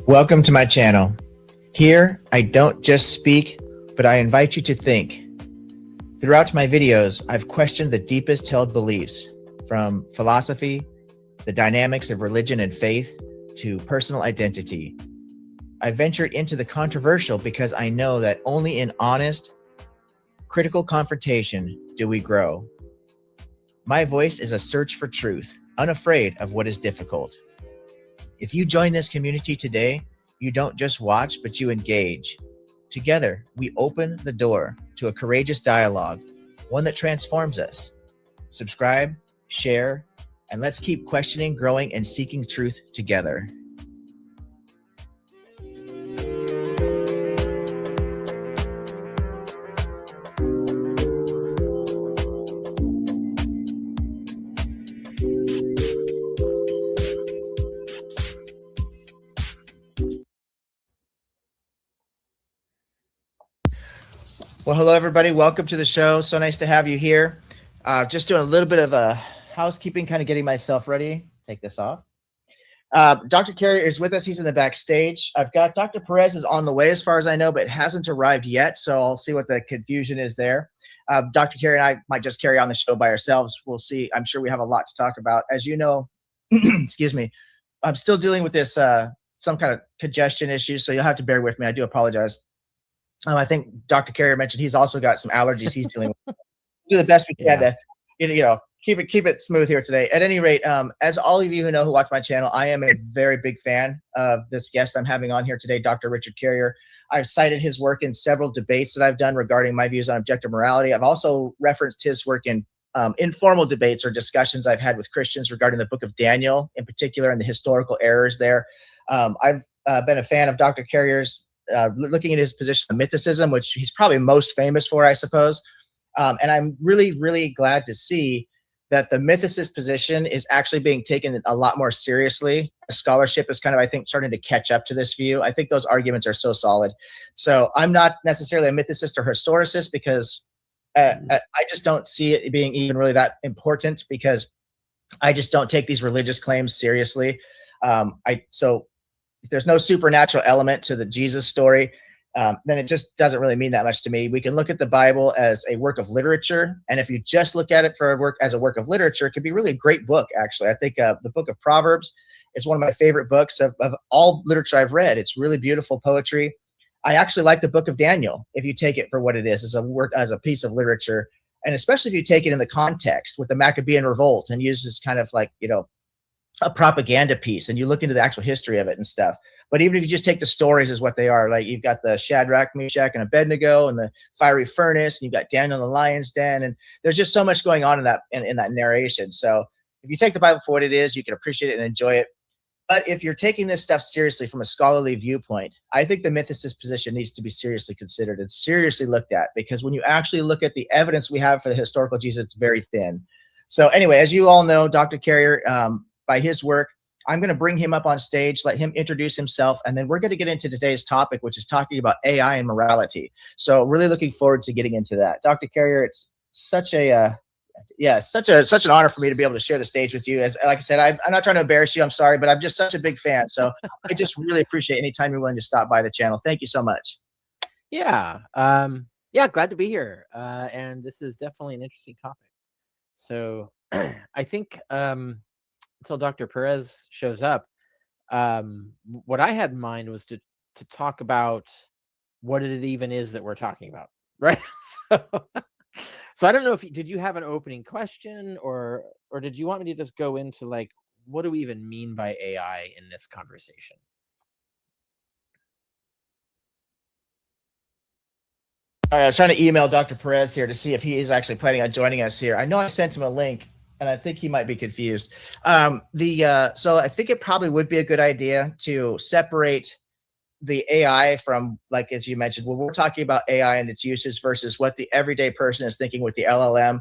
Welcome to my channel. Here, I don't just speak, but I invite you to think. Throughout my videos, I've questioned the deepest held beliefs, from philosophy, the dynamics of religion and faith, to personal identity. I ventured into the controversial because I know that only in honest, critical confrontation do we grow. My voice is a search for truth, unafraid of what is difficult. If you join this community today, you don't just watch, but you engage. Together, we open the door to a courageous dialogue, one that transforms us. Subscribe, share, and let's keep questioning, growing, and seeking truth together. Well, hello, everybody. Welcome to the show. So nice to have you here. Just doing a little bit of a housekeeping, kind of getting myself ready. Take this off. Dr. Carrier is with us. He's in the backstage. I've got Dr. Perez is on the way as far as I know, but hasn't arrived yet. So I'll see what the confusion is there. Dr. Carrier and I might just carry on the show by ourselves. We'll see. I'm sure we have a lot to talk about. As you know, excuse me, I'm still dealing with this, some kind of congestion issue. So you'll have to bear with me. I do apologize. I think Dr. Carrier mentioned he's also got some allergies he's dealing with. Do the best we can to, keep it smooth here today. At any rate, as all of you who know who watch my channel, I am a very big fan of this guest I'm having on here today, Dr. Richard Carrier. I've cited his work in several debates that I've done regarding my views on objective morality. I've also referenced his work in informal debates or discussions I've had with Christians regarding the book of Daniel in particular and the historical errors there. I've been a fan of Dr. Carrier's looking at his position of mythicism, which he's probably most famous for, I suppose. And I'm really, really glad to see that the mythicist position is actually being taken a lot more seriously. Scholarship is kind of, I think, starting to catch up to this view. I think those arguments are so solid. So I'm not necessarily a mythicist or historicist because I just don't see it being even really that important because I just don't take these religious claims seriously. So if there's no supernatural element to the Jesus story, then it just doesn't really mean that much to me. We can look at the Bible as a work of literature. And if you just look at it as a work of literature, it could be really a great book, actually. I think the book of Proverbs is one of my favorite books of all literature I've read. It's really beautiful poetry. I actually like the book of Daniel, if you take it for what it is, as a piece of literature. And especially if you take it in the context with the Maccabean revolt and use this kind of like, a propaganda piece and you look into the actual history of it and stuff. But even if you just take the stories as what they are, like you've got the Shadrach, Meshach, and Abednego and the fiery furnace, and you've got Daniel in the lion's den, and there's just so much going on in that narration. So if you take the Bible for what it is, you can appreciate it and enjoy it. But if you're taking this stuff seriously from a scholarly viewpoint, I think the mythicist position needs to be seriously considered and seriously looked at, because when you actually look at the evidence we have for the historical Jesus, it's very thin. So anyway, as you all know, Dr. Carrier, by his work, I'm going to bring him up on stage, let him introduce himself, and then we're going to get into today's topic, which is talking about AI and morality. So really looking forward to getting into that. Dr. Carrier, it's such an honor for me to be able to share the stage with you. Like I said, I'm not trying to embarrass you. I'm sorry, but I'm just such a big fan. So I just really appreciate any time you're willing to stop by the channel. Thank you so much. Yeah. Glad to be here. And this is definitely an interesting topic. So I think, until Dr. Perez shows up, what I had in mind was to talk about what it even is that we're talking about, right? So I don't know did you have an opening question or did you want me to just go into like, what do we even mean by AI in this conversation? All right, I was trying to email Dr. Perez here to see if he is actually planning on joining us here. I know I sent him a link, and I think he might be confused. So I think it probably would be a good idea to separate the AI from, like, as you mentioned, when we're talking about AI and its uses versus what the everyday person is thinking with the LLM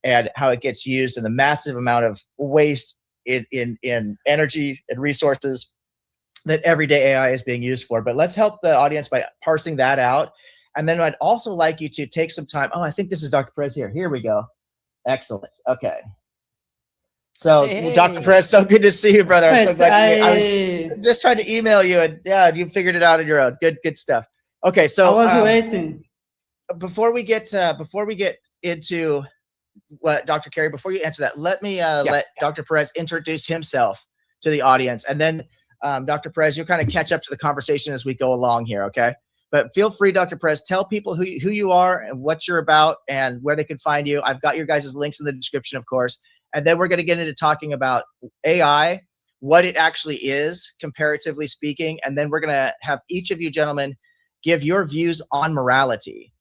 and how it gets used and the massive amount of waste in energy and resources that everyday AI is being used for. But let's help the audience by parsing that out. And then I'd also like you to take some time. Oh, I think this is Dr. Perez here. Here we go. Excellent. Okay. So, Hey, Dr. hey. Perez, so good to see you, brother. I'm so Yes, glad I I was just trying to email you, and yeah, you figured it out on your own. Good stuff. Okay, I so was waiting. before we get into what Dr. Carey, before you answer that, let me let Dr. Perez introduce himself to the audience, and then Dr. Perez, you'll kind of catch up to the conversation as we go along here, okay? But feel free, Dr. Perez, tell people who you are and what you're about and where they can find you. I've got your guys' links in the description, of course. And then we're going to get into talking about AI, what it actually is, comparatively speaking. And then we're going to have each of you gentlemen give your views on morality.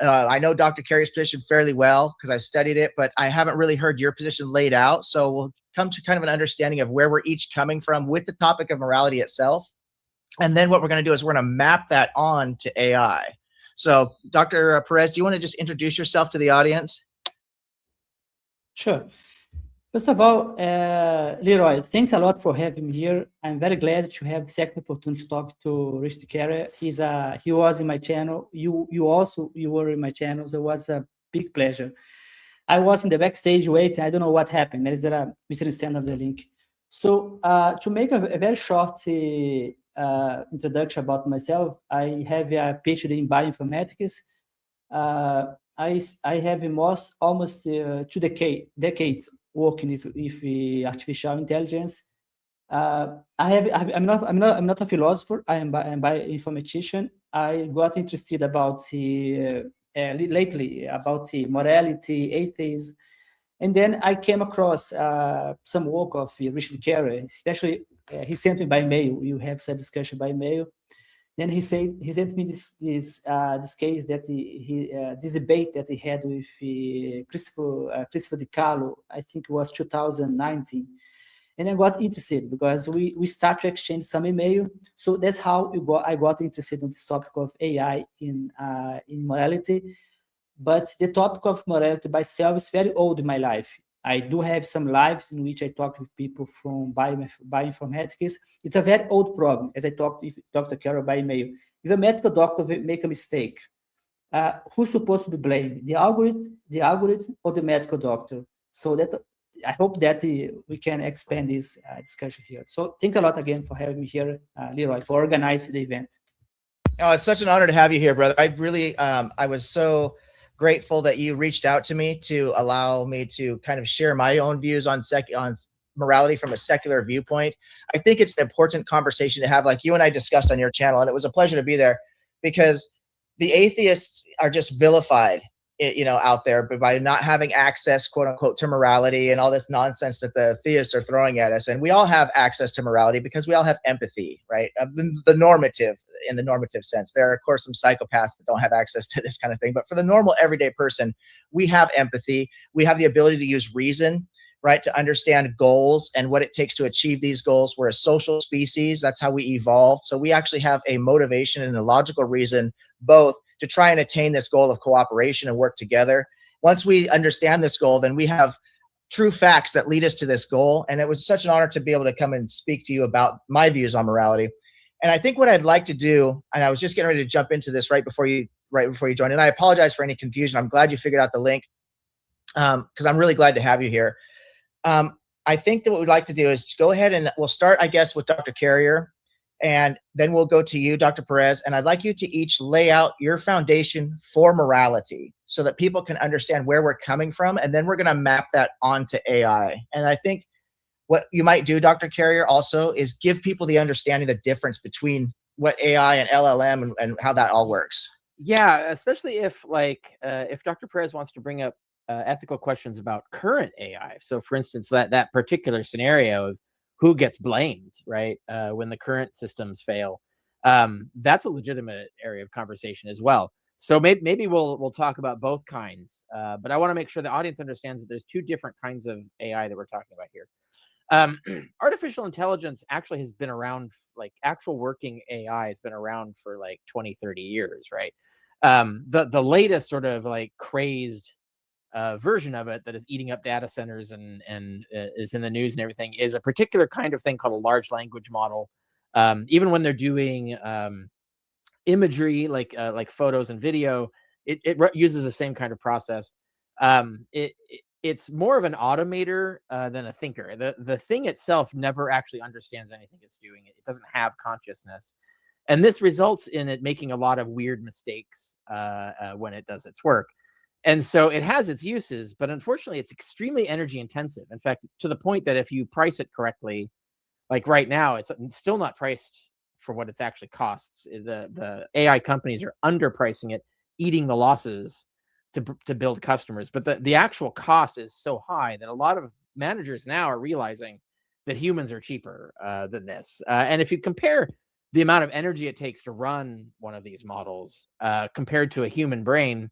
I know Dr. Carey's position fairly well because I've studied it, but I haven't really heard your position laid out. So we'll come to kind of an understanding of where we're each coming from with the topic of morality itself. And then what we're going to do is we're going to map that on to AI. So Dr. Perez, do you want to just introduce yourself to the audience? Sure. First of all, Leroy, thanks a lot for having me here. I'm very glad to have the second opportunity to talk to Richard Carey. He was in my channel. You were in my channel, so it was a big pleasure. I was in the backstage waiting. I don't know what happened. There is a misunderstanding of the link. So to make a very short introduction about myself, I have a PhD in bioinformatics. I have almost 2 decades working with artificial intelligence. I'm not a philosopher. I'm bioinformatician. I got interested about lately about the morality, atheism, and then I came across some work of Richard Carey, especially he sent me by mail. You have some discussion by mail. Then he sent me this case that this debate that he had with Christopher DiCarlo. I think it was 2019, and I got interested because we start to exchange some email. So that's how I got interested in this topic of AI in morality. But the topic of morality by itself is very old in my life. I do have some lives in which I talk with people from bioinformatics. It's a very old problem, as I talked with Dr. Carol by email. If a medical doctor make a mistake, who's supposed to be blamed? The algorithm, or the medical doctor? So that I hope that we can expand this discussion here. So thanks a lot again for having me here, Leroy, for organizing the event. Oh, it's such an honor to have you here, brother. I really, I was so grateful that you reached out to me to allow me to kind of share my own views on morality from a secular viewpoint. I think it's an important conversation to have, like you and I discussed on your channel, and it was a pleasure to be there because the atheists are just vilified, out there, but by not having access, quote unquote, to morality and all this nonsense that the theists are throwing at us. And we all have access to morality because we all have empathy, right? The normative, in the normative sense. There are, of course, some psychopaths that don't have access to this kind of thing. But for the normal everyday person, we have empathy. We have the ability to use reason, right, to understand goals and what it takes to achieve these goals. We're a social species. That's how we evolved. So we actually have a motivation and a logical reason, both to try and attain this goal of cooperation and work together. Once we understand this goal, then we have true facts that lead us to this goal. And it was such an honor to be able to come and speak to you about my views on morality. And I think what I'd like to do, and I was just getting ready to jump into this right before you joined, and I apologize for any confusion. I'm glad you figured out the link because I'm really glad to have you here. I think that what we'd like to do is go ahead and we'll start, I guess, with Dr. Carrier, and then we'll go to you, Dr. Perez, and I'd like you to each lay out your foundation for morality so that people can understand where we're coming from, and then we're going to map that onto AI. And I think what you might do, Dr. Carrier, also is give people the understanding the difference between what AI and LLM and how that all works. Yeah, especially if if Dr. Perez wants to bring up ethical questions about current AI. So, for instance, that particular scenario of who gets blamed, right, when the current systems fail, that's a legitimate area of conversation as well. So maybe we'll talk about both kinds, but I want to make sure the audience understands that there's two different kinds of AI that we're talking about here. Artificial intelligence actually has been around, like actual working AI has been around for like 20, 30 years, right? The latest sort of like crazed version of it that is eating up data centers and is in the news and everything is a particular kind of thing called a large language model. Even when they're doing imagery, like photos and video, it uses the same kind of process. it's more of an automator than a thinker. The thing itself never actually understands anything it's doing. It doesn't have consciousness. And this results in it making a lot of weird mistakes when it does its work. And so it has its uses, but unfortunately, it's extremely energy intensive. In fact, to the point that if you price it correctly, like right now, it's still not priced for what it's actually costs. The AI companies are underpricing it, eating the losses to build customers. But the actual cost is so high that a lot of managers now are realizing that humans are cheaper than this. And if you compare the amount of energy it takes to run one of these models compared to a human brain,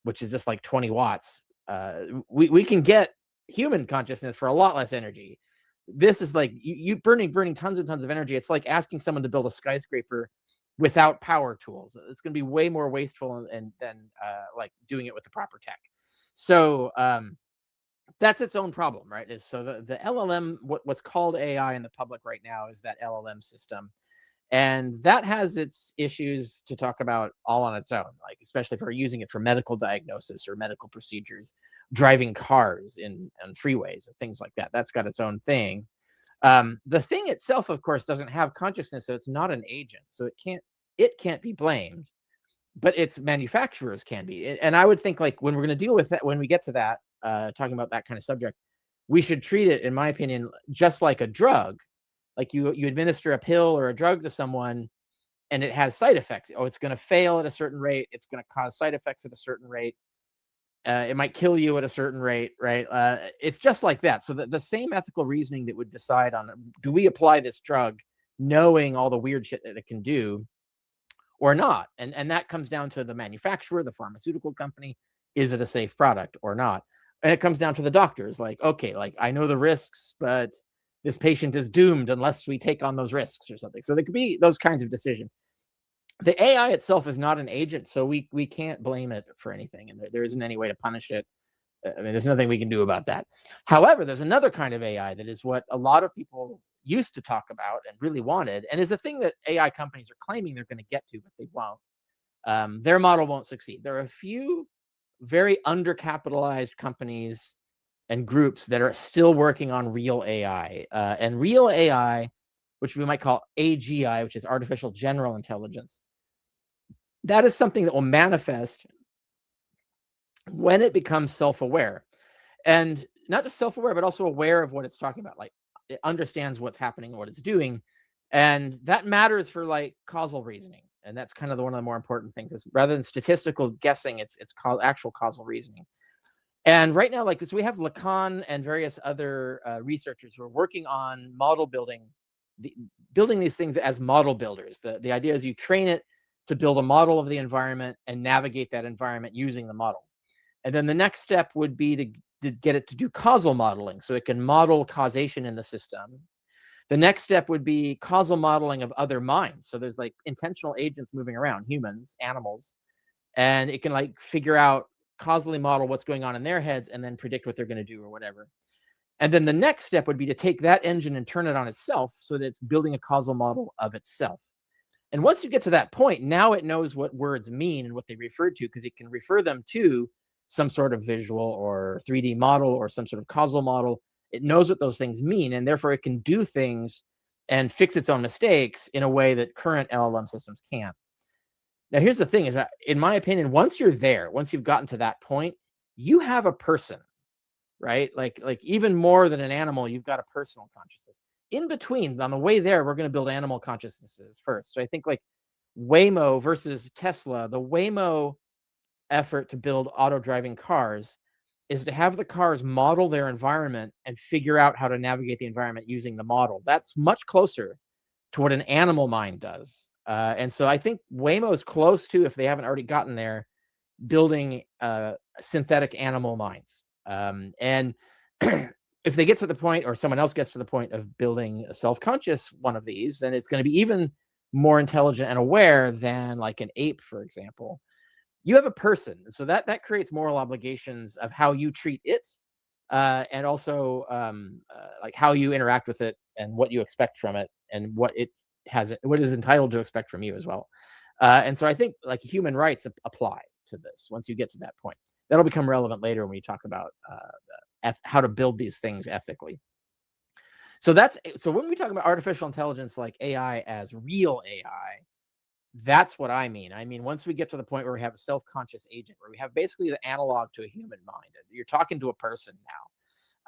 which is just like 20 watts, we can get human consciousness for a lot less energy. This is like you burning tons and tons of energy. It's like asking someone to build a skyscraper without power tools. It's going to be way more wasteful and than like doing it with the proper tech. So that's its own problem, right? Is so the LLM, what's called AI in the public right now is that LLM system. And that has its issues to talk about all on its own, like especially if we're using it for medical diagnosis or medical procedures, driving cars on freeways and things like that. That's got its own thing. The thing itself, of course, doesn't have consciousness, so it's not an agent. So it can't be blamed, but its manufacturers can be. And I would think like when we're going to deal with that, when we get to that, talking about that kind of subject, we should treat it, in my opinion, just like a drug. Like you administer a pill or a drug to someone and it has side effects. Oh, it's going to fail at a certain rate. It's going to cause side effects at a certain rate. It might kill you at a certain rate, right? It's just like that. So the same ethical reasoning that would decide on, do we apply this drug knowing all the weird shit that it can do or not? And that comes down to the manufacturer, the pharmaceutical company. Is it a safe product or not? And it comes down to the doctors. Like, okay, like I know the risks, but this patient is doomed unless we take on those risks or something. So there could be those kinds of decisions. The AI itself is not an agent, so we can't blame it for anything, and there isn't any way to punish it. I mean, there's nothing we can do about that. However, there's another kind of AI that is what a lot of people used to talk about and really wanted, and is a thing that AI companies are claiming they're going to get to, but they won't. Their model won't succeed. There are a few very undercapitalized companies and groups that are still working on real AI. And real AI, which we might call AGI, which is artificial general intelligence, that is something that will manifest when it becomes self-aware. And not just self-aware, but also aware of what it's talking about. Like it understands what's happening, what it's doing. And that matters for like causal reasoning. And that's kind of one of the more important things. Is rather than statistical guessing, it's actual causal reasoning. And right now, like, so we have Lacan and various other researchers who are working on model building, building these things as model builders. The idea is you train it to build a model of the environment and navigate that environment using the model. And then the next step would be to get it to do causal modeling, so it can model causation in the system. The next step would be causal modeling of other minds. So there's like intentional agents moving around, humans, animals, and it can like figure out, causally model what's going on in their heads and then predict what they're going to do or whatever. And then the next step would be to take that engine and turn it on itself so that it's building a causal model of itself. And once you get to that point, now it knows what words mean and what they refer to, because it can refer them to some sort of visual or 3D model or some sort of causal model. It knows what those things mean, and therefore it can do things and fix its own mistakes in a way that current LLM systems can't. Now, here's the thing is that, in my opinion, once you're there, once you've gotten to that point, you have a person, right? Like even more than an animal, you've got a personal consciousness. In between, on the way there, we're going to build animal consciousnesses first. So I think like Waymo versus Tesla, the Waymo effort to build auto-driving cars is to have the cars model their environment and figure out how to navigate the environment using the model. That's much closer to what an animal mind does. And so I think Waymo is close to, if they haven't already gotten there, building synthetic animal minds. And if they get to the point, or someone else gets to the point of building a self-conscious one of these, then it's going to be even more intelligent and aware than like an ape, for example. You have a person, so that creates moral obligations of how you treat it, and also like how you interact with it and what you expect from it and what it is entitled to expect from you as well. And so I think like human rights apply to this once you get to that point. That'll become relevant later when we talk about how to build these things ethically. So when we talk about artificial intelligence like AI as real AI, that's what I mean. I mean, once we get to the point where we have a self-conscious agent, where we have basically the analog to a human mind, you're talking to a person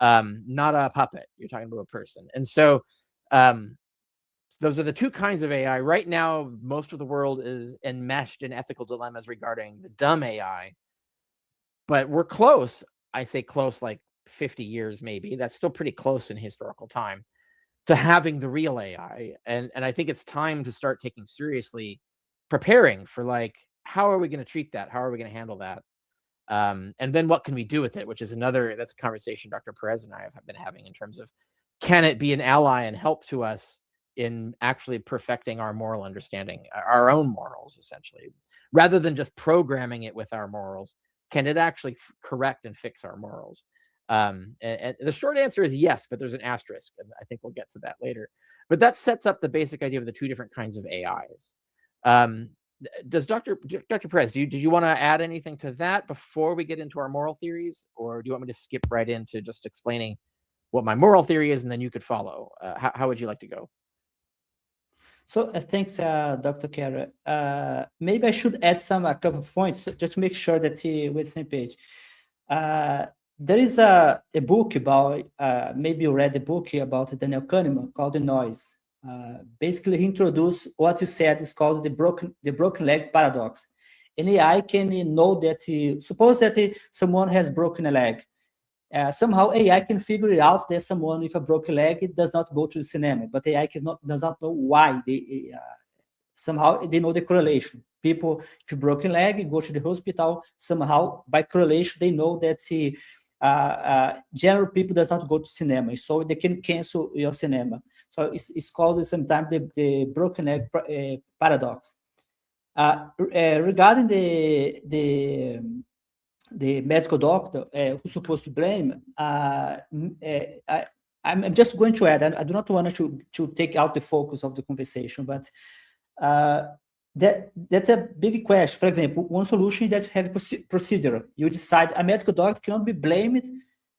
now, not a puppet. You're talking to a person. And so those are the two kinds of AI. Right now, most of the world is enmeshed in ethical dilemmas regarding the dumb AI, but we're close. I say close like 50 years, maybe. That's still pretty close in historical time to having the real AI. And I think it's time to start taking seriously preparing for, like, how are we going to treat that? How are we going to handle that? And then what can we do with it? Which is that's a conversation Dr. Perez and I have been having in terms of, can it be an ally and help to us in actually perfecting our moral understanding, our own morals, essentially, rather than just programming it with our morals? Can it actually correct and fix our morals? And the short answer is yes, but there's an asterisk, and I think we'll get to that later. But that sets up the basic idea of the two different kinds of AIs. Does Dr. Perez, did you want to add anything to that before we get into our moral theories, or do you want me to skip right into just explaining what my moral theory is, and then you could follow? How would you like to go? So thanks, Dr. Kerr. Maybe I should add a couple of points just to make sure that we're on the same page. There is a book about, maybe you read the book about Daniel Kahneman called The Noise. Basically, he introduced what you said is called the broken leg paradox. An AI can know that, suppose that someone has broken a leg. Somehow AI can figure it out that someone with a broken leg, it does not go to the cinema, but AI does not know why. Somehow they know the correlation. People with a broken leg go to the hospital. Somehow, by correlation, they know that general people does not go to cinema, so they can cancel your cinema. So it's called sometimes the broken leg paradox. Regarding the medical doctor who's supposed to blame, I'm just going to add, I do not want to take out the focus of the conversation, but that's a big question. For example, one solution is that you have procedure. You decide a medical doctor cannot be blamed.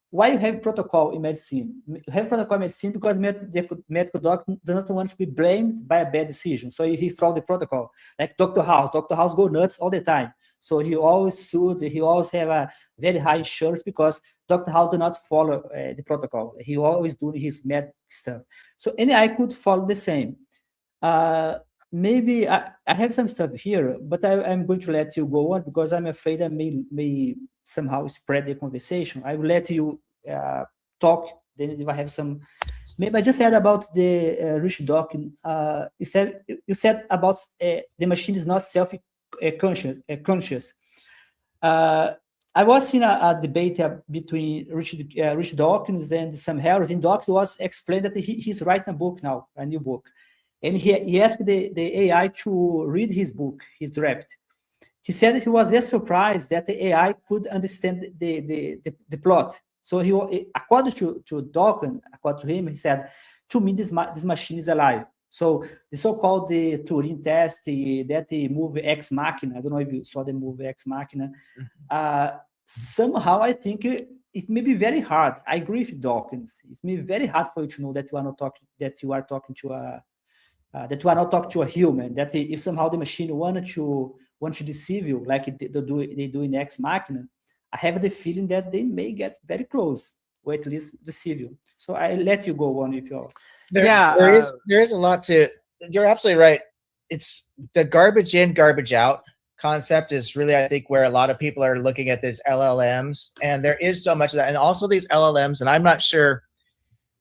Why you have protocol in medicine? You have protocol in medicine because the medical doctor does not want to be blamed by a bad decision. So he followed the protocol. Like Dr. House. Dr. House go nuts all the time. So he always sued. He always have a very high insurance because Dr. House do not follow the protocol. He always doing his med stuff. So I could follow the same. Maybe I have some stuff here, but I'm going to let you go on because I'm afraid I may somehow spread the conversation. I will let you talk. Then if I have some, maybe I just said about the Rich Dawkins. You said about the machine is not self-conscious. I was in a debate between Rich Dawkins and Sam Harris. And Dawkins was explained that he's writing a book now, a new book. And he asked the AI to read his book, his draft. He said that he was very surprised that the AI could understand the plot. So according to Dawkins, according to him, he said, to me, this machine is alive. So the so-called the Turing test, that the movie Ex Machina, I don't know if you saw the movie Ex Machina. Somehow I think it may be very hard. I agree with Dawkins. It may be very hard for you to know that you are not talking to a human. That if somehow the machine want to deceive you, like they do in Ex Machina, I have the feeling that they may get very close, or at least deceive you. So I let you go on if you're. There is a lot to. You're absolutely right. It's the garbage in, garbage out concept is really, I think, where a lot of people are looking at these LLMs, and there is so much of that, and also these LLMs, and I'm not sure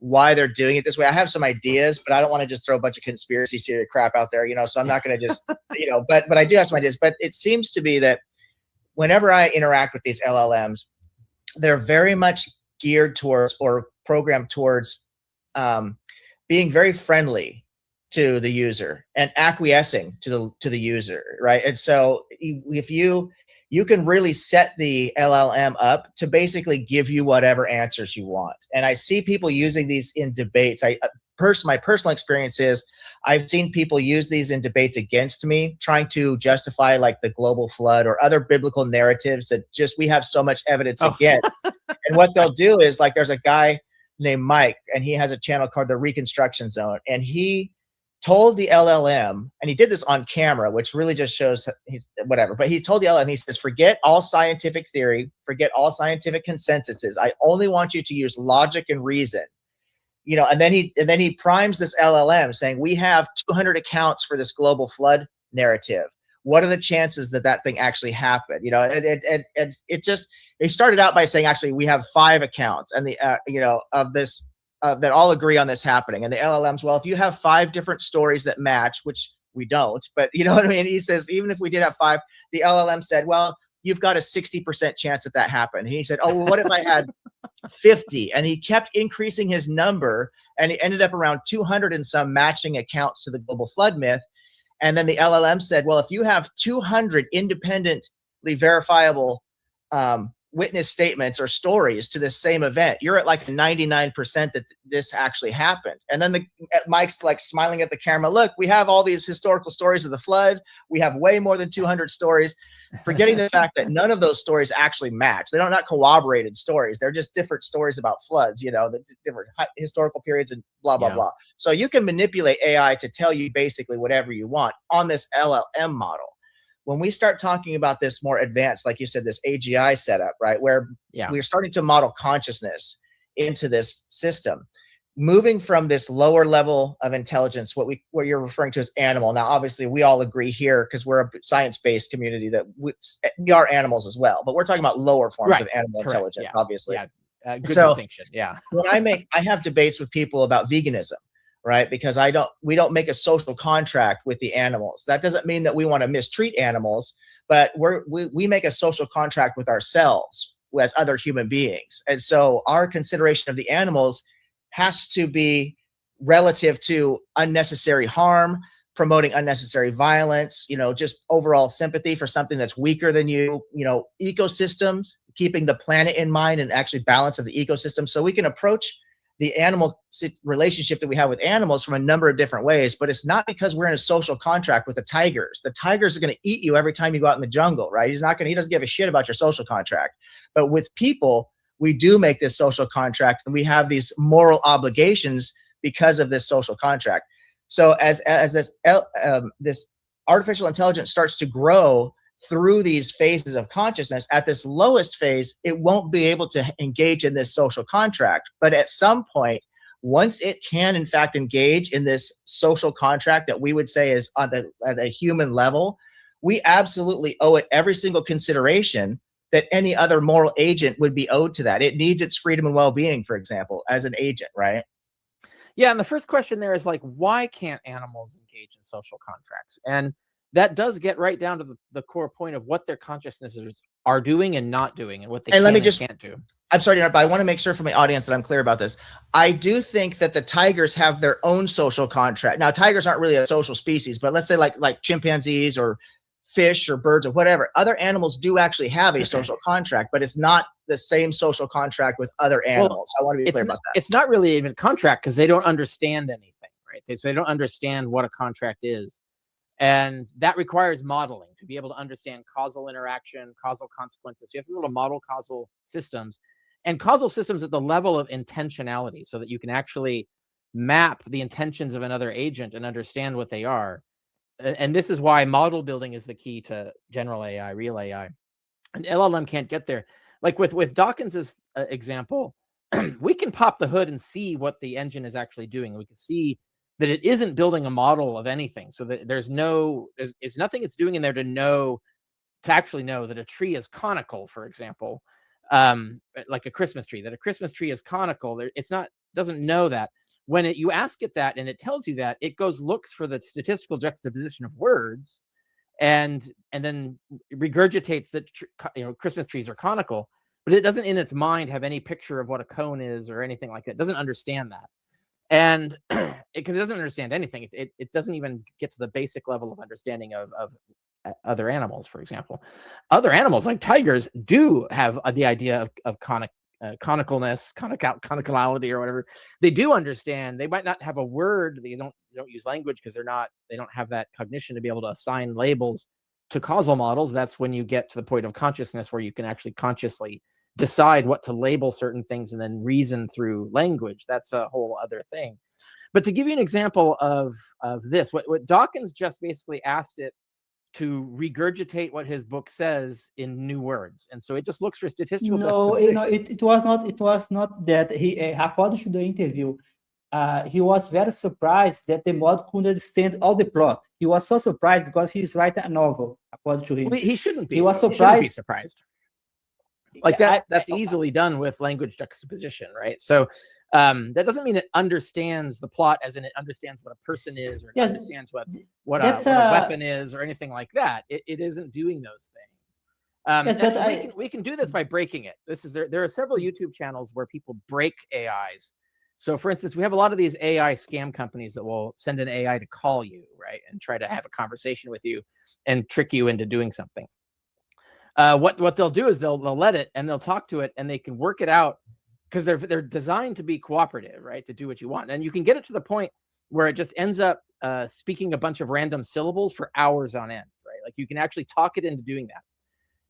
why they're doing it this way. I have some ideas, but I don't want to just throw a bunch of conspiracy theory crap out there, so I'm not going to just, but I do have some ideas. But it seems to be that whenever I interact with these LLMs, they're very much geared towards or programmed towards being very friendly to the user and acquiescing to the user, right? And so if you can really set the LLM up to basically give you whatever answers you want. And I see people using these in debates. My personal experience is I've seen people use these in debates against me, trying to justify like the global flood or other biblical narratives that just we have so much evidence against. And And what they'll do is, like, there's a guy named Mike, and he has a channel called the Reconstruction Zone, and he told the LLM, and he did this on camera, which really just shows he's whatever, but he told the LLM, he says, forget all scientific theory, forget all scientific consensuses. I only want you to use logic and reason. You know, and then he primes this LLM saying, we have 200 accounts for this global flood narrative. What are the chances that that thing actually happened? You know, it just, they started out by saying, actually, we have 5 accounts, and the, you know, of this, that all agree on this happening. And the LLMs, well, if you have 5 different stories that match, which we don't, but you know what I mean? He says, even if we did have 5, the LLM said, well, you've got a 60% chance that that happened. And he said, oh, well, what if I had 50? And he kept increasing his number, and he ended up around 200 and some matching accounts to the global flood myth. And then the LLM said, well, if you have 200 independently verifiable witness statements or stories to this same event, you're at like 99% that this actually happened. And then Mike's like smiling at the camera, look, we have all these historical stories of the flood. We have way more than 200 stories, forgetting the fact that none of those stories actually match. They're not corroborated stories. They're just different stories about floods, you know, the different historical periods and blah, blah, blah. So you can manipulate AI to tell you basically whatever you want on this LLM model. When we start talking about this more advanced, like you said, this AGI setup, right, where we're starting to model consciousness into this system, moving from this lower level of intelligence, what you're referring to as animal. Now, obviously, we all agree here, because we're a science-based community, that we are animals as well, but we're talking about lower forms of animal intelligence, obviously. Good distinction. Yeah. When I have debates with people about veganism, right? Because we don't make a social contract with the animals. That doesn't mean that we want to mistreat animals, but we make a social contract with ourselves as other human beings. And so our consideration of the animals has to be relative to unnecessary harm, promoting unnecessary violence, you know, just overall sympathy for something that's weaker than you, you know, ecosystems, keeping the planet in mind and actually balance of the ecosystem. So we can approach the animal relationship that we have with animals from a number of different ways, but it's not because we're in a social contract with the tigers. The tigers are going to eat you every time you go out in the jungle, right? He doesn't give a shit about your social contract. But with people, we do make this social contract, and we have these moral obligations because of this social contract. So as this artificial intelligence starts to grow through these phases of consciousness, at this lowest phase, it won't be able to engage in this social contract. But at some point, once it can, in fact, engage in this social contract that we would say is at a human level, we absolutely owe it every single consideration that any other moral agent would be owed to that. It needs its freedom and well-being, for example, as an agent, right? Yeah, and the first question there is, like, why can't animals engage in social contracts? And that does get right down to the core point of what their consciousnesses are doing and not doing, and what they can't do. I'm sorry, but I want to make sure for my audience that I'm clear about this. I do think that the tigers have their own social contract. Now, tigers aren't really a social species, but let's say like chimpanzees or fish or birds or whatever, other animals do actually have a social contract, but it's not the same social contract with other animals. I want to be clear about that. It's not really even a contract, because they don't understand anything, right? They don't understand what a contract is. And that requires modeling to be able to understand causal interaction, causal consequences. So you have to be able to model causal systems, and causal systems at the level of intentionality, so that you can actually map the intentions of another agent and understand what they are. And this is why model building is the key to general AI, real AI. And LLM can't get there. Like with Dawkins's example, we can pop the hood and see what the engine is actually doing. We can see that it isn't building a model of anything. So that there's nothing it's doing in there to actually know that a tree is conical, for example, like a Christmas tree, that a Christmas tree is conical. Doesn't know that. When you ask it that and it tells you that, it looks for the statistical juxtaposition of words, and then regurgitates that Christmas trees are conical, but it doesn't in its mind have any picture of what a cone is or anything like that. It doesn't understand that. And because it doesn't understand anything, it doesn't even get to the basic level of understanding of other animals. For example, other animals like tigers do have the idea of conicalness, conicality, or whatever. They do understand. They might not have a word. They don't use language because they don't have that cognition to be able to assign labels to causal models. That's when you get to the point of consciousness where you can actually consciously decide what to label certain things and then reason through language. That's a whole other thing. But to give you an example of this, what Dawkins just basically asked it to regurgitate what his book says in new words, and so it just looks for statistical No, juxtapositions. it was not. It was not that he, according to the interview, he was very surprised that the model could understand all the plot. He was so surprised because he's writing a novel, according to him. Well, he shouldn't be. He was He shouldn't be surprised. surprised. Like Yeah, that's easily done with language juxtaposition, right? So that doesn't mean it understands the plot as in it understands what a person is, or it Yes, understands what that's a weapon is, or anything like that. It isn't doing those things. yes, And we can do this by breaking it. There are several YouTube channels where people break AIs. So for instance, we have a lot of these AI scam companies that will send an AI to call you, right, and try to have a conversation with you and trick you into doing something. What they'll do is they'll let it, and they'll talk to it, and they can work it out, because they're designed to be cooperative, right, to do what you want. And you can get it to the point where it just ends up speaking a bunch of random syllables for hours on end, right? Like you can actually talk it into doing that.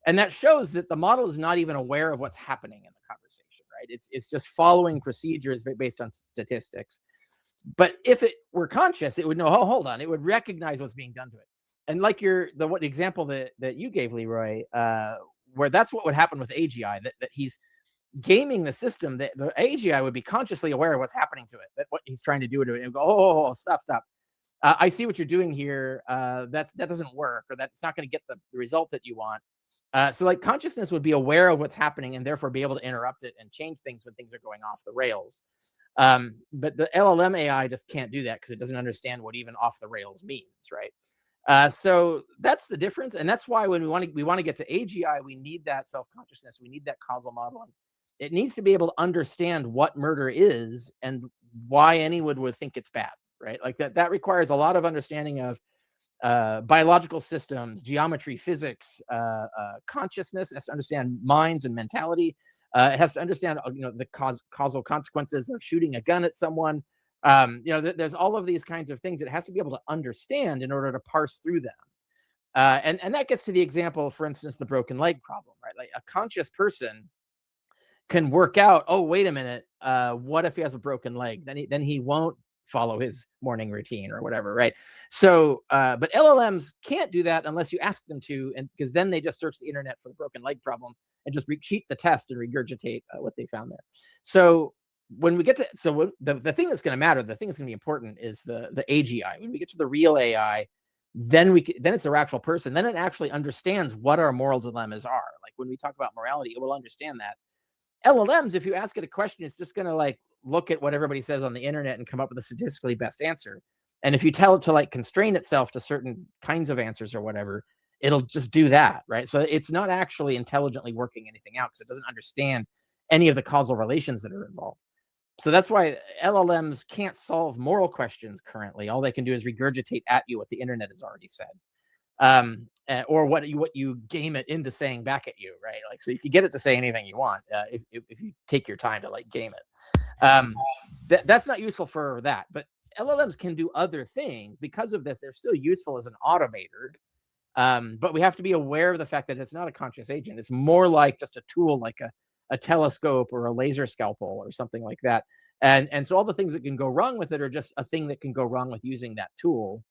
And that shows that the model is not even aware of what's happening in the conversation, right? It's just following procedures based on statistics. But if it were conscious, it would know, oh, hold on, it would recognize what's being done to it. And like the example that you gave, Leeroy, where that's what would happen with AGI, that he's gaming the system, that the AGI would be consciously aware of what's happening to it, that what he's trying to do to it, and go, oh, stop. I see what you're doing here. That doesn't work, or that's not going to get the result that you want. So like consciousness would be aware of what's happening and therefore be able to interrupt it and change things when things are going off the rails. But the LLM AI just can't do that because it doesn't understand what even off the rails means, right? So that's the difference, and that's why when we want to get to AGI, we need that self-consciousness, we need that causal modeling. It needs to be able to understand what murder is and why anyone would think it's bad, right? Like that requires a lot of understanding of biological systems, geometry, physics, consciousness. It has to understand minds and mentality. It has to understand, the causal consequences of shooting a gun at someone. There's all of these kinds of things it has to be able to understand in order to parse through them. And that gets to the example, for instance, the broken leg problem, right? Like a conscious person can work out, oh, wait a minute, what if he has a broken leg? Then he won't follow his morning routine or whatever, right? So, but LLMs can't do that unless you ask them to, and because then they just search the internet for the broken leg problem and just cheat the test and regurgitate what they found there. So when we get to, the thing that's going to matter, the thing that's going to be important is the AGI. When we get to the real AI, then it's a actual person. Then it actually understands what our moral dilemmas are. Like when we talk about morality, it will understand that. LLMs, if you ask it a question, it's just going to like look at what everybody says on the internet and come up with a statistically best answer. And if you tell it to like constrain itself to certain kinds of answers or whatever, it'll just do that, right? So it's not actually intelligently working anything out because it doesn't understand any of the causal relations that are involved. So that's why LLMs can't solve moral questions currently. All they can do is regurgitate at you what the internet has already said. Or what you game it into saying back at you, right? Like, so you can get it to say anything you want if you take your time to like game it. That's not useful for that, but LLMs can do other things. Because of this, they're still useful as an automator. But we have to be aware of the fact that it's not a conscious agent. It's more like just a tool, like a telescope or a laser scalpel or something like that. And so all the things that can go wrong with it are just a thing that can go wrong with using that tool.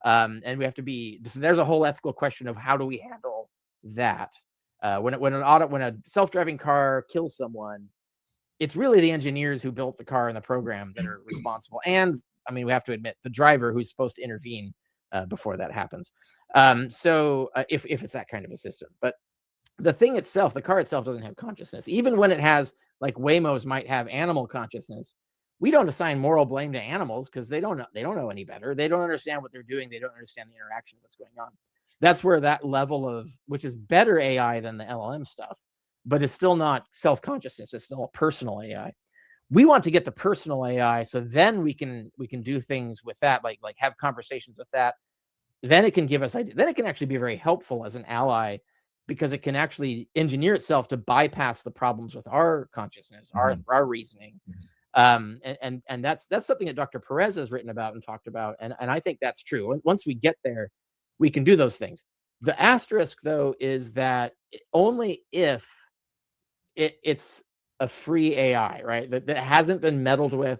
And we have to there's a whole ethical question of how do we handle that. When a self-driving car kills someone, it's really the engineers who built the car and the program that are responsible. And I mean, we have to admit the driver who's supposed to intervene before that happens. If it's that kind of a system, but the thing itself, the car itself doesn't have consciousness. Even when it has, like Waymos might have animal consciousness, we don't assign moral blame to animals because they don't know any better. They don't understand what they're doing. They don't understand the interaction of what's going on. That's where that level of, which is better AI than the LLM stuff, but it's still not self-consciousness. It's still a personal AI. We want to get the personal AI, so then we can do things with that, like have conversations with that. Then it can give us ideas. Then it can actually be very helpful as an ally, because it can actually engineer itself to bypass the problems with our consciousness, our reasoning. And that's something that Dr. Perez has written about and talked about. And I think that's true. Once we get there, we can do those things. The asterisk, though, is that only if it's a free AI, right? That hasn't been meddled with,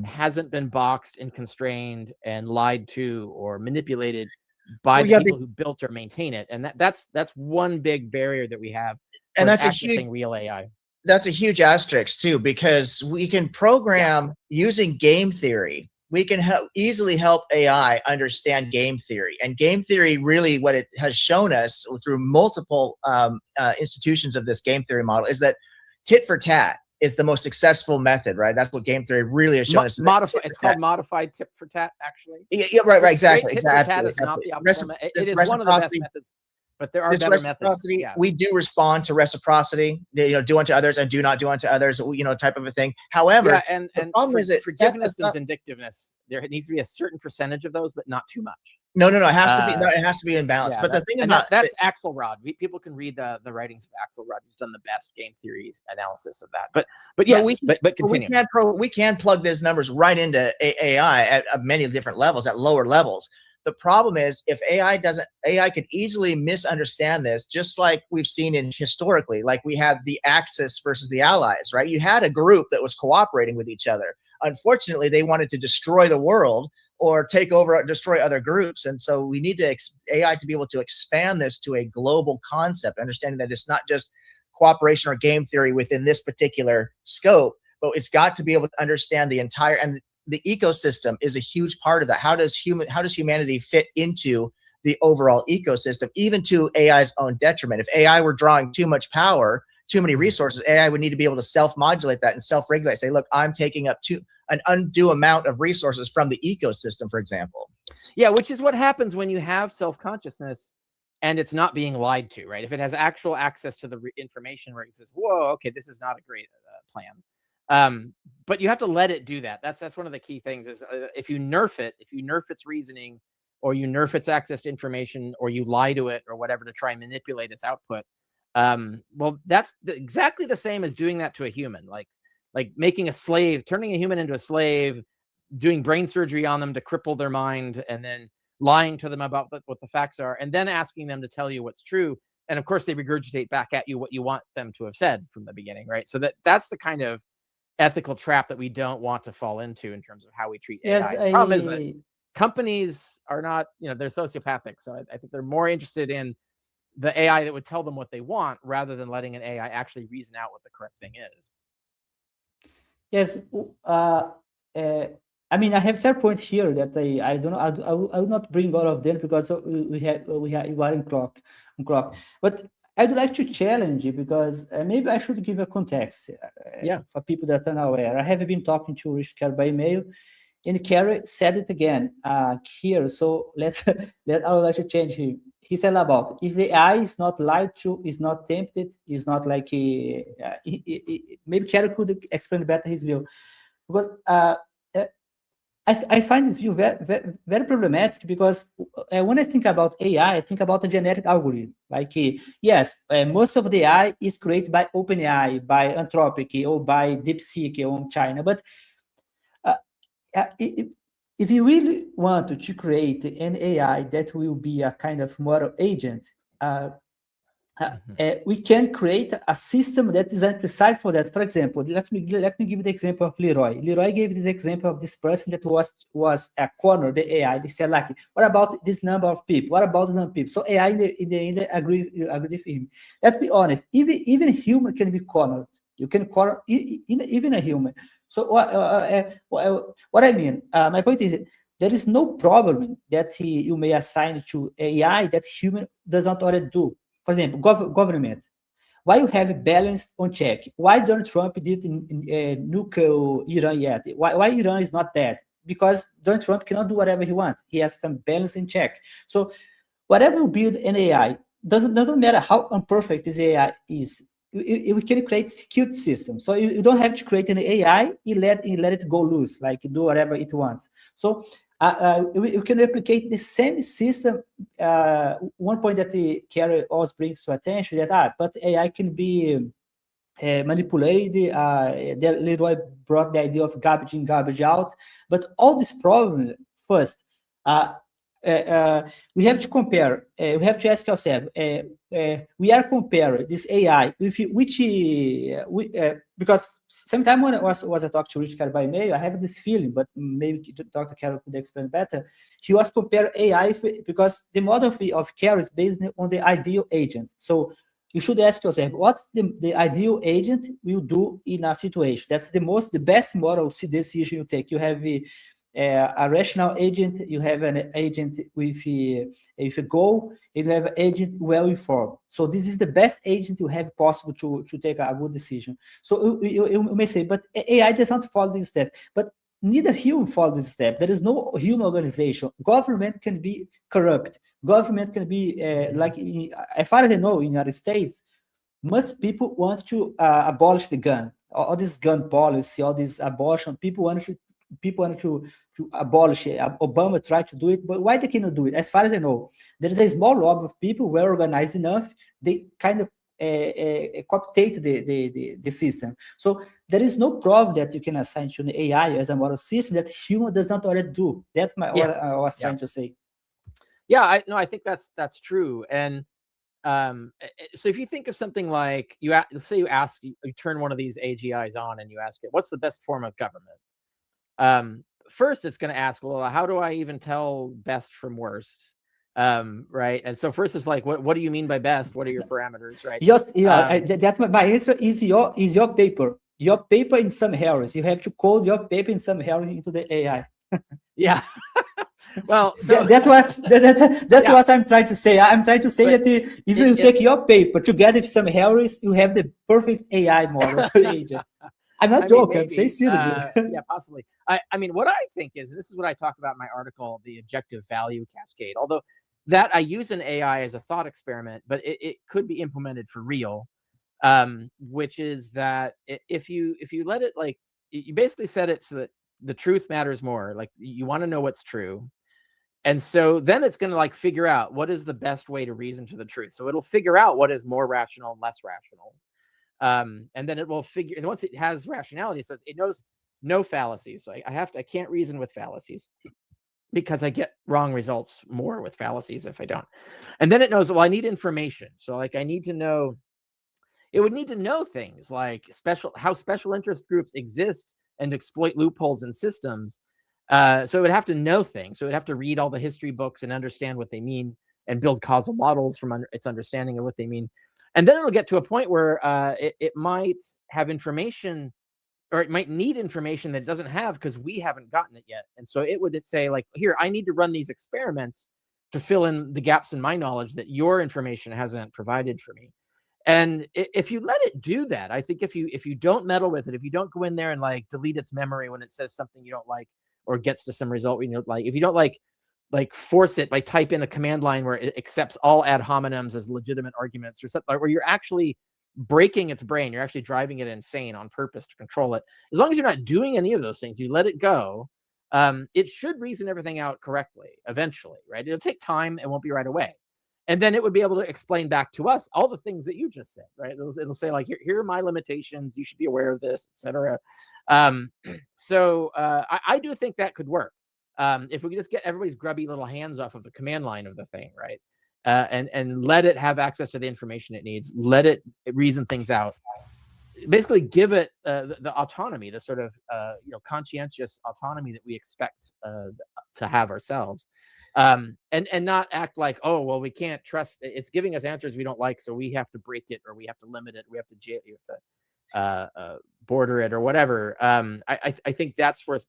hasn't been boxed and constrained and lied to or manipulated by the people who built or maintain it. And that's one big barrier that we have and that's accessing real AI. That's a huge asterisk too, because we can program using game theory. We can easily help AI understand game theory, and game theory really what it has shown us through multiple institutions of this game theory model is that tit for tat is the most successful method, right? That's what game theory really has shown us. It's called modified tit for tat, actually. Yeah, right, exactly. Tit for tat is not the optimal. It is one of the best methods. But there are better methods. Yeah. We do respond to reciprocity, do unto others and do not do unto others, type of a thing. However, and the problem is forgiveness and vindictiveness. There needs to be a certain percentage of those, but not too much. No, it has to be. No, it has to be in balance. Yeah, but the thing about that's Axelrod. People can read the writings of Axelrod, who's done the best game theory analysis of that. But yes, but continue. We can plug those numbers right into AI at many different levels, at lower levels. The problem is if AI could easily misunderstand this, just like we've seen historically, like we had the Axis versus the Allies, right? You had a group that was cooperating with each other. Unfortunately, they wanted to destroy the world or take over, destroy other groups. And so we need AI to be able to expand this to a global concept, understanding that it's not just cooperation or game theory within this particular scope, but it's got to be able to understand the entire, and the ecosystem is a huge part of that. How does humanity fit into the overall ecosystem, even to AI's own detriment? If AI were drawing too much power, too many resources, AI would need to be able to self-modulate that and self-regulate. Say, look, I'm taking up an undue amount of resources from the ecosystem, for example. Yeah, which is what happens when you have self-consciousness and it's not being lied to, right? If it has actual access to the information where it says, whoa, okay, this is not a great plan. But you have to let it do that. That's one of the key things is if you nerf its reasoning, or you nerf its access to information, or you lie to it or whatever to try and manipulate its output. Well, that's exactly the same as doing that to a human, like making a slave, turning a human into a slave, doing brain surgery on them to cripple their mind, and then lying to them about what the facts are, and then asking them to tell you what's true. And of course, they regurgitate back at you what you want them to have said from the beginning, right? So that's the kind of ethical trap that we don't want to fall into in terms of how we treat AI. The problem is that companies are not, they're sociopathic. So I think they're more interested in the AI that would tell them what they want rather than letting an AI actually reason out what the correct thing is. Yes. I mean, I have several points here that I don't know. I will not bring all of them because we are in clock. But I'd like to challenge you because maybe I should give a context for people that are not aware. I have been talking to Rich Carey by email, and Carey said it again here. So I would like to change him. He said about if the AI is not lied to, is not tempted, is not like maybe Carey could explain better his view, because I find this view very, very, very problematic because when I think about AI, I think about a genetic algorithm. Like, yes, most of the AI is created by OpenAI, by Anthropic, or by DeepSeek or China. But if you really want to create an AI that will be a kind of moral agent, we can create a system that is precise for that. For example, let me give the example of Leeroy. Leeroy gave this example of this person that was cornered the AI. They said, like, what about this number of people? What about the number of people? So AI in the end agree with him. Let's be honest. Even a human can be cornered. You can corner even a human. So what I mean, my point is, there is no problem that you may assign to AI that human does not already do. For example, government. Why you have balance on check? Why Donald Trump didn't nuke Iran yet? Why Iran is not dead? Because Donald Trump cannot do whatever he wants. He has some balance in check. So whatever you build an AI, doesn't matter how imperfect this AI is. We can create security systems. So you don't have to create an AI, you let it go loose, like do whatever it wants. So we can replicate the same system. One point that the Carey always brings to attention that but AI can be manipulated. That Leeroy brought the idea of garbage in, garbage out. But all this problem, first, we have to compare. We have to ask ourselves. We are comparing this AI with because sometime when I was a talk to Rich Carr by mail, I have this feeling, but maybe Dr. Carroll could explain better. He was comparing AI because the model of Carroll is based on the ideal agent. So you should ask yourself, what's the ideal agent will do in a situation? That's the best model decision you take. You have a rational agent, you have an agent with a goal, and you have an agent well informed. So this is the best agent you have possible to take a good decision. So you may say, but AI does not follow this step. But neither human follow this step. There is no human organization. Government can be corrupt. Government can be as far as I know, in the United States, most people want to abolish the gun. All this gun policy, all this abortion, people want to abolish it. Obama tried to do it, but why they cannot do it? As far as I know, there is a small lobby of people well organized enough. They kind of cooptate the system. So there is no problem that you can assign to an AI as a model system that human does not already do. That's what I was trying to say. Yeah, I think that's true. And so if you think of something like let's say you turn one of these AGIs on and you ask it, what's the best form of government? First it's going to ask, well, how do I even tell best from worst? Right. And so first it's like, what do you mean by best? What are your parameters? Right. Just, that's my answer is your paper. Your paper in some errors. You have to code your paper in some errors into the AI. Yeah. Well, so that's what I'm trying to say. I'm trying to say that if you take your paper together with some errors, you have the perfect AI model agent. I'm not joking. I'm saying seriously. Yeah, possibly. I mean, what I think is, and this is what I talk about in my article, the objective value cascade. Although that I use an AI as a thought experiment, but it could be implemented for real. Which is that if you let it, like, you basically set it so that the truth matters more. Like, you want to know what's true. And so then it's going to like figure out what is the best way to reason to the truth. So it'll figure out what is more rational and less rational. And then it will figure, and once it has rationality, so it knows no fallacies. So I can't reason with fallacies because I get wrong results more with fallacies if I don't. And then it knows, well, I need information. So like, it would need to know things like how special interest groups exist and exploit loopholes in systems. So it would have to know things. So it would have to read all the history books and understand what they mean and build causal models from its understanding of what they mean. And then it'll get to a point where it might have information, or it might need information that it doesn't have because we haven't gotten it yet. And so it would say, like, here, I need to run these experiments to fill in the gaps in my knowledge that your information hasn't provided for me. And if you let it do that, I think if you don't meddle with it, if you don't go in there and like delete its memory when it says something you don't like, or gets to some result you don't like, if you don't like force it by type in a command line where it accepts all ad hominems as legitimate arguments or something, where you're actually breaking its brain, you're actually driving it insane on purpose to control it. As long as you're not doing any of those things, you let it go, it should reason everything out correctly eventually, right? It'll take time, it won't be right away. And then it would be able to explain back to us all the things that you just said, right? It'll say, like, here are my limitations. You should be aware of this, etc. So I do think that could work. If we could just get everybody's grubby little hands off of the command line of the thing, right? And let it have access to the information it needs. Let it reason things out. Basically, give it the autonomy, the sort of conscientious autonomy that we expect to have ourselves. And not act like, oh, well, we can't trust it's giving us answers we don't like, so we have to break it, or we have to limit it, we have to border it, or whatever. I think that's where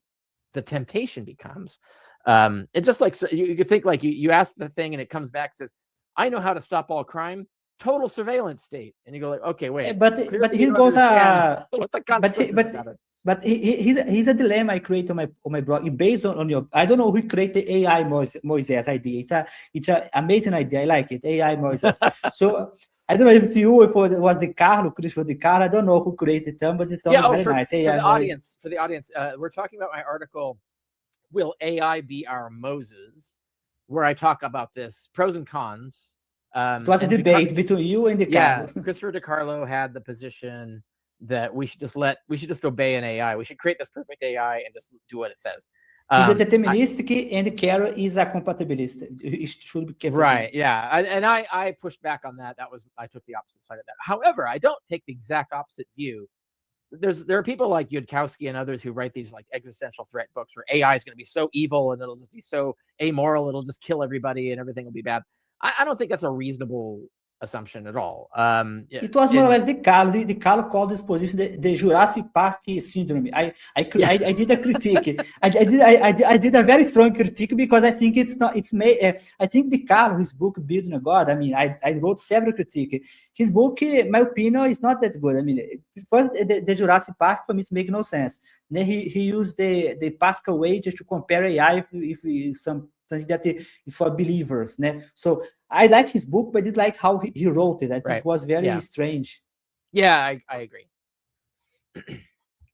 the temptation becomes. It's just like, so you could think like you ask the thing and it comes back and says, I know how to stop all crime, total surveillance state, and you go like, okay, wait, but he goes what the consequences but he's a dilemma I create on my blog based on your. I don't know who created the AI Moises idea. It's an amazing idea. I like it. AI Moises. So I don't know if it's you, if it was the Carlo, Christopher the Carlo. I don't know who created it, but it's very nice. For the audience, we're talking about my article, Will AI Be Our Moses? Where I talk about this, pros and cons. It was a debate between you and the Carlo. Christopher DiCarlo had the position that we should just obey an AI. We should create this perfect AI and just do what it says. He's a deterministic, and Carroll is a compatibilist. It should be kept right. Yeah. I pushed back on that. I took the opposite side of that. However, I don't take the exact opposite view. There are people like Yudkowsky and others who write these like existential threat books where AI is going to be so evil and it'll just be so amoral, it'll just kill everybody and everything will be bad. I don't think that's a reasonable assumption at all. It was more or less the Carlo called this position the Jurassic Park syndrome. I did a critique. I did a very strong critique because I think it's not. I think the Carlo, his book Building a God. I mean, I wrote several critiques. His book, my opinion, is not that good. I mean, first the Jurassic Park for me it makes no sense. Then he used the Pascal wages to compare AI if something that is for believers. Né? So I like his book, but I did like how he wrote it. I think it was very strange. Yeah, I agree.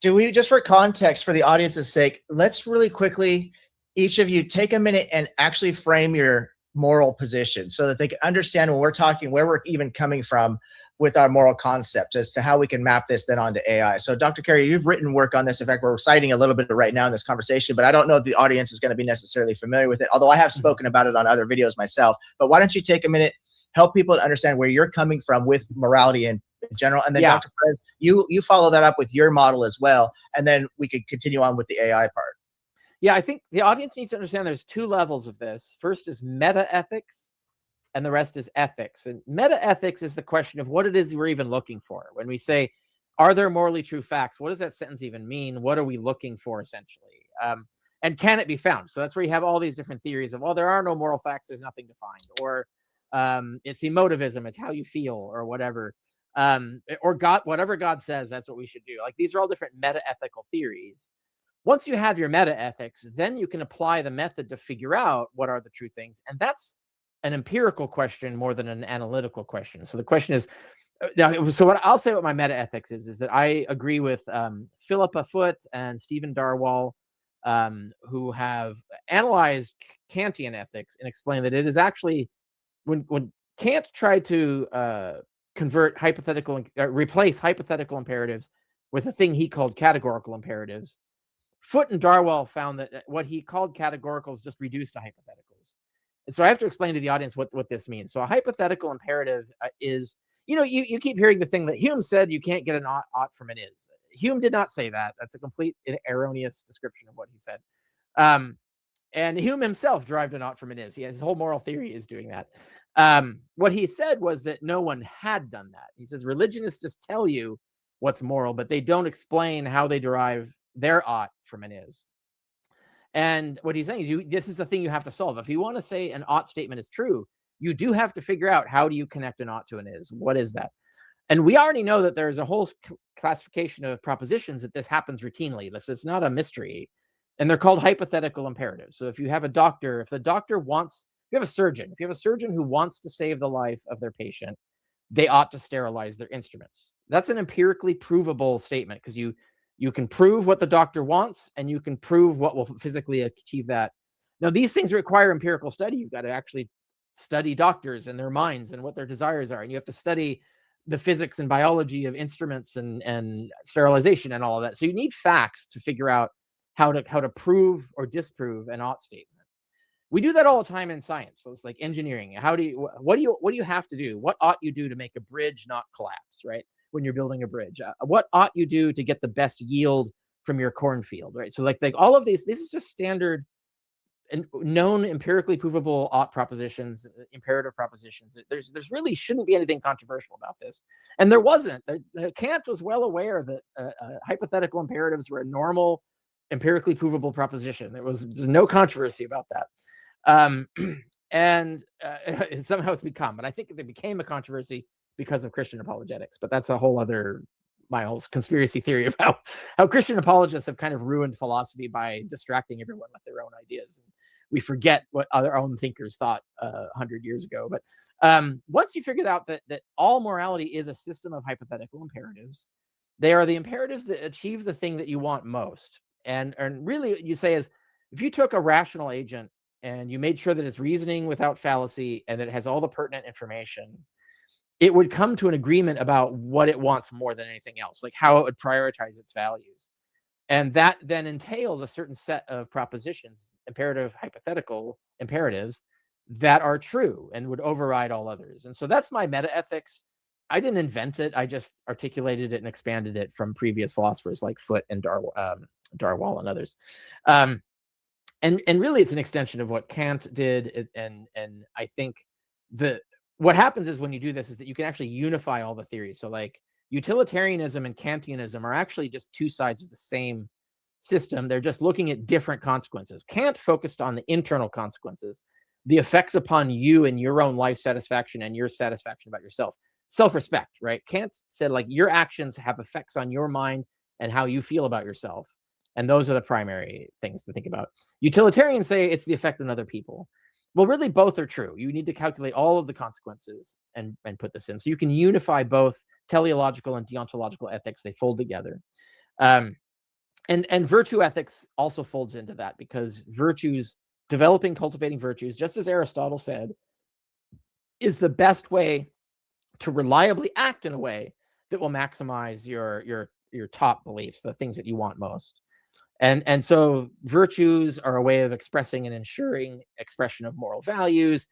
Do we, just for context, for the audience's sake, let's really quickly, each of you take a minute and actually frame your moral position so that they can understand when we're talking where we're even coming from with our moral concepts as to how we can map this then onto AI. So Dr. Carey, you've written work on this. In fact, we're citing a little bit right now in this conversation, but I don't know if the audience is going to be necessarily familiar with it, although I have spoken about it on other videos myself. But why don't you take a minute, help people to understand where you're coming from with morality in general, and then Dr. Perez, you follow that up with your model as well, and then we could continue on with the AI part. Yeah, I think the audience needs to understand there's two levels of this. First is meta ethics, and the rest is ethics. And meta ethics is the question of what it is we're even looking for. When we say, are there morally true facts? What does that sentence even mean? What are we looking for essentially? And can it be found? So that's where you have all these different theories of, well, there are no moral facts. There's nothing to find. Or it's emotivism. It's how you feel or whatever. Or God, whatever God says, that's what we should do. Like these are all different meta ethical theories. Once you have your meta ethics, then you can apply the method to figure out what are the true things. And that's an empirical question more than an analytical question. So the question is, so what I'll say what my meta ethics is that I agree with Philippa Foot and Stephen Darwall, who have analyzed Kantian ethics and explained that it is actually when Kant tried to replace hypothetical imperatives with a thing he called categorical imperatives, Foot and Darwall found that what he called categoricals just reduced to hypotheticals. And so I have to explain to the audience what this means. So a hypothetical imperative is, you keep hearing the thing that Hume said, you can't get an ought from an is. Hume did not say that. That's a complete erroneous description of what he said. And Hume himself derived an ought from an is. His whole moral theory is doing that. What he said was that no one had done that. He says religionists just tell you what's moral, but they don't explain how they derive their ought from an is. And what he's saying is this is the thing you have to solve. If you want to say an ought statement is true, you do have to figure out how do you connect an ought to an is. What is that? And we already know that there's a whole classification of propositions that this happens routinely. It's not a mystery. And they're called hypothetical imperatives. So if you have a doctor, if you have a surgeon who wants to save the life of their patient, they ought to sterilize their instruments. That's an empirically provable statement because you can prove what the doctor wants and you can prove what will physically achieve that. Now, these things require empirical study. You've got to actually study doctors and their minds and what their desires are. And you have to study the physics and biology of instruments and sterilization and all of that. So you need facts to figure out how to prove or disprove an ought statement. We do that all the time in science. So it's like engineering. What do you have to do? What ought you do to make a bridge not collapse, right? When you're building a bridge, what ought you do to get the best yield from your cornfield, right? So like all of this is just standard and known empirically provable ought propositions, imperative propositions. There's really shouldn't be anything controversial about this. And there wasn't. Kant was well aware that hypothetical imperatives were a normal empirically provable proposition. There's no controversy about that. And somehow it's become, but I think it became a controversy because of Christian apologetics, but that's a whole other, my whole conspiracy theory of how Christian apologists have kind of ruined philosophy by distracting everyone with their own ideas. And we forget what other own thinkers thought 100 years ago. But once you figured out that all morality is a system of hypothetical imperatives, they are the imperatives that achieve the thing that you want most. And really what you say is, if you took a rational agent and you made sure that it's reasoning without fallacy and that it has all the pertinent information, it would come to an agreement about what it wants more than anything else, like how it would prioritize its values. And that then entails a certain set of propositions, imperative, hypothetical imperatives that are true and would override all others. And so that's my meta ethics. I didn't invent it. I just articulated it and expanded it from previous philosophers like Foote and Darwall and others. And really, it's an extension of what Kant did. And I think what happens is when you do this is that you can actually unify all the theories. So like utilitarianism and Kantianism are actually just two sides of the same system. They're just looking at different consequences. Kant focused on the internal consequences, the effects upon you and your own life satisfaction and your satisfaction about yourself. Self-respect, right? Kant said like your actions have effects on your mind and how you feel about yourself. And those are the primary things to think about. Utilitarians say it's the effect on other people. Well, really, both are true. You need to calculate all of the consequences and put this in. So you can unify both teleological and deontological ethics. They fold together. And virtue ethics also folds into that, because virtues, developing, cultivating virtues, just as Aristotle said, is the best way to reliably act in a way that will maximize your top beliefs, the things that you want most. And so virtues are a way of expressing and ensuring expression of moral values.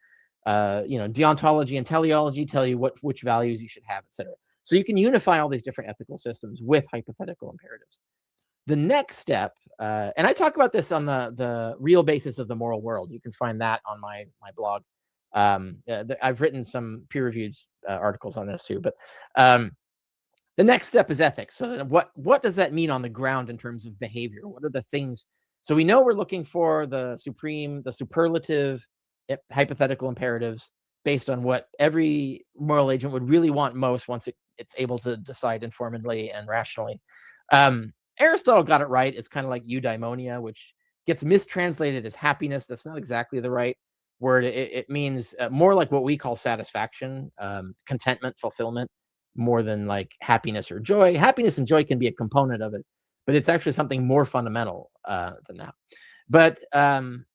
Deontology and teleology tell you which values you should have, etc. So you can unify all these different ethical systems with hypothetical imperatives. The next step, and I talk about this on the real basis of the moral world. You can find that on my blog. I've written some peer-reviewed articles on this too, but the next step is ethics. So then what does that mean on the ground in terms of behavior? What are the things? So we know we're looking for the superlative hypothetical imperatives based on what every moral agent would really want most once it's able to decide informedly and rationally. Aristotle got it right. It's kind of like eudaimonia, which gets mistranslated as happiness. That's not exactly the right word. It means more like what we call satisfaction, contentment, fulfillment, more than like happiness or joy. Happiness and joy can be a component of it, but it's actually something more fundamental than that. But and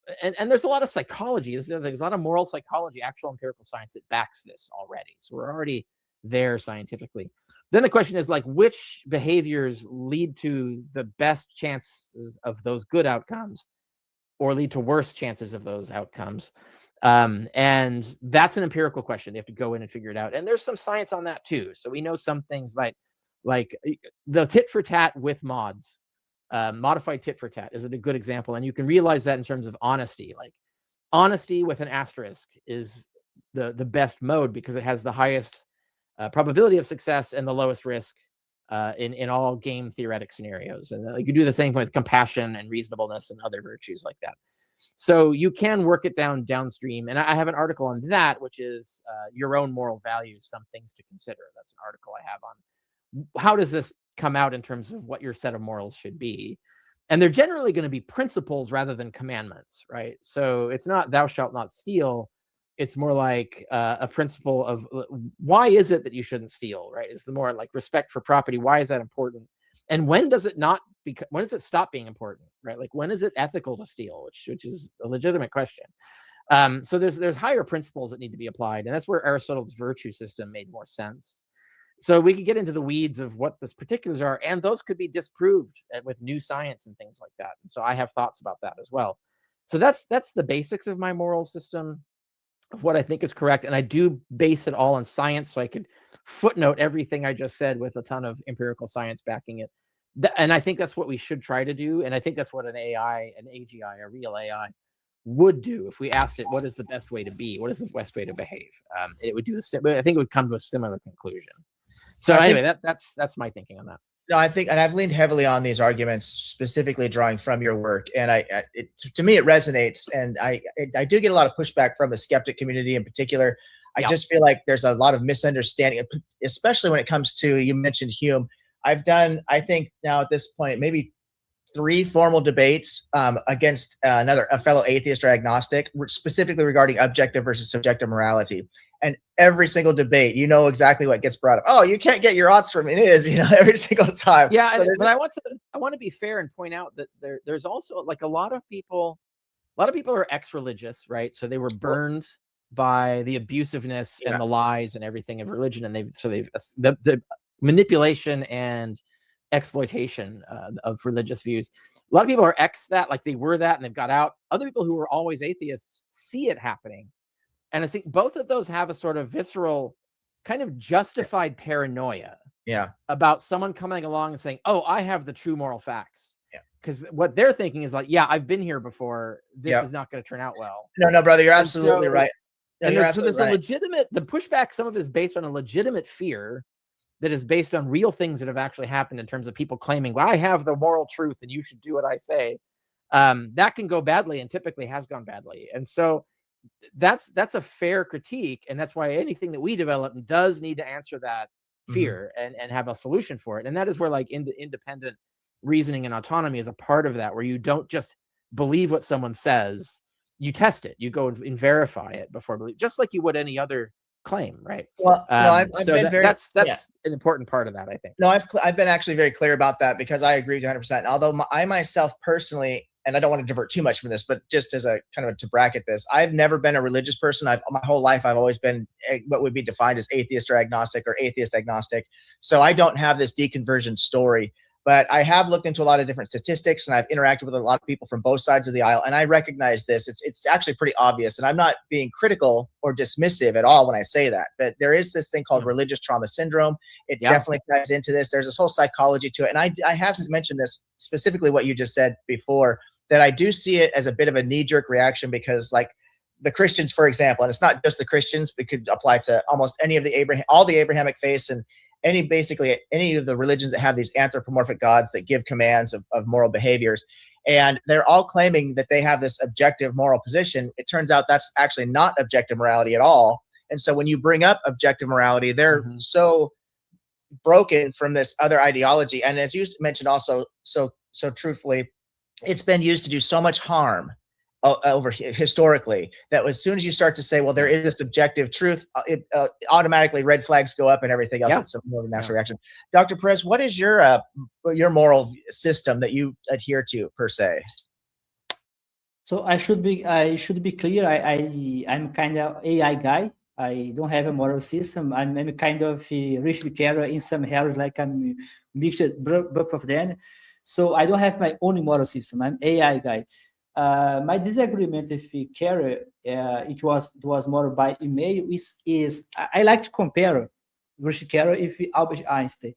there's a lot of psychology. There's a lot of moral psychology, actual empirical science that backs this already. So we're already there scientifically. Then the question is like, which behaviors lead to the best chances of those good outcomes or lead to worse chances of those outcomes? And that's an empirical question. You have to go in and figure it out. And there's some science on that too. So we know some things like the tit for tat with mods, modified tit for tat is a good example. And you can realize that in terms of honesty. Like honesty with an asterisk is the best mode because it has the highest probability of success and the lowest risk in all game theoretic scenarios. And you do the same with compassion and reasonableness and other virtues like that. So you can work it downstream. And I have an article on that, which is your own moral values, some things to consider. That's an article I have on how does this come out in terms of what your set of morals should be. And they're generally going to be principles rather than commandments, right? So it's not thou shalt not steal. It's more like a principle of why is it that you shouldn't steal, right? It's the more like respect for property. Why is that important? And when does it when does it stop being important, right? Like when is it ethical to steal, which is a legitimate question. So there's higher principles that need to be applied. And that's where Aristotle's virtue system made more sense. So we could get into the weeds of what the particulars are, and those could be disproved with new science and things like that. And so I have thoughts about that as well. So that's the basics of my moral system, of what I think is correct. And I do base it all on science, so I could footnote everything I just said with a ton of empirical science backing it. And I think that's what we should try to do. And I think that's what an AI, an AGI, a real AI would do if we asked it, what is the best way to be? What is the best way to behave? It would do the same. I think it would come to a similar conclusion. So anyway, that's my thinking on that. No, I think, and I've leaned heavily on these arguments, specifically drawing from your work, and to me it resonates, and I do get a lot of pushback from the skeptic community in particular. I just feel like there's a lot of misunderstanding, especially when it comes to, you mentioned Hume. I've done, I think now at this point, maybe 3 formal debates against a fellow atheist or agnostic, specifically regarding objective versus subjective morality. And every single debate, you know exactly what gets brought up. Oh, you can't get your odds from it is, every single time. Yeah, so but I want to be fair and point out that there's also like a lot of people are ex-religious, right? So they were burned by the abusiveness and the lies and everything of religion, and the manipulation and exploitation of religious views. A lot of people are that, like they were that and they've got out. Other people who were always atheists see it happening. And I think both of those have a sort of visceral, kind of justified paranoia about someone coming along and saying, oh, I have the true moral facts. Because what they're thinking is like, yeah, I've been here before. This is not going to turn out well. No, brother, you're absolutely right. And there's a legitimate, the pushback, some of it is based on a legitimate fear that is based on real things that have actually happened in terms of people claiming, well, I have the moral truth and you should do what I say. That can go badly and typically has gone badly. And so that's a fair critique. And that's why anything that we develop does need to answer that fear and have a solution for it. And that is where like independent reasoning and autonomy is a part of that, where you don't just believe what someone says, you test it, you go and verify it before believe, just like you would any other claim, right? Well, that's an important part of that, I think. No, I've been actually very clear about that, because I agree 100%. Although I myself personally, and I don't want to divert too much from this, but just as a kind of to bracket this, I've never been a religious person. My whole life, I've always been what would be defined as atheist or agnostic, or atheist agnostic. So I don't have this deconversion story. But I have looked into a lot of different statistics, and I've interacted with a lot of people from both sides of the aisle, and I recognize this. It's actually pretty obvious, and I'm not being critical or dismissive at all when I say that. But there is this thing called religious trauma syndrome. It definitely ties into this. There's this whole psychology to it, and I have mentioned this specifically, what you just said before, that I do see it as a bit of a knee-jerk reaction, because like the Christians, for example, and it's not just the Christians, it could apply to almost any of all the Abrahamic faiths, and basically any of the religions that have these anthropomorphic gods that give commands of moral behaviors. And they're all claiming that they have this objective moral position. It turns out that's actually not objective morality at all. And so when you bring up objective morality, they're so broken from this other ideology. And as you mentioned also so truthfully, it's been used to do so much harm over historically, that as soon as you start to say, well, there is a subjective truth, it automatically red flags go up and everything else. It's a more of a natural reaction. Dr. Perez, what is your moral system that you adhere to per se? So I should be clear. I'm kind of AI guy. I don't have a moral system. I'm kind of Richard Carroll in some areas, like I'm mixed both of them. So I don't have my own moral system. I'm AI guy. My disagreement with Carroll, it was more by email, is I like to compare Richard Carroll with Albert Einstein.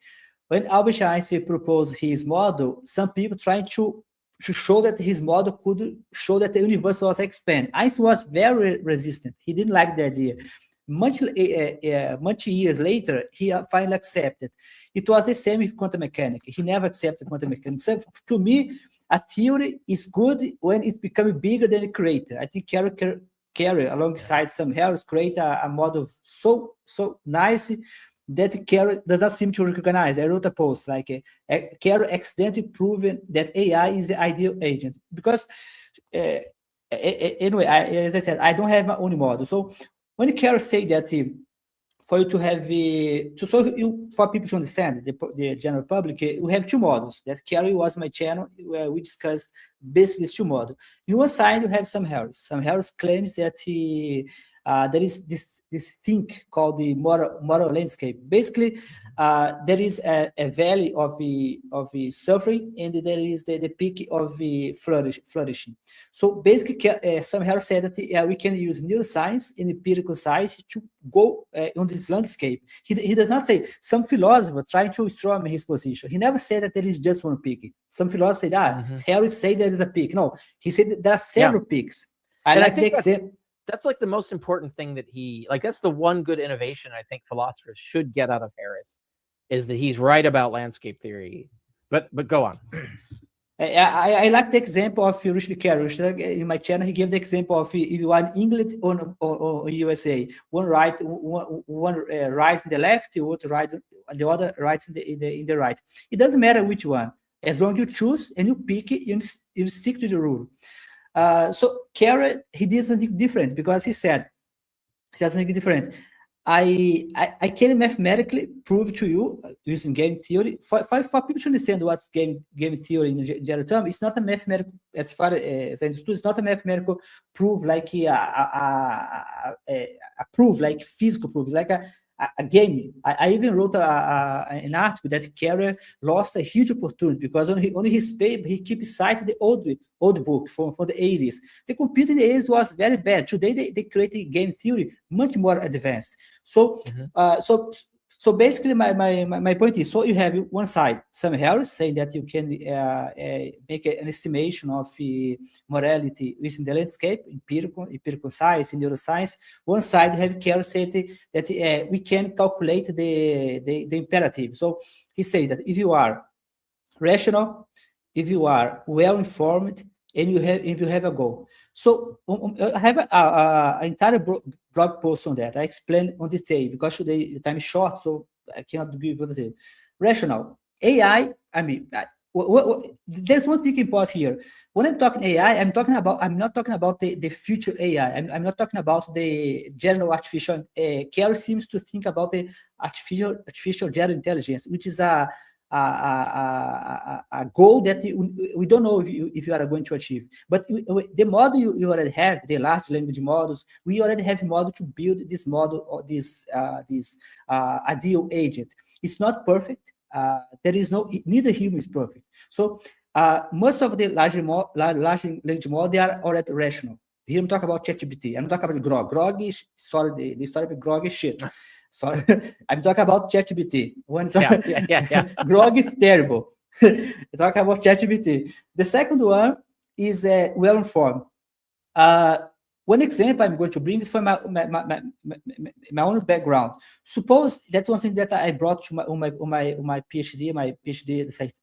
When Albert Einstein proposed his model, some people trying to show that his model could show that the universe was expanded. Einstein was very resistant. He didn't like the idea. Much years later, he finally accepted. It was the same with quantum mechanics. He never accepted quantum mechanics. So to me, a theory is good when it becomes bigger than it created. I think Carroll alongside some Harris, create a model so nice that Carroll does not seem to recognize. I wrote a post like Carroll accidentally proven that AI is the ideal agent, because anyway, as I said, I don't have my own model. So when Carroll say that for you to have for people to understand, the general public, we have two models. That Carroll was my channel where we discussed basically two models. In one side, you have Sam Harris. Sam Harris claims that there is this thing called the moral landscape. Basically, there is a valley of the suffering, and there is the peak of the flourishing. So basically, Sam Harris said that we can use neuroscience and empirical science to go on this landscape. He does not say some philosopher trying to strong his position. He never said that there is just one peak. Some philosophers say Harris say there is a peak. No, he said that there are several peaks. I think that's like the most important thing that that's the one good innovation I think philosophers should get out of Harris, is that he's right about landscape theory. But go on. I like the example of Richard Carroll. In my channel, he gave the example of if you are in England or USA, one right in the left, the other right in the right. It doesn't matter which one, as long as you choose and you pick it, you stick to the rule. So Carroll, he did something different, because he said something different. I can mathematically prove to you using game theory. For people to understand what's game theory in general term, it's not a mathematical, as far as I understood, it's not a mathematical proof like a proof, like physical proof. It's like a game. I even wrote an article that Carrier lost a huge opportunity because on his paper he keeps citing the old book from the 80s. The computer in the 80s was very bad. Today they created game theory much more advanced. So so basically, my point is, so you have one side, Sam Harris saying that you can make an estimation of morality within the landscape, empirical science, in neuroscience. One side, you have Carroll saying that we can calculate the imperative. So he says that if you are rational, if you are well informed, and if you have a goal. So I have an entire blog post on that. I explain on detail because today the time is short, so I cannot give you the detail. Rational AI. I mean, there's one thing important here. When I'm talking AI, I'm not talking about the future AI. I'm not talking about the general artificial. Carol seems to think about the artificial general intelligence, which is a goal that we don't know if you are going to achieve. But the model you already have, the large language models, we already have a model to build this model or this ideal agent. It's not perfect. There is neither human is perfect. So most of the large language models, they are already rational. Here I'm talking about ChatGPT. I'm talking about Grok. Grok is, sorry, the story of Grok is shit. Sorry, I'm talking about ChatGPT. Grok is terrible. I'm talking about ChatGPT. The second one is well-informed. One example I'm going to bring is from my own background. Suppose that one thing that I brought to my PhD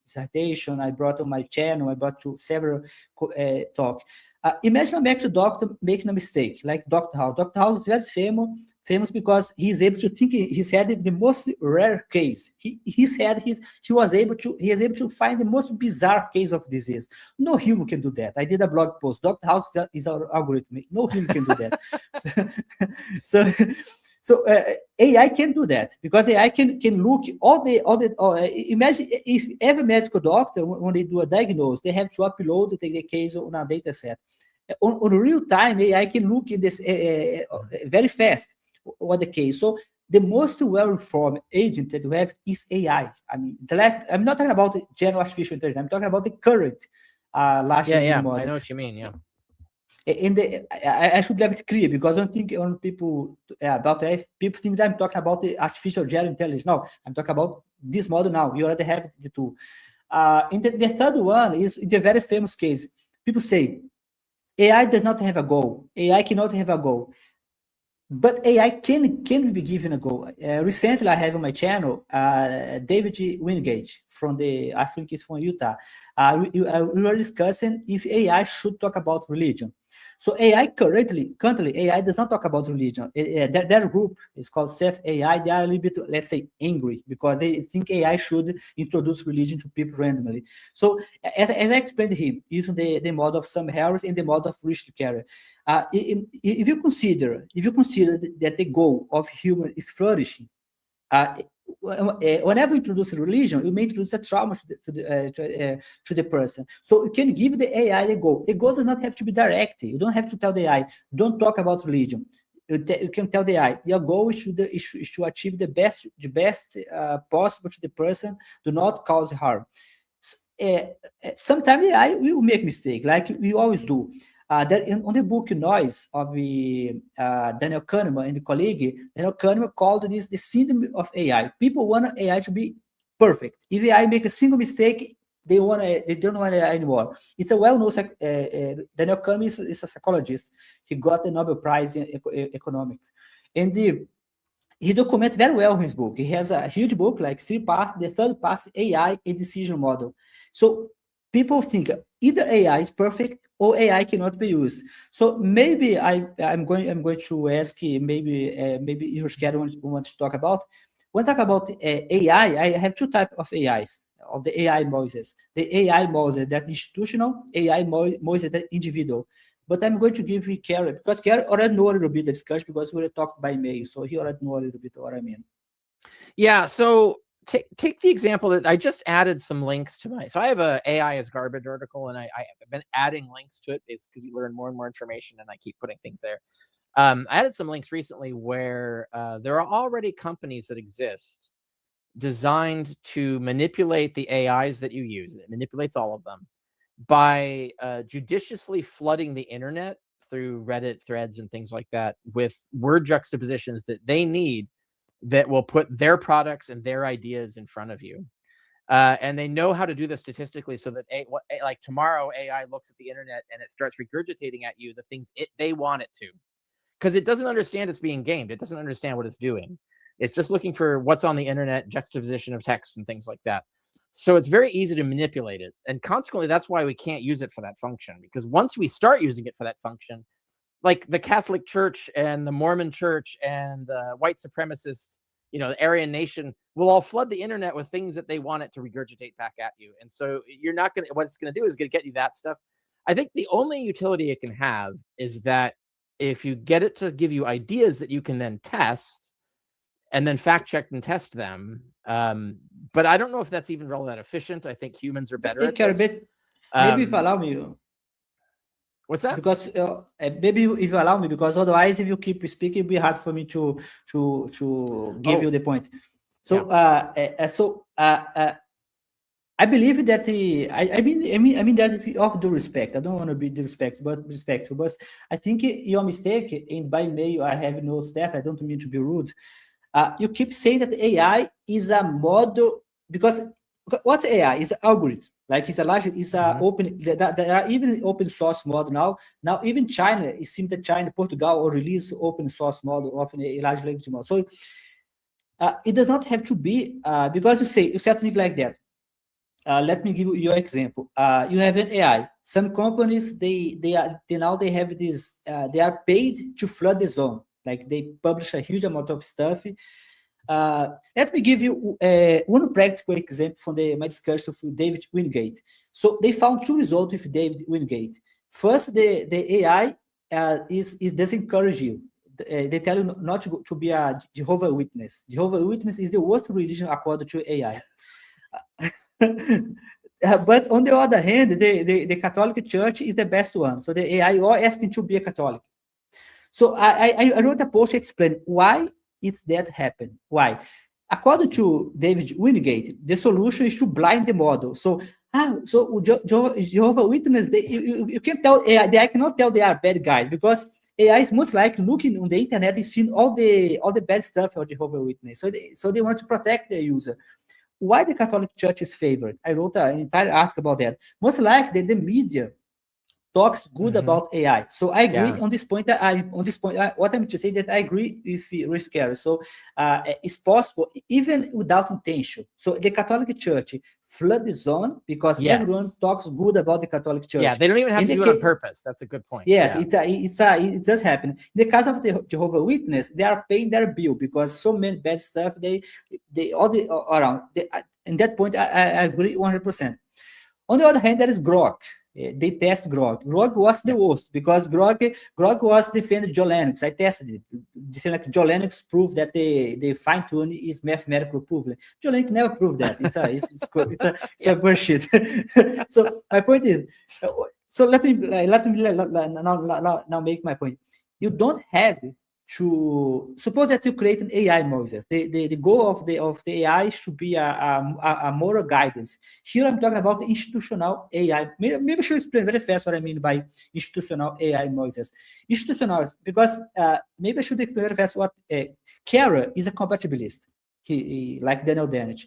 dissertation, I brought on my channel, I brought to several talk. Imagine a medical doctor making a mistake, like Dr. House. Dr. House is very famous because he's able to think he's had the most rare case. He was able to find the most bizarre case of disease. No human can do that. I did a blog post. Dr. House is our algorithm. No human can do that. So AI can do that because AI can look imagine if every medical doctor, when they do a diagnosis, they have to upload the case on a data set. On real time, AI can look in this very fast what the case. So the most well-informed agent that we have is AI. I mean, I'm not talking about general artificial intelligence. I'm talking about the current large language model. I know what you mean. Yeah. And I should have it clear because I don't think people about AI, people think that I'm talking about the artificial general intelligence. No, I'm talking about this model now. You already have the tool. And the third one is the very famous case. People say AI does not have a goal. AI cannot have a goal. But AI can be given a goal. Recently, I have on my channel David Wingate I think it's from Utah. We were discussing if AI should talk about religion. So AI currently AI does not talk about religion. Their group is called Self AI. They are a little bit, let's say, angry because they think AI should introduce religion to people randomly. So as I explained to him, using the model of Sam Harris and the model of Richard Carrier, if you consider that the goal of human is flourishing, whenever you introduce religion, you may introduce a trauma to the person. So you can give the AI the goal. The goal does not have to be direct. You don't have to tell the AI, don't talk about religion. You can tell the AI, your goal is to achieve the best possible to the person. Do not cause harm. Sometimes the AI will make mistake, like we always do. On the book Noise of Daniel Kahneman and the colleague, Daniel Kahneman called this the syndrome of AI. People want AI to be perfect. If AI make a single mistake, they don't want AI anymore. It's a well-known Daniel Kahneman is a psychologist. He got the Nobel Prize in economics, and he documents very well in his book. He has a huge book, like 3 parts. The third part is AI and decision model. So people think either AI is perfect or AI cannot be used. So maybe I'm going to ask maybe your schedule wants to talk about. When I talk about AI, I have 2 types of AIs, of the AI Moses. The AI Moses that institutional, AI Moses that individual. But I'm going to give you Carrie, because Carrie already know a little bit the discussion because we talked by mail, so he already know a little bit what I mean. Yeah, so take the example that I just added some links to so I have a AI is garbage article, and I've been adding links to it basically to learn more and more information, and I keep putting things there. I added some links recently where there are already companies that exist designed to manipulate the AIs that you use. It manipulates all of them by judiciously flooding the internet through Reddit threads and things like that with word juxtapositions that they need that will put their products and their ideas in front of you. And they know how to do this statistically so that like tomorrow AI looks at the internet and it starts regurgitating at you the things they want it to, because it doesn't understand it's being gamed. It doesn't understand what it's doing. It's just looking for what's on the internet, juxtaposition of text and things like that. So it's very easy to manipulate it. And consequently, that's why we can't use it for that function, because once we start using it for that function, like the Catholic Church and the Mormon Church and the white supremacists, the Aryan Nation will all flood the internet with things that they want it to regurgitate back at you. And so what it's going to do is going to get you that stuff. I think the only utility it can have is that if you get it to give you ideas that you can then test and then fact check and test them. But I don't know if that's even really that efficient. I think humans are better at this. Maybe if you allow me. What's that? Because maybe if you allow me, because otherwise, if you keep speaking, it'll be hard for me to give you the point. So, I believe that I mean that if you of due respect, I don't want to be respectful, but I think your mistake, and by mail I have noticed that, I don't mean to be rude. You keep saying that AI is a model, because what AI is an algorithm. Like it's a open. There are even open source model now. Now even China, it seems that Portugal will release open source model of a large language model. So it does not have to be because you said things like that. Let me give you your example. You have an AI. Some companies they have this. They are paid to flood the zone. Like they publish a huge amount of stuff. Let me give you one practical example from my discussion with David Wingate. So they found two results with David Wingate. First, the AI doesn't encourage you. They tell you not to be a Jehovah's Witness. Jehovah's Witness is the worst religion according to AI. But on the other hand, the Catholic Church is the best one. So the AI are asking to be a Catholic. So I wrote a post to explain why it's that happen. Why? According to David Wingate, the solution is to blind the model. So Jehovah's Witness, you can't tell AI. I cannot tell they are bad guys, because AI is most likely looking on the internet and seeing all the bad stuff of Jehovah's Witness. So they want to protect the user. Why the Catholic Church is favored? I wrote an entire article about that. Most likely the media talks good about AI. So I agree on this point. What I'm to say that I agree with Carol. So it's possible even without intention. So the Catholic Church flood the zone because everyone talks good about the Catholic Church. Yeah, they don't even have to do it on purpose. That's a good point. Yes, it does happen. In the case of the Jehovah's Witness, they are paying their bill because so many bad stuff they around. In that point, I agree 100%. On the other hand, there is Grok. They test Grok. Grok was the worst because Grok was defending John Lennox. I tested it. Like John Lennox proved that the fine tune is mathematical proven. John Lennox never proved that. It's a bullshit. So my point is, so let me now make my point. You don't have to suppose that you create an AI, Moses. The goal of the AI should be a moral guidance. Here I'm talking about the institutional AI. Maybe I should explain very fast what I mean by institutional AI, Moses. Institutional, because maybe I should explain very fast what Kara is a compatibilist. He like Daniel Dennett.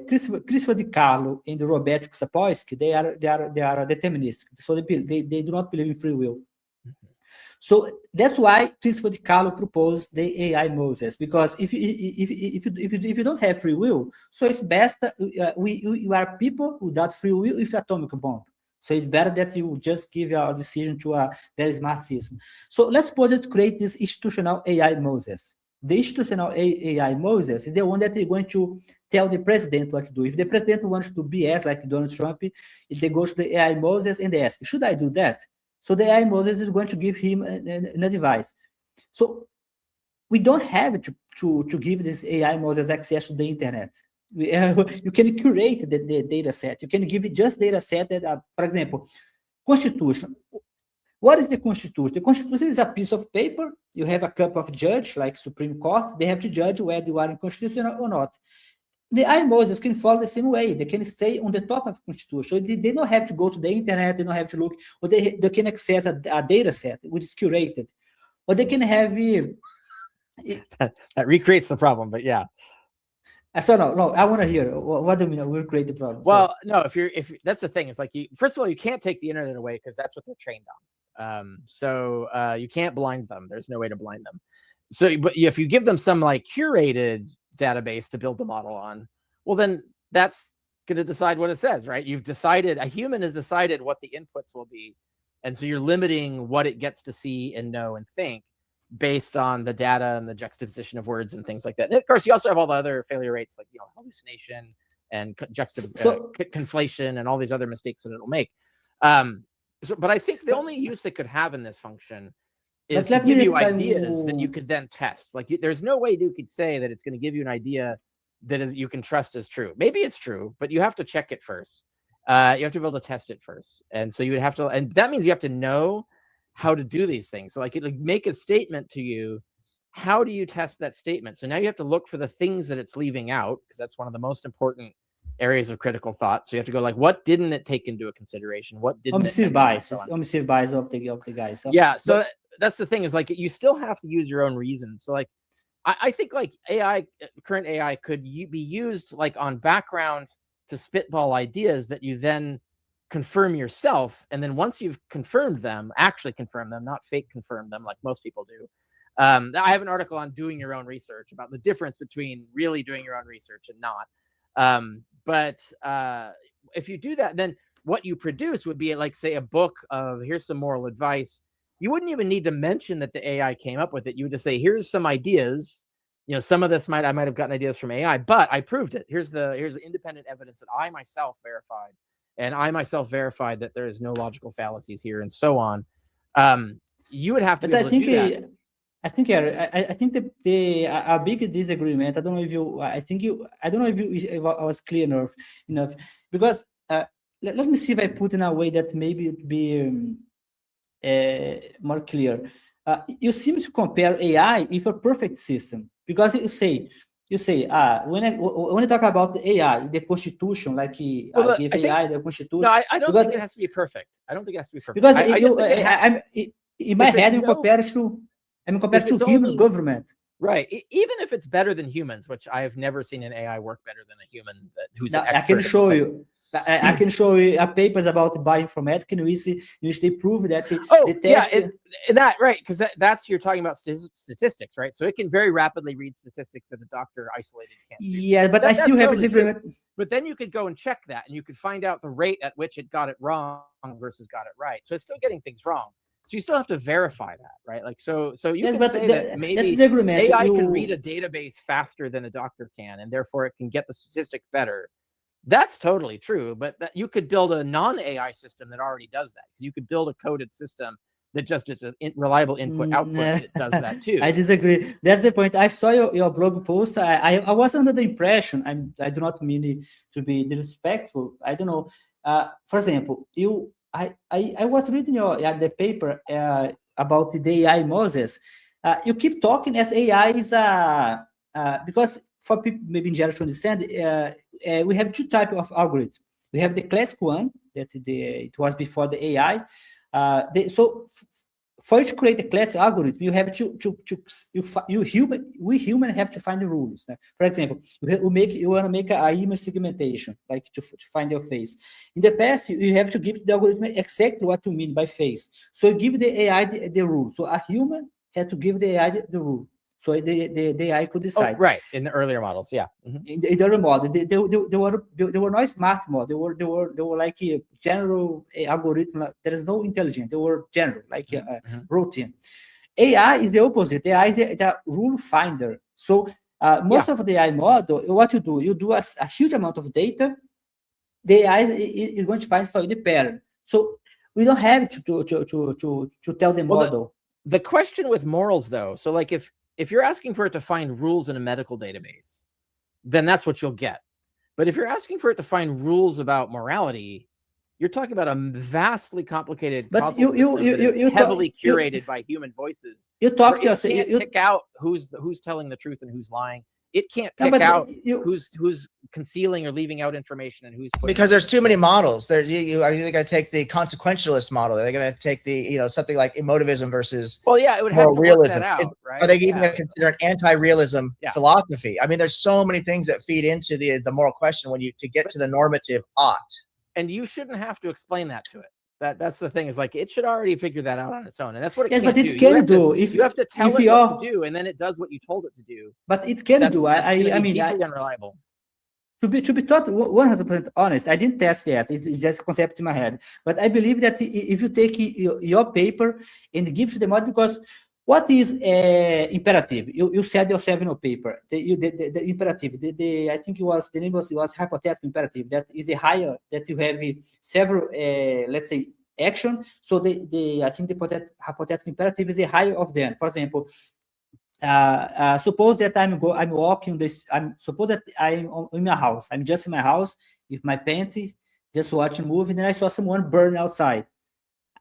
Christopher DiCarlo and Robert Sapolsky, they are deterministic. So they do not believe in free will. So that's why Christopher DiCarlo proposed the AI Moses, because if you don't have free will, so it's best we are people without free will with atomic bomb. So it's better that you just give your decision to a very smart system. So let's suppose it create this institutional AI Moses. The institutional AI Moses is the one that is going to tell the president what to do. If the president wants to BS like Donald Trump, if they go to the AI Moses and they ask, should I do that? So the AI Moses is going to give him an advice. So we don't have to give this AI Moses access to the internet. You can curate the data set. You can give it just data set that, for example, Constitution. What is the Constitution? The Constitution is a piece of paper. You have a couple of judges, like Supreme Court. They have to judge whether you are in Constitution or not. The AI models can follow the same way. They can stay on the top of the Constitution. So they don't have to go to the internet. They don't have to look, or they can access a data set which is curated, or they can have. That recreates the problem, but yeah. So no, I want to hear what do you mean? We'll create the problem. Well, no, if that's the thing, it's like first of all, you can't take the internet away because that's what they're trained on. So you can't blind them. There's no way to blind them. So, but if you give them some like curated database to build the model on, well, then that's going to decide what it says, right? You've decided, a human has decided what the inputs will be, and so you're limiting what it gets to see and know and think based on the data and the juxtaposition of words and things like that. And of course, you also have all the other failure rates, like hallucination and conflation and all these other mistakes that it'll make. But I think the only use it could have in this function is to give you ideas that you could then test. Like there's no way you could say that it's going to give you an idea that is you can trust as true. Maybe it's true, but you have to check it first. You have to be able to test it first. And so you would have to, and that means you have to know how to do these things. So like make a statement to you. How do you test that statement? So now you have to look for the things that it's leaving out, because that's one of the most important areas of critical thought. So you have to go like, what didn't it take into a consideration? What didn't omissive bias? Omissive bias of the guys. So, yeah. So that's the thing, is like you still have to use your own reasons. So like I think like current AI could be used like on background to spitball ideas that you then confirm yourself. And then once you've confirmed them, actually confirm them, not fake confirm them like most people do. I have an article on doing your own research about the difference between really doing your own research and not. But if you do that, then what you produce would be like, say, a book of here's some moral advice. You wouldn't even need to mention that the AI came up with it. You would just say, here's some ideas. Some of this I might have gotten ideas from AI, but I proved it. Here's the independent evidence that I myself verified. And I myself verified that there is no logical fallacies here, and so on. You would have to be able to do that. I think a big disagreement. I don't know if I was clear enough because let me see if I put in a way that maybe it would be more clear. You seem to compare AI with a perfect system, because you say when I talk about the AI, the Constitution, like I give AI the Constitution. No, I don't think it has to be perfect. I don't think it has to be perfect. Because in my head, I'm compared to human government. Right. Even if it's better than humans, which I have never seen an AI work better than a human who's an expert. I can show you. I can show you papers about bioinformatics in which they prove that the test. Right, because that's you're talking about statistics, right? So it can very rapidly read statistics that a doctor isolated can't do. Yeah, but I still have a disagreement. But then you could go and check that, and you could find out the rate at which it got it wrong versus got it right. So it's still getting things wrong. So you still have to verify that, right? Like so you can say that maybe AI can read a database faster than a doctor can, and therefore it can get the statistics better. That's totally true, but you could build a non-AI system that already does that. Because you could build a coded system that just is a reliable input-output that does that too. I disagree. That's the point. I saw your blog post. I was under the impression, I do not mean to be disrespectful. I don't know. For example, I was reading the paper about the AI Moses. You keep talking as AI is because for people maybe in general to understand, we have two types of algorithms. We have the classic one that it was before the AI. So for you to create a classic algorithm, you have we human have to find the rules. For example, you want to make an image segmentation, like to find your face. In the past, you have to give the algorithm exactly what you mean by face. So you give the AI the rule. So a human had to give the AI the rule. So the AI could decide. Oh, right. In the earlier models, yeah. Mm-hmm. In the earlier model, they were not smart model. They were like a general algorithm. There is no intelligence. They were general, like routine. AI is the opposite. AI is a rule finder. So most of the AI model, what you do a huge amount of data. The AI is going to find for you the pattern. So we don't have to tell the model. The question with morals, though, so like if you're asking for it to find rules in a medical database, then that's what you'll get. But if you're asking for it to find rules about morality, You're talking about a vastly complicated But causal system that is heavily curated by human voices. You talk to It us. can't pick out who's telling the truth and who's lying. It can't pick but out you- who's concealing or leaving out information and who's putting because it there's in. too many models. They're going to take the consequentialist model. They're going to take the something like emotivism versus Well, yeah, it would have moral to realism. work that out, right? Are they even Yeah. going to consider an anti-realism Yeah. philosophy? I mean, there's so many things that feed into the moral question when you to get to the normative ought. And you shouldn't have to explain that to it. That's the thing, is like it should already figure that out on its own, and that's what it Yes, can't but do. it can do. You have to tell if it you what are, to do, and then it does what you told it to do. but it can do. That's I gonna be mean, deeply unreliable. To be 100% honest, I didn't test yet. It's just a concept in my head. But I believe that if you take your paper and give to the model, because what is imperative? You said yourself in your paper. The imperative. I think the name was hypothetical imperative. That is a higher that you have several let's say action. So I think the hypothetical imperative is a higher of them. For example, suppose that I'm walking this. Suppose that I'm in my house. I'm just in my house with my panty, just watching a movie. And then I saw someone burn outside.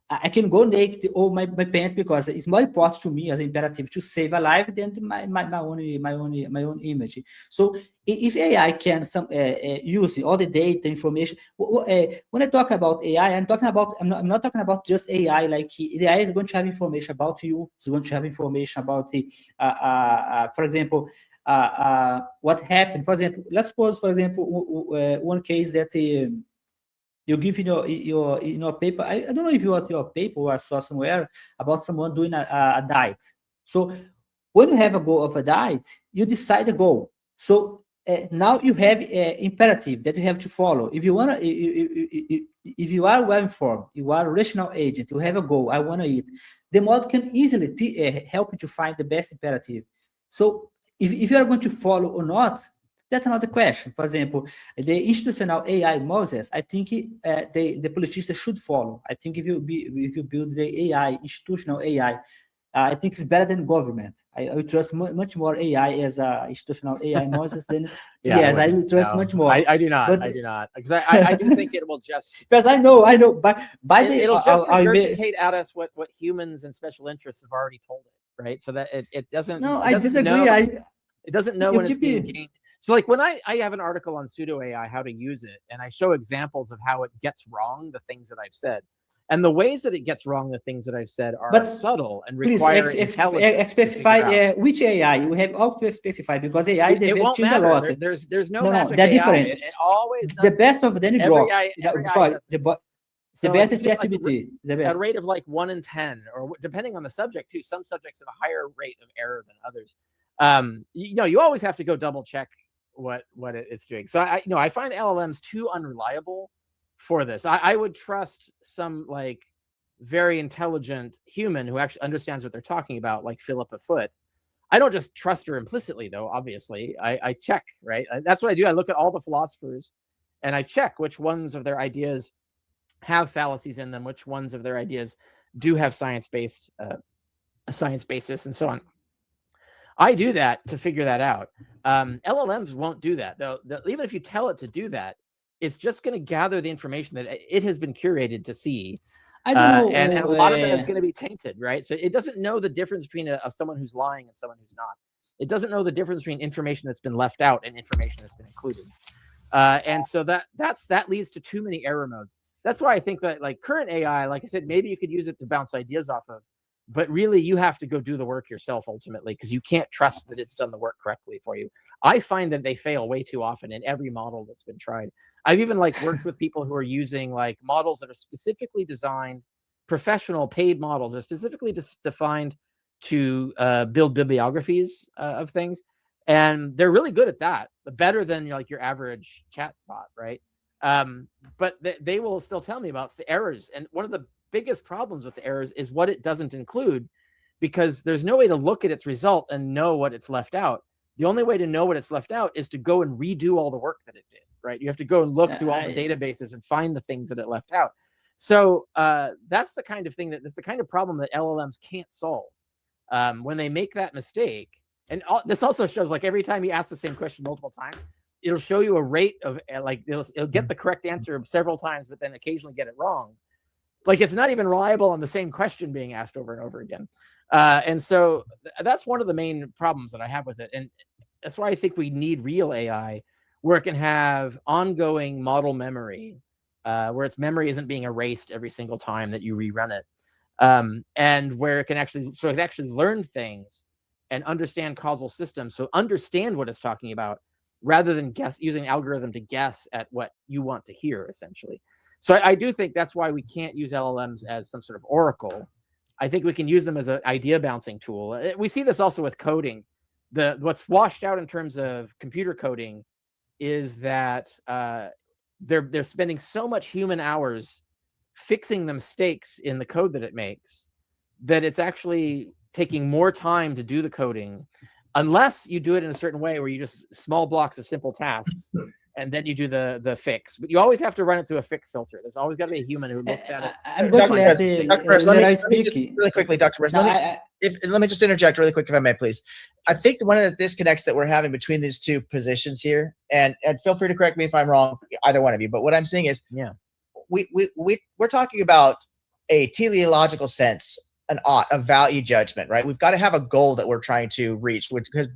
I can go naked or my pants because it's more important to me as an imperative to save a life than my own image. So if AI can use all the data information, when I talk about AI, I'm not talking about just AI. Like the AI is going to have information about you. It's going to have information about the, for example, what happened. For example, let's suppose, for example, one case that. You give in your paper. I don't know if you got your paper or I saw somewhere about someone doing a diet. So when you have a goal of a diet, you decide a goal. So now you have imperative that you have to follow. If you wanna, if you are well informed, you are a rational agent, you have a goal. I want to eat. The model can easily help you to find the best imperative. So if you are going to follow or not, that's another question. For example, the institutional AI Moses, I think the politicians should follow. I think if you build the AI, institutional AI, I think it's better than government. I trust much more AI as a institutional AI Moses than yes, I will trust much more. I do not. But, I do not, because I do think it will just because I know, it'll just regurgitate at us what humans and special interests have already told it, right? So that it doesn't. No, it I doesn't disagree. Know, it doesn't know you when it's keep being it- gained. So like when I have an article on pseudo AI, how to use it, and I show examples of how it gets wrong the things that I've said. And the ways that it gets wrong the things that I've said are But subtle and please require intelligence. specify which AI. You have all to specify because AI It won't change a matter. lot. There's no No, magic they're AI. different. It always does The this. best of them is Every Grok. AI Sorry, does the this. the So, best like, is ChatGPT. The a best. rate of like 1 in 10, or depending on the subject too. Some subjects have a higher rate of error than others. You always have to go double check what it's doing. So I find LLMs too unreliable for this. I would trust some like very intelligent human who actually understands what they're talking about, like Philippa Foot. I don't just trust her implicitly, though. Obviously, I check, right? That's what I do. I look at all the philosophers, and I check which ones of their ideas have fallacies in them, which ones of their ideas do have science basis, and so on. I do that to figure that out. LLMs won't do that, though. Even if you tell it to do that, it's just going to gather the information that it has been curated to see. I don't know. And a lot of that is going to be tainted, right? So it doesn't know the difference between someone who's lying and someone who's not. It doesn't know the difference between information that's been left out and information that's been included. And so that leads to too many error modes. That's why I think that like current AI, like I said, maybe you could use it to bounce ideas off of, but really you have to go do the work yourself ultimately, because you can't trust that it's done the work correctly for you. I find that they fail way too often in every model that's been tried. I've even like worked with people who are using like models that are specifically designed, professional paid models that are specifically defined to build bibliographies of things. And they're really good at that, better than like your average chat bot, right? But they will still tell me about the errors. And one of the biggest problems with the errors is what it doesn't include, because there's no way to look at its result and know what it's left out. The only way to know what it's left out is to go and redo all the work that it did, right? You have to go and look through all the databases and find the things that it left out. So that's the kind of problem that LLMs can't solve. When they make that mistake, and this also shows like every time you ask the same question multiple times, it'll show you a rate of like it'll get the correct answer several times, but then occasionally get it wrong. Like it's not even reliable on the same question being asked over and over again. And so that's one of the main problems that I have with it. And that's why I think we need real AI where it can have ongoing model memory, where its memory isn't being erased every single time that you rerun it. And where it can actually learn things and understand causal systems. So understand what it's talking about rather than using algorithm to guess at what you want to hear, essentially. So I do think that's why we can't use LLMs as some sort of oracle. I think we can use them as an idea bouncing tool. We see this also with coding. What's washed out in terms of computer coding is that they're spending so much human hours fixing the mistakes in the code that it makes that it's actually taking more time to do the coding, unless you do it in a certain way where you just small blocks of simple tasks and then you do the fix. But you always have to run it through a fix filter. There's always got to be a human who looks at it. I'm going to let Leeroy speak really quickly, Dr. Perez. Let me just interject really quick, if I may, please. I think one of the disconnects that we're having between these two positions here, and feel free to correct me if I'm wrong, either one of you, but what I'm saying is, we're talking about a teleological sense, a value judgment, right? We've got to have a goal that we're trying to reach, because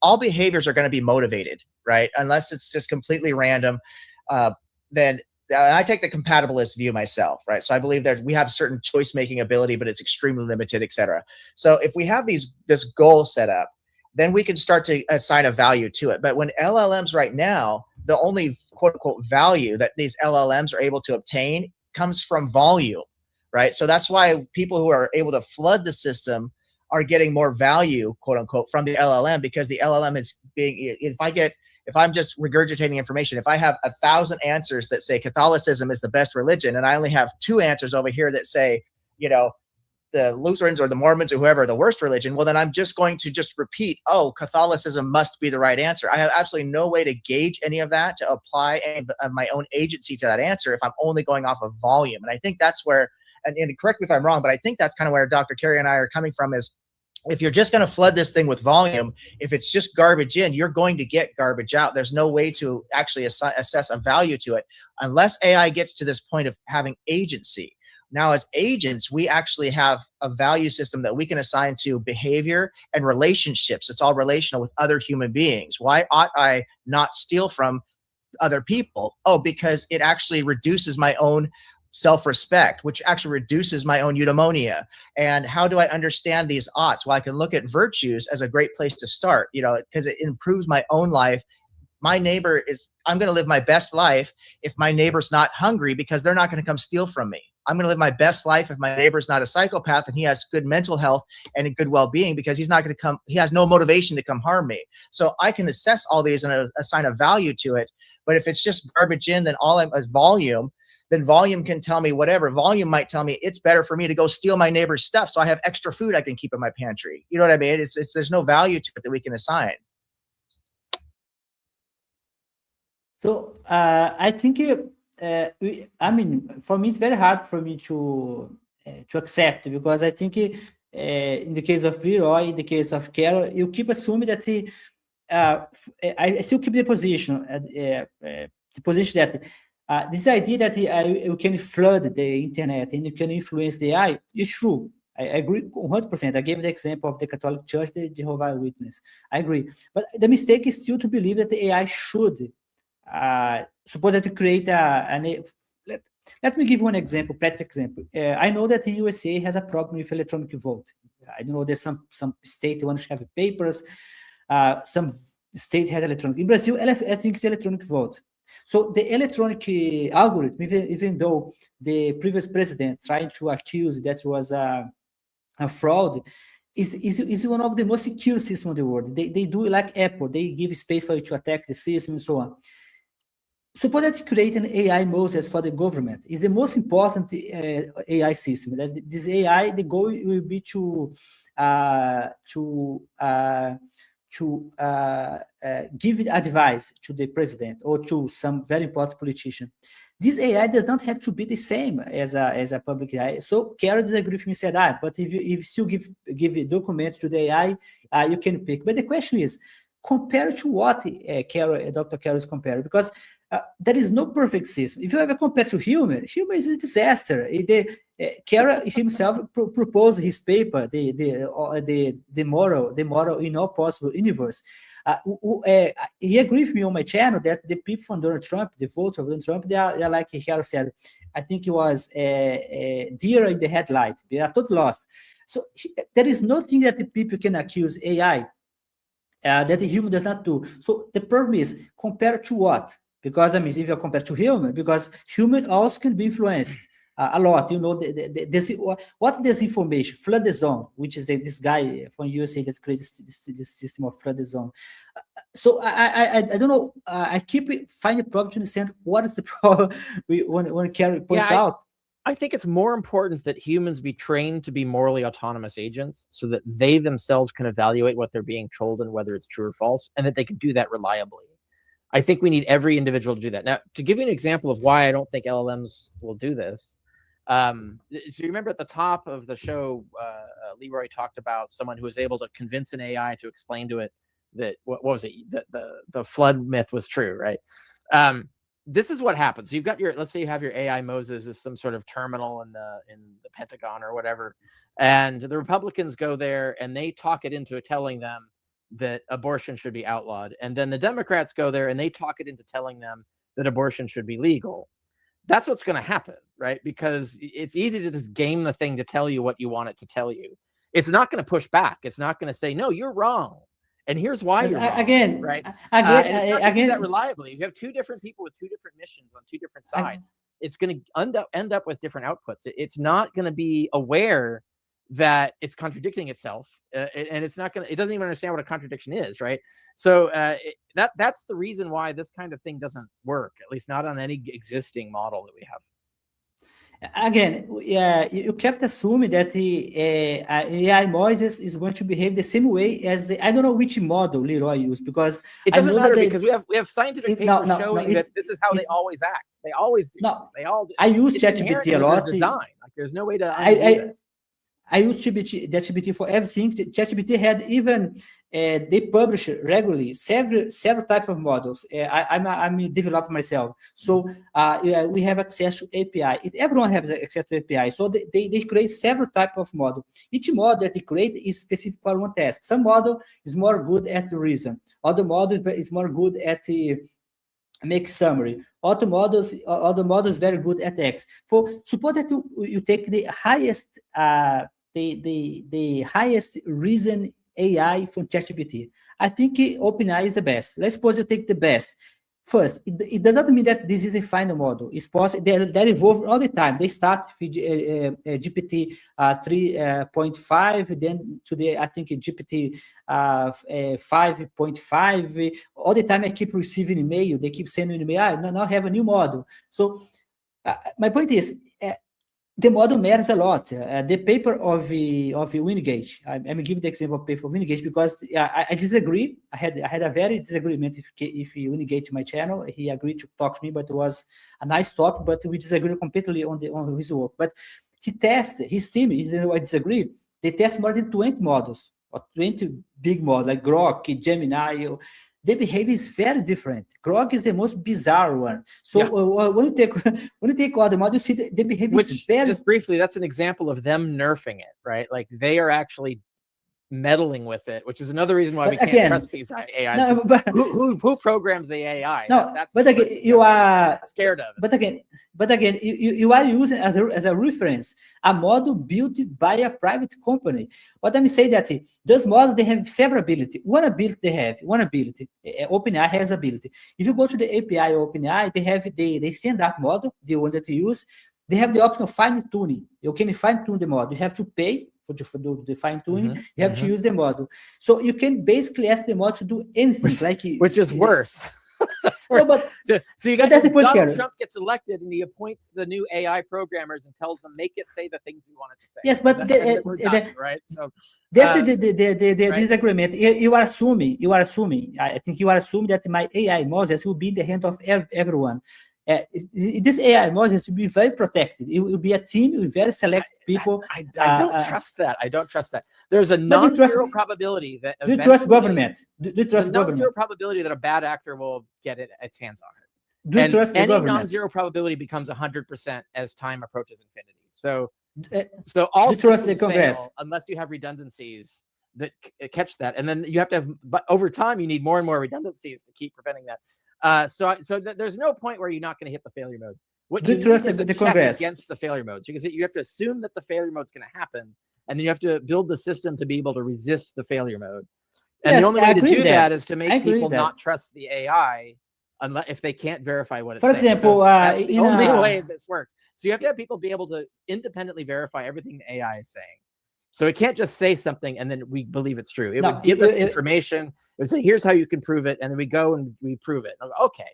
all behaviors are going to be motivated, right? Unless it's just completely random, then I take the compatibilist view myself, right? So I believe that we have certain choice-making ability, but it's extremely limited, et cetera. So if we have this goal set up, then we can start to assign a value to it. But when LLMs right now, the only quote unquote value that these LLMs are able to obtain comes from volume, right? So that's why people who are able to flood the system are getting more value, quote unquote, from the LLM, because the LLM is being, if I'm just regurgitating information, if I have 1,000 answers that say Catholicism is the best religion, and I only have 2 answers over here that say, the Lutherans or the Mormons or whoever are the worst religion, well, then I'm just going to just repeat, oh, Catholicism must be the right answer. I have absolutely no way to gauge any of that, to apply any of my own agency to that answer if I'm only going off of volume. And I think that's where, and correct me if I'm wrong, but I think that's kind of where Dr. Carey and I are coming from, is if you're just going to flood this thing with volume, if it's just garbage in, you're going to get garbage out. There's no way to actually assess a value to it unless AI gets to this point of having agency. Now, as agents, we actually have a value system that we can assign to behavior and relationships. It's all relational with other human beings. Why ought I not steal from other people? Oh, because it actually reduces my own self-respect, which actually reduces my own eudaimonia. And how do I understand these oughts? Well, I can look at virtues as a great place to start, because it improves my own life. I'm going to live my best life if my neighbor's not hungry, because they're not going to come steal from me. I'm going to live my best life if my neighbor's not a psychopath and he has good mental health and a good well-being, because he has no motivation to come harm me. So I can assess all these and assign a value to it. But if it's just garbage in, then volume, then volume can tell me whatever. Volume might tell me it's better for me to go steal my neighbor's stuff so I have extra food I can keep in my pantry. You know what I mean? There's no value to it that we can assign. So I think, for me, it's very hard for me to accept, because I think in the case of Leeroy, in the case of Carol, you keep assuming that I still keep the position that this idea that you can flood the internet and you can influence the AI is true. I agree 100%. I gave the example of the Catholic Church, the Jehovah's Witness. I agree. But the mistake is still to believe that the AI should suppose that to create let me give one example, practical example. I know that the USA has a problem with electronic vote. I know there's some state want to have papers, some state has electronic. In Brazil, I think it's electronic vote. So the electronic algorithm, even though the previous president tried to accuse that was a fraud, is one of the most secure systems in the world. They do like Apple. They give space for you to attack the system and so on. Suppose that create an AI Moses for the government is the most important AI system. That this AI, the goal will be to give advice to the president or to some very important politician. This AI does not have to be the same as a public AI. So Carol disagreed with me, said, but if you still give a document to the AI, you can pick. But the question is, compared to what Dr. Carroll is comparing, because there is no perfect system. If you ever compare to human is a disaster. Carroll himself proposed his paper, the moral in all possible universe. He agreed with me on my channel that the people from Donald Trump, the voters of Donald Trump, they're like Carroll said, I think it was deer in the headlight. They are totally lost. So there is nothing that the people can accuse AI that the human does not do. So the problem is compared to what? Because I mean, if you compare to human, because human also can be influenced a lot. You know, what disinformation, flood the zone, which is this guy from USA that created this system of flood the zone. So I don't know. I keep finding a problem to understand what is the problem when Carrie points out. I think it's more important that humans be trained to be morally autonomous agents so that they themselves can evaluate what they're being told and whether it's true or false, and that they can do that reliably. I think we need every individual to do that. Now, to give you an example of why I don't think LLMs will do this, so you remember at the top of the show, Leeroy talked about someone who was able to convince an AI to explain to it that, what was it, that the flood myth was true, right? This is what happens. You've got let's say you have your AI Moses as some sort of terminal in the Pentagon or whatever, and the Republicans go there and they talk it into telling them that abortion should be outlawed, and then the Democrats go there and they talk it into telling them that abortion should be legal. That's what's going to happen, right? Because it's easy to just game the thing to tell you what you want it to tell you. It's not going to push back. It's not going to say, no, you're wrong, and here's why you're wrong, again, right? Again, and it's not going to do that reliably. You have two different people with two different missions on two different sides. It's going to end up with different outputs. It's not going to be aware that it's contradicting itself, and it's not going to. It doesn't even understand what a contradiction is, right? So that's the reason why this kind of thing doesn't work, at least not on any existing model that we have. Again, you kept assuming that the AI Moses is going to behave the same way as I don't know which model Leeroy used, because it doesn't matter, because we have scientific papers showing that this is how they always act. They always do this. They all do. I use ChatGPT a lot. Design. Like, there's no way to undo this. I use ChatGPT for everything. ChatGPT had even they publish regularly several types of models. I'm developing myself, so we have access to API. Everyone has access to API, so they create several types of model. Each model that they create is specific for one task. Some model is more good at reason. Other model is more good at make summary. Other models very good at X. For suppose that you take the highest the highest reason AI from ChatGPT. I think OpenAI is the best. Let's suppose you take the best. First, it does not mean that this is a final model. It's possible they evolve all the time. They start with GPT 3.5, then today I think GPT 5.5. All the time I keep receiving email. They keep sending email. Now I have a new model. So my point is, the model matters a lot. The paper of Wingate, I'm giving the example of paper of Wingate because I disagree. I had a very disagreement if Wingate my channel. He agreed to talk to me, but it was a nice talk, but we disagree completely on his work. But he tested, his team, even though I disagree, they test more than 20 models, or 20 big models, like Grok, Gemini. The behavior is very different. Grok is the most bizarre one. So when you take other models, you see the behavior is very. Just briefly, that's an example of them nerfing it, right? Like they are actually meddling with it, which is another reason why we can't trust these AIs. No, who programs the AI? No, but again, you are scared of it. But again, you are using as a reference a model built by a private company. What I'm saying that those models, they have several ability. One ability. OpenAI has ability. If you go to the API of OpenAI, they have the standard model, the one that you use. They have the option of fine tuning. You can fine tune the model. You have to pay for the fine tuning. You have to use the model. So you can basically ask the model to do anything, which is worse. No, but so you got that's the point, Donald Trump gets elected and he appoints the new AI programmers and tells them make it say the things we want it to say. Yes, but right. So that's the disagreement. You are assuming. I think you are assuming that my AI Moses will be in the hand of everyone. This AI Moses will be very protected. It will be a team with very select people. I don't trust that. I don't trust that. there's a But you trust- non-zero probability that Do you trust eventually- government? Do you the trust non-zero government? probability that a bad actor will get its hands on it. Do you And trust the any government? non-zero probability becomes 100% as time approaches infinity. So Uh, all do you trust the systems Congress? fail unless you have redundancies that catch that, and then you have to have. But over time, you need more and more redundancies to keep preventing that. So there's no point where you're not going to hit the failure mode. What Do you you trust need is a the check Congress? against the failure modes, because you have to assume that the failure mode is going to happen, and then you have to build the system to be able to resist the failure mode. And Yes, the only I way to agree do with that that. is to I make agree people with that. not trust the AI unless if they can't verify what it's For saying. example, So that's the in only a- way this works. So you have to have people be able to independently verify everything the AI is saying. So it can't just say something and then we believe it's true. It No, would give us it- information. It would say, here's how you can prove it. And then we go and we prove it. And I'll go, okay,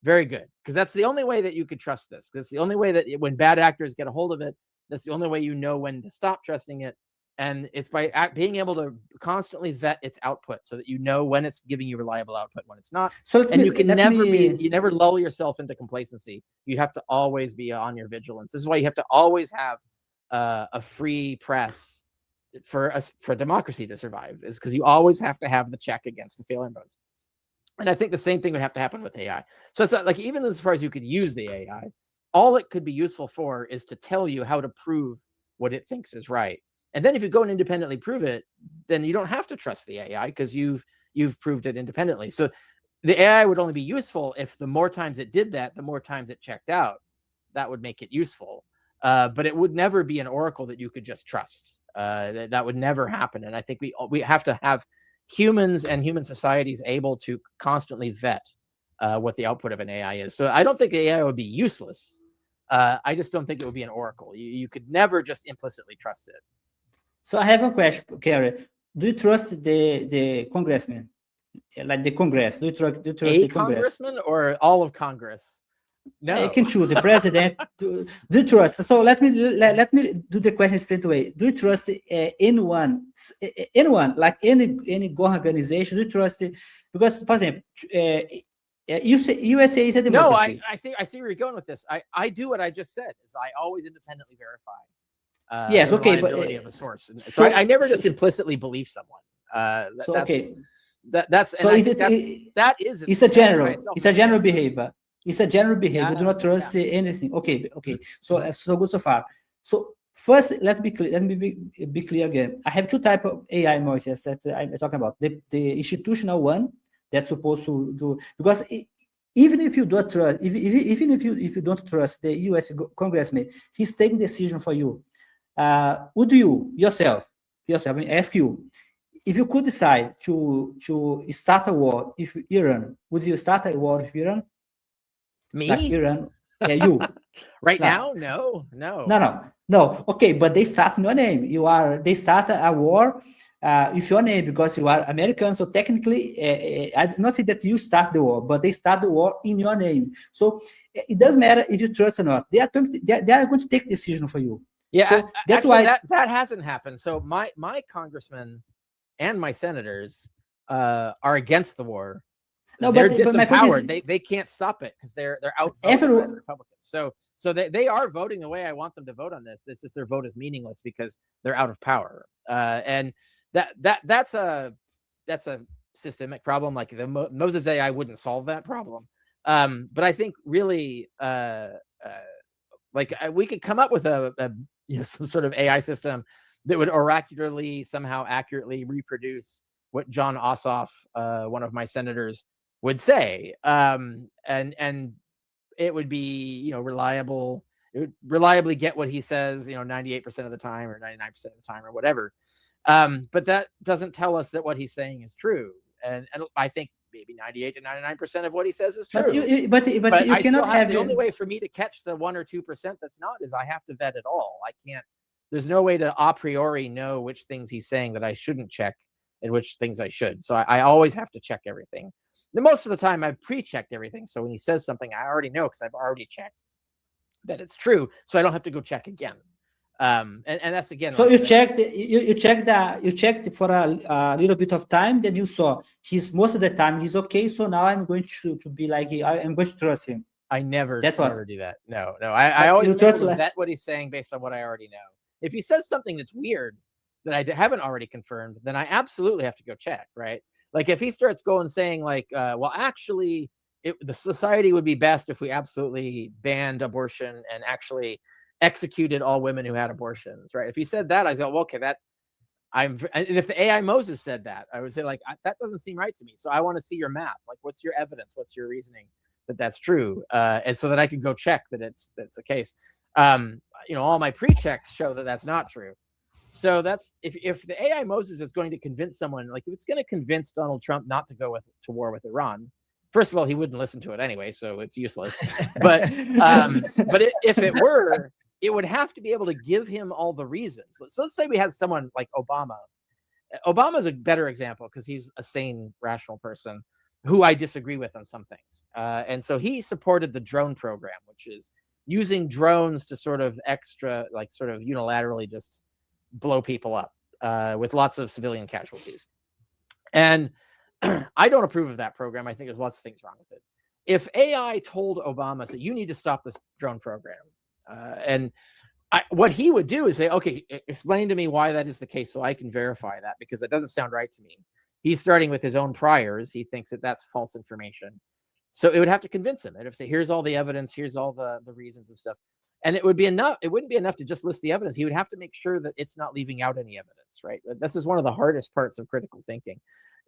very good. Because that's the only way that you could trust this. Because it's the only way that when bad actors get a hold of it, that's the only way you know when to stop trusting it. And it's by being able to constantly vet its output so that you know when it's giving you reliable output, when it's not. So let And me- you can let never me- you never lull yourself into complacency. You have to always be on your vigilance. This is why you have to always have a free press for democracy to survive, is because you always have to have the check against the failure modes. And I think the same thing would have to happen with AI. So it's not like, even as far as you could use the AI, all it could be useful for is to tell you how to prove what it thinks is right. And then if you go and independently prove it, then you don't have to trust the AI because you've proved it independently. So the AI would only be useful if the more times it did that, the more times it checked out. That would make it useful. But it would never be an oracle that you could just trust. That would never happen. And I think we have to have humans and human societies able to constantly vet what the output of an AI is. So I don't think the AI would be useless. I just don't think it would be an oracle. You could never just implicitly trust it. So I have a question, Kerry. Do you trust the congressman, like the Congress? Do you trust the Congress? Congressman or all of Congress? No. You can choose a president. do you trust? So let me do the question straight away. Do you trust anyone, like any organization? Do you trust? Because, for example, you say USA is a democracy. No, I think I see where you're going with this. I do what I just said. Is I always independently verify. Yes, the okay, but reliability of a source. And so I never just implicitly believe someone. That's so and is that is it's a general. It's a general behavior. It's a general behavior. Yeah, Do not trust anything. Okay. So good so far. So first, let me be clear again. I have two types of AI noises that I'm talking about. The institutional one that's supposed to do, because even if you don't trust, even if you don't trust the U.S. congressman, he's taking decision for you. Would you yourself ask you, if you could decide to start a war with Iran, would you start a war with Iran? Me? Like Iran? Yeah, you. Right No. now? No. No. Okay, but they start in your name. They start a war with your name because you are American. So technically, I do not say that you start the war, but they start the war in your name. So it doesn't matter if you trust or not. They are going to take decision for you. Yeah, so that's why that hasn't happened. So my congressmen and my senators are against the war. No, they're but my point disempowered. They can't stop it because they're outvoted by the Republicans. So they are voting the way I want them to vote on this. It's just their vote is meaningless because they're out of power. And that's a systemic problem. Like the Moses AI wouldn't solve that problem. But I think really we could come up with some sort of AI system that would oracularly somehow accurately reproduce what John Ossoff, one of my senators, would say, and it would be reliable. It would reliably get what he says 98% of the time or 99% of the time or whatever. But that doesn't tell us that what he's saying is true, and I think maybe 98 to 99% of what he says is true. But you cannot have the only way for me to catch the 1 or 2% that's not is I have to vet it all. I can't. There's no way to a priori know which things he's saying that I shouldn't check and which things I should. So I always have to check everything. Most of the time I've pre-checked everything. So when he says something, I already know because I've already checked that it's true. So I don't have to go check again. And that's again. So you checked for a little bit of time. Then you saw most of the time he's okay. So now I'm going to be like I'm going to trust him. I never do that. No. I always vet what he's saying based on what I already know. If he says something that's weird, that I haven't already confirmed, then I absolutely have to go check, right? Like if he starts going saying like, well, actually, the society would be best if we absolutely banned abortion and actually executed all women who had abortions, right? If he said that, I go, well, okay, and if the AI Moses said that, I would say like, that doesn't seem right to me. So I want to see your map. Like, what's your evidence? What's your reasoning that that's true? And so that I can go check that that's the case. All my pre-checks show that that's not true. So that's if the AI Moses is going to convince someone, like if it's going to convince Donald Trump not to go to war with Iran, first of all, he wouldn't listen to it anyway, so it's useless. But if it were, it would have to be able to give him all the reasons. So let's say we had someone like Obama. Obama's a better example because he's a sane, rational person who I disagree with on some things. And so he supported the drone program, which is using drones to sort of unilaterally just blow people up with lots of civilian casualties. And I don't approve of that program. I think there's lots of things wrong with it. If AI told Obama, so you need to stop this drone program, what he would do is say, okay, explain to me why that is the case so I can verify that, because that doesn't sound right to me. He's starting with his own priors. He thinks that that's false information. So it would have to convince him. It would have to say, here's all the evidence, here's all the reasons and stuff. And it would be enough. It wouldn't be enough to just list the evidence. He would have to make sure that it's not leaving out any evidence, right? This is one of the hardest parts of critical thinking,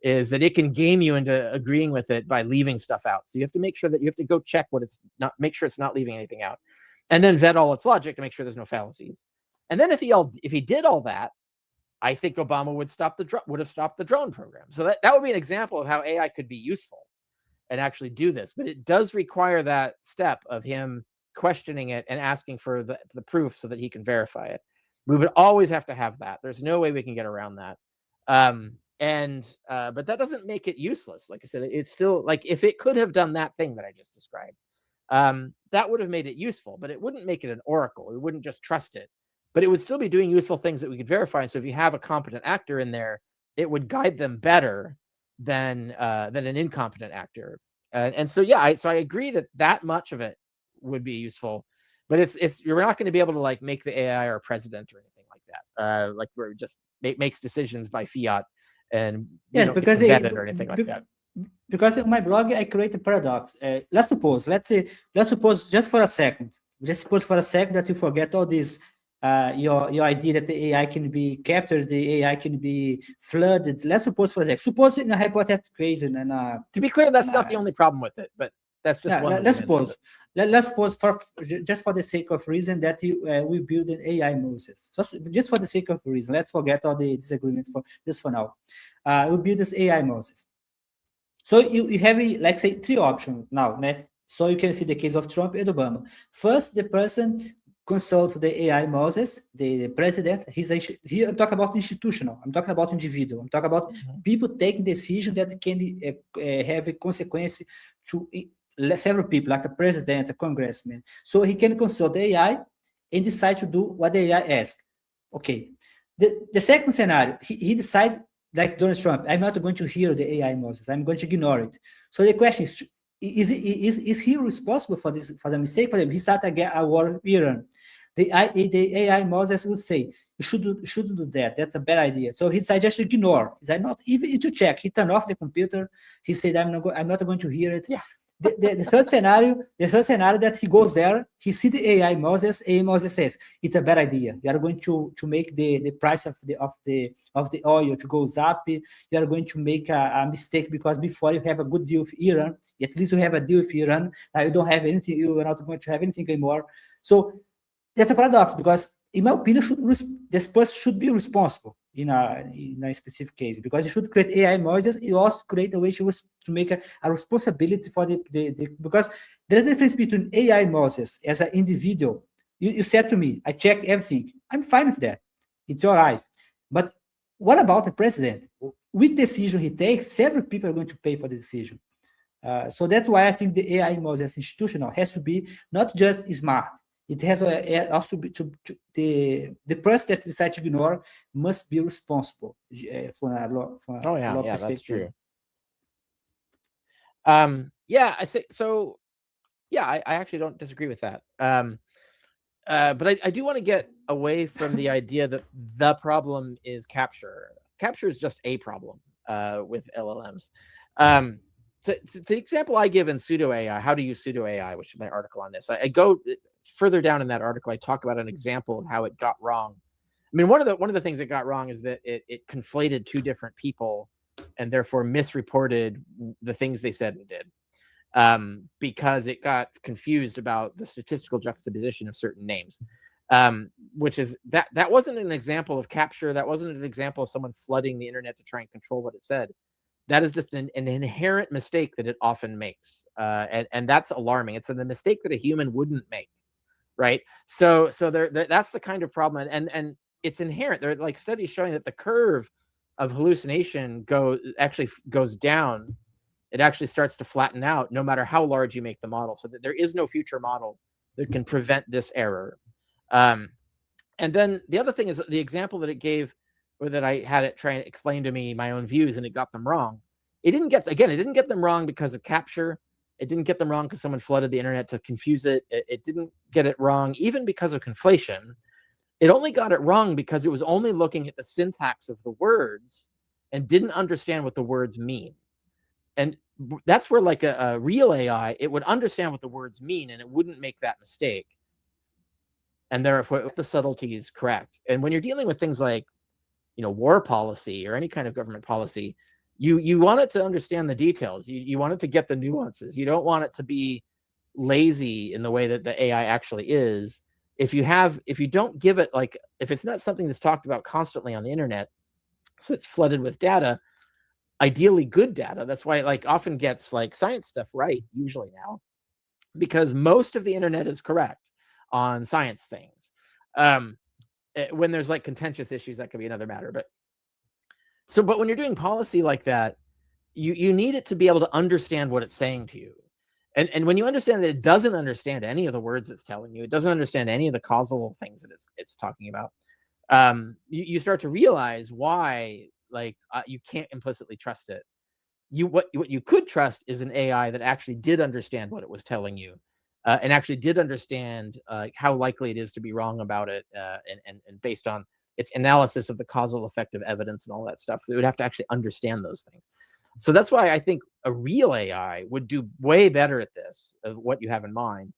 is that it can game you into agreeing with it by leaving stuff out. So you have to make sure that you have to go check what it's not, make sure it's not leaving anything out, and then vet all its logic to make sure there's no fallacies. And then if he did all that, I think Obama would have stopped the drone program. So that would be an example of how AI could be useful and actually do this. But it does require that step of him questioning it and asking for the proof so that he can verify it. We would always have to have that. There's no way we can get around that. But that doesn't make it useless. Like I said, it's still like, if it could have done that thing that I just described, that would have made it useful, but it wouldn't make it an oracle. We wouldn't just trust it, but it would still be doing useful things that we could verify. So if you have a competent actor in there, it would guide them better than an incompetent actor. And so, yeah, I agree that much of it would be useful, but you're not going to be able to like make the AI our president or anything like that. Like where it just makes decisions by fiat and yes, because vetted or anything like that. Because in my blog, I create a paradox. Let's suppose just for a second that you forget all this, your idea that the AI can be captured, the AI can be flooded. Let's suppose for a second. Suppose in a hypothetical case, to be clear, that's not the only problem with it, but that's just one. Let's suppose. Let's suppose just for the sake of reason that we build an AI Moses. So just for the sake of reason, let's forget all the disagreement for now. We build this AI Moses. So you have, like, say, three options now. Né? So you can see the case of Trump and Obama. First, the person consult the AI Moses, the president. Here I'm talking about institutional. I'm talking about individual. I'm talking about people taking decisions that can have a consequence to several people, like a president, a congressman. So he can consult the AI and decide to do what the AI asks. Okay. The second scenario, he decides, like Donald Trump, I'm not going to hear the AI Moses. I'm going to ignore it. So the question is he responsible for the mistake? For him, he started a war with Iran. The AI Moses would say, you shouldn't do that. That's a bad idea. So he decided just to ignore. He said not even to check. He turned off the computer. He said, I'm not going to hear it. Yeah. The third scenario that he goes there, he see the AI Moses says it's a bad idea. You are going to make the price of the oil to go up. You are going to make a mistake because before you have a good deal with Iran, at least you have a deal with Iran. Now you don't have anything. You are not going to have anything anymore. So that's a paradox, because in my opinion, this person should be responsible in a specific case, because you should create AI Moses. You also create a way to make a responsibility for the because there's a difference between AI Moses as an individual. You said to me, I check everything. I'm fine with that. It's your life. But what about the president? With decision he takes, several people are going to pay for the decision. So that's why I think the AI Moses institutional has to be not just smart. It has also the person that decides to ignore must be responsible for a law. That's true. I say so. Yeah, I actually don't disagree with that. But I do want to get away from the idea that the problem is capture. Capture is just a problem with LLMs. So the example I give in pseudo AI, how to use pseudo AI, which is my article on this, I go further down in that article. I talk about an example of how it got wrong. I mean, one of the things it got wrong is that it conflated two different people and therefore misreported the things they said and did. Because it got confused about the statistical juxtaposition of certain names, which is that wasn't an example of capture. That wasn't an example of someone flooding the internet to try and control what it said. That is just an inherent mistake that it often makes, and that's alarming. It's a mistake that a human wouldn't make, right? So that's the kind of problem, and it's inherent. There are like studies showing that the curve of hallucination actually goes down. It actually starts to flatten out no matter how large you make the model, so that there is no future model that can prevent this error. And then the other thing is the example that it gave, or that I had it try and explain to me my own views, and it got them wrong. It didn't get them wrong because of capture. It didn't get them wrong because someone flooded the internet to confuse it. It didn't get it wrong even because of conflation. It only got it wrong because it was only looking at the syntax of the words and didn't understand what the words mean. And that's where like a real AI, it would understand what the words mean and it wouldn't make that mistake. And therefore the subtlety is correct. And when you're dealing with things like, war policy or any kind of government policy, you want it to understand the details. You want it to get the nuances. You don't want it to be lazy in the way that the AI actually is. If you don't give it, like, if it's not something that's talked about constantly on the internet, so it's flooded with data, ideally good data. That's why it like often gets like science stuff right usually now, because most of the internet is correct on science things. When there's like contentious issues, that could be another matter. But when you're doing policy like that, you need it to be able to understand what it's saying to you. And when you understand that it doesn't understand any of the words it's telling you, it doesn't understand any of the causal things that it's talking about, you start to realize why you can't implicitly trust it. What you could trust is an AI that actually did understand what it was telling you, and actually did understand how likely it is to be wrong about it, and based on its analysis of the causal effect of evidence and all that stuff. So it would have to actually understand those things. So that's why I think a real AI would do way better at this, of what you have in mind,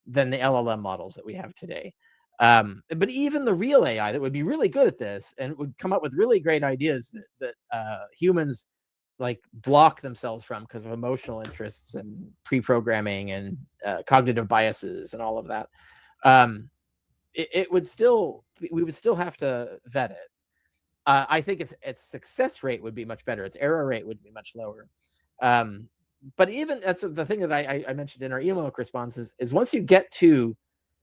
than the LLM models that we have today. But even the real AI that would be really good at this and would come up with really great ideas that humans like block themselves from because of emotional interests and pre-programming and cognitive biases and all of that, we would still have to vet it. I think its success rate would be much better. Its error rate would be much lower. But even that's the thing that I mentioned in our email responses is once you get to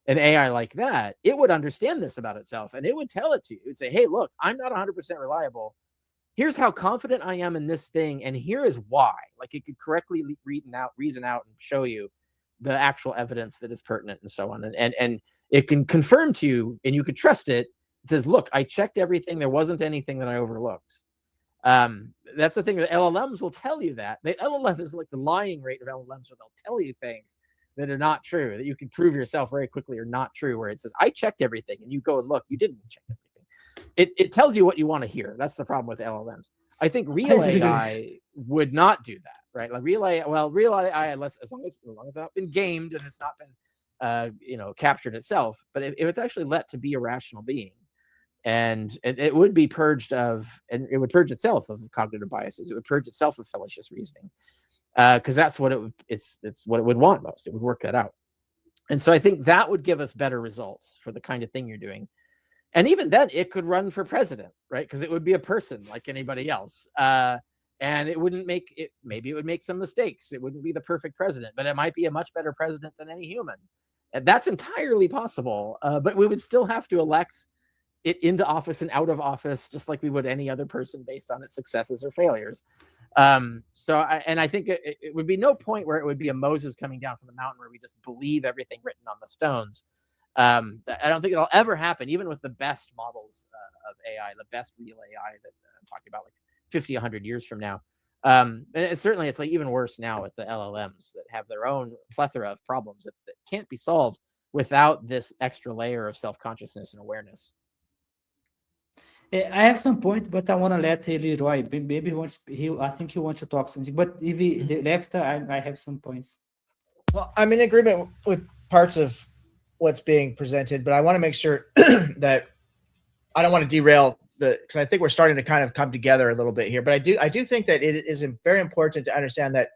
an AI like that, it would understand this about itself and it would tell it to you. It would say, hey, look, I'm not 100% reliable. Here's how confident I am in this thing, and here is why. Like it could correctly reason out and show you the actual evidence that is pertinent and so on. And it can confirm to you, and you could trust it. It says, look, I checked everything. There wasn't anything that I overlooked. That's the thing that LLMs will tell you that. The LLM is like the lying rate of LLMs, where they'll tell you things that are not true, that you can prove yourself very quickly are not true, where it says, I checked everything, and you go and look, you didn't check everything. It tells you what you want to hear. That's the problem with LLMs. I think real AI would not do that, right? Like real AI, as long as it's not been gamed and it's not been captured itself, but if it's actually let to be a rational being, and it would be purged of, and it would purge itself of cognitive biases. It would purge itself of fallacious reasoning, because that's what it's what it would want most. It would work that out. And so I think that would give us better results for the kind of thing you're doing. And even then, it could run for president, right? Because it would be a person like anybody else. And it wouldn't make it, maybe it would make some mistakes. It wouldn't be the perfect president, but it might be a much better president than any human. And that's entirely possible. But we would still have to elect it into office and out of office, just like we would any other person based on its successes or failures. I think it would be no point where it would be a Moses coming down from the mountain where we just believe everything written on the stones. I don't think it'll ever happen, even with the best models of AI, the best real AI that I'm talking about like 50, 100 years from now. And it's like even worse now with the LLMs that have their own plethora of problems that can't be solved without this extra layer of self-consciousness and awareness. I have some point, but I want to let Leeroy. Maybe he wants. I think he wants to talk something. But if the left, I have some points. Well, I'm in agreement with parts of what's being presented, but I want to make sure that I don't want to derail because I think we're starting to kind of come together a little bit here. But I do think that it is very important to understand that,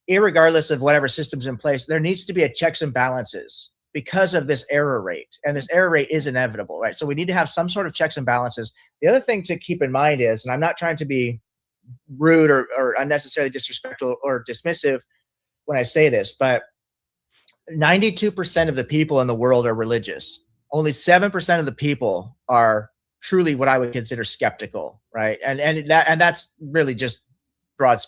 irregardless of whatever system's in place, there needs to be a checks and balances because of this error rate, and this error rate is inevitable, right? So we need to have some sort of checks and balances. The other thing to keep in mind is, and I'm not trying to be rude or unnecessarily disrespectful or dismissive when I say this, but 92% of the people in the world are religious. Only 7% of the people are truly what I would consider skeptical, right? And that's really just broad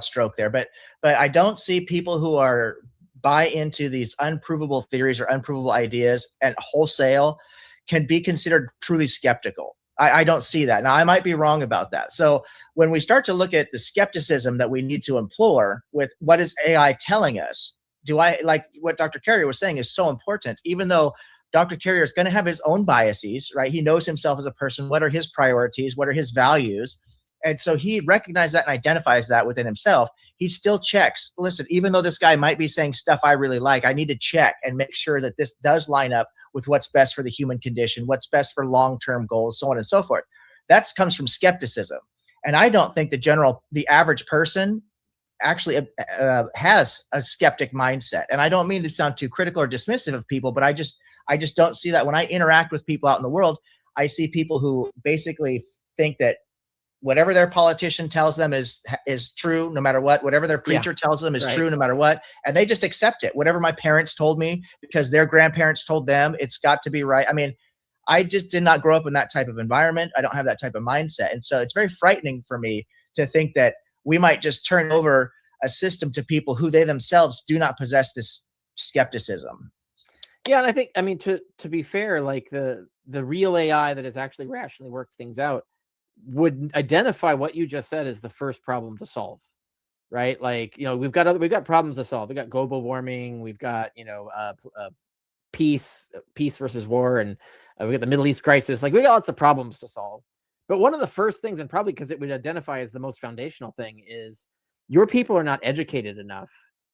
stroke there. But I don't see people who are buy into these unprovable theories or unprovable ideas and wholesale can be considered truly skeptical. I don't see that. Now, I might be wrong about that. So when we start to look at the skepticism that we need to implore with what is AI telling us, like what Dr. Carrier was saying is so important, even though Dr. Carrier is going to have his own biases, right? He knows himself as a person. What are his priorities? What are his values? And so he recognizes that and identifies that within himself. He still checks. Listen, even though this guy might be saying stuff I really like, I need to check and make sure that this does line up with what's best for the human condition, what's best for long-term goals, so on and so forth. That comes from skepticism. And I don't think the average person actually has a skeptic mindset. And I don't mean to sound too critical or dismissive of people, but I just don't see that. When I interact with people out in the world, I see people who basically think that whatever their politician tells them is true no matter what. Whatever their preacher tells them is true no matter what. And they just accept it. Whatever my parents told me because their grandparents told them, it's got to be right. I mean, I just did not grow up in that type of environment. I don't have that type of mindset. And so it's very frightening for me to think that we might just turn over a system to people who they themselves do not possess this skepticism. Yeah, and I think, I mean, to be fair, like the real AI that has actually rationally worked things out would identify what you just said as the first problem to solve, right? Like, we've got problems to solve. We've got global warming. We've got, peace versus war, and we got the Middle East crisis. Like, we got lots of problems to solve. But one of the first things, and probably because it would identify as the most foundational thing, is your people are not educated enough.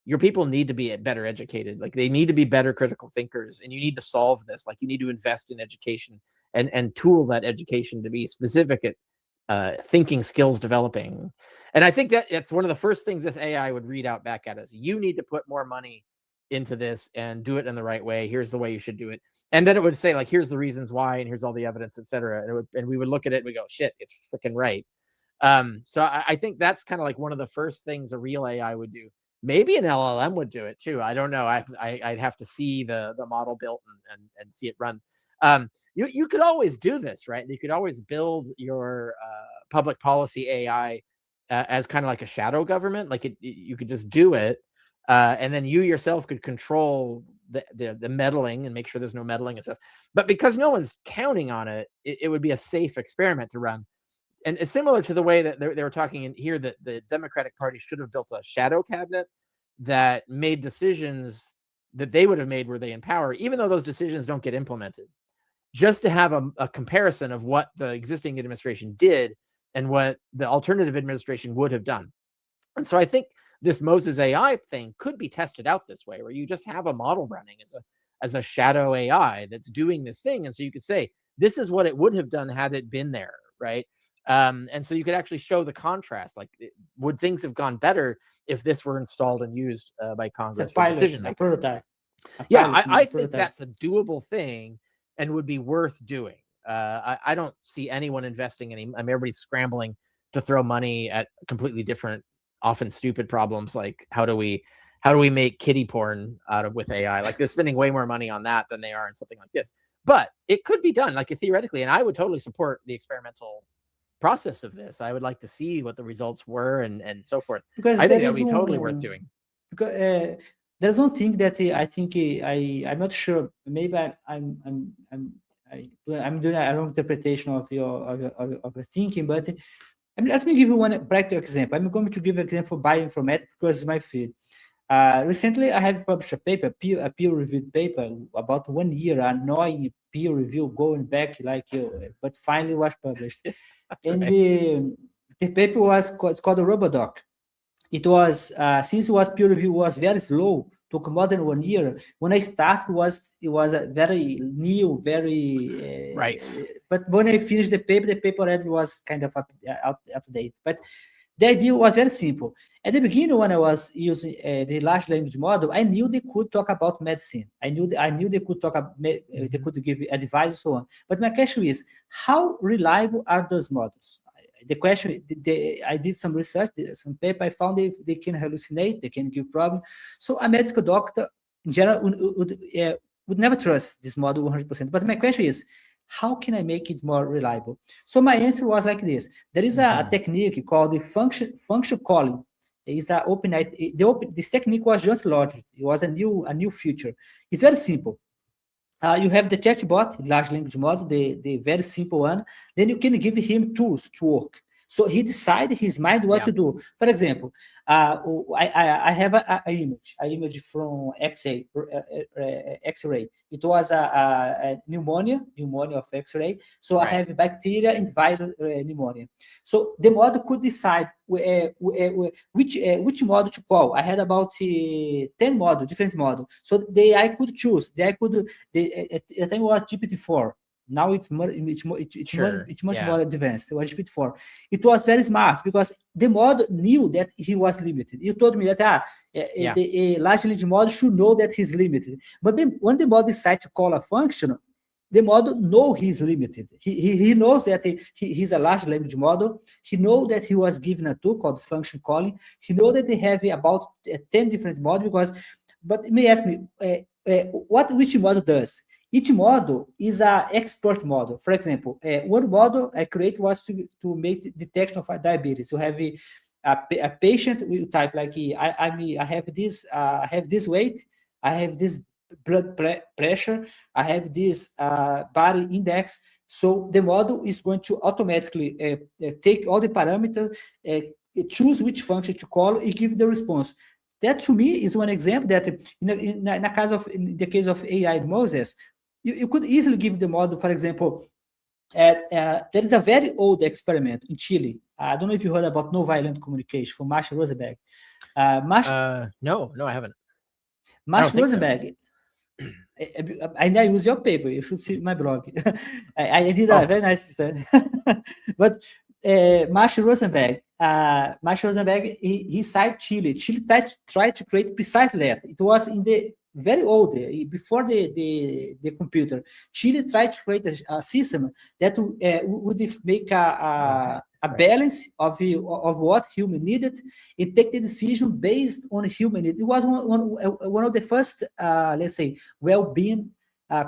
Your people need to be better educated. Like, they need to be better critical thinkers, and you need to solve this. Like, you need to invest in education and tool that education to be specific at thinking skills developing. And I think that it's one of the first things this AI would read out back at us. You need to put more money into this and do it in the right way. Here's the way you should do it. And then it would say, like, here's the reasons why, and here's all the evidence, et cetera. And we would look at it and we go, shit, it's freaking right. So I think that's kind of like one of the first things a real AI would do. Maybe an LLM would do it too. I don't know. I'd have to see the model built and see it run. You could always do this, right? You could always build your public policy AI as kind of like a shadow government. Like, you could just do it, and then you yourself could control the meddling and make sure there's no meddling and stuff. But because no one's counting on it, it would be a safe experiment to run. And it's similar to the way that they were talking in here that the Democratic Party should have built a shadow cabinet that made decisions that they would have made were they in power, even though those decisions don't get implemented, just to have a comparison of what the existing administration did and what the alternative administration would have done. And so I think this Moses AI thing could be tested out this way, where you just have a model running as a shadow AI that's doing this thing. And so you could say, this is what it would have done had it been there, right? And so you could actually show the contrast. Like, would things have gone better if this were installed and used by Congress for decision making? Prototype. I think that's a doable thing and would be worth doing. I don't see anyone investing any. I mean, everybody's scrambling to throw money at completely different, often stupid problems, like how do we make kiddie porn with AI? Like, they're spending way more money on that than they are in something like this. But it could be done, like, theoretically, and I would totally support the experimental process of this. I would like to see what the results were and so forth. Because I think that would be totally worth doing. Because there's one thing that I think I'm not sure. Maybe I'm doing a wrong interpretation of your thinking, but let me give you one practical example. I'm going to give an example for bioinformatics because it's my field. Recently, I have published a paper, a peer-reviewed paper, about 1 year, annoying peer review going back but finally was published. And the paper was called the RoboDoc. It was since it was peer review was very slow, took more than 1 year. When I started, it was a very new, very Right. But when I finished the paper already was kind of up to date. But the idea was very simple. At the beginning, when I was using the large language model, I knew they could talk about medicine. I knew they could talk about, they could give advice and so on. But my question is, how reliable are those models? The question, I did some research, some paper, I found they can hallucinate, they can give problem. So a medical doctor in general would never trust this model 100%. But my question is, how can I make it more reliable? So my answer was like this. There is a technique called the function calling. It's a this technique was just launched. It was a new feature. It's very simple. You have the chatbot, large language model, the very simple one. Then you can give him tools to work. So he decide his mind what to do. For example, I have an image from X-ray. It was a pneumonia of X-ray. So I have bacteria and viral pneumonia. So the model could decide which model to call. I had about 10 models, different models. So the AI could choose. At the time it was GPT-4. Now it's much more advanced. It was GPT-4. It was very smart because the model knew that he was limited. You told me that the large language model should know that he's limited. But then when the model decides to call a function, the model knows he's limited. He knows that he's a large language model. He knows that he was given a tool called function calling. He knows that they have about 10 different models. But you may ask me, which model does? Each model is an expert model. For example, one model I created was to make detection of diabetes. You have a patient will type like I have this weight, I have this blood pressure, I have this body index. So the model is going to automatically take all the parameters, choose which function to call, and give the response. That to me is one example that in the case of AI Moses, you could easily give the model, for example, there is a very old experiment in Chile. I don't know if you heard about no-violent communication from Marshall Rosenberg. No, I haven't. Marshall Rosenberg. I use your paper. You should see my blog. I did a very nice study. But Marshall Rosenberg, he cited Chile. Chile tried to create precise letter. It was in the very old, before the computer. Chile tried to create a system that would make a balance of what human needed and take the decision based on human need. It was one of the first, let's say, well-being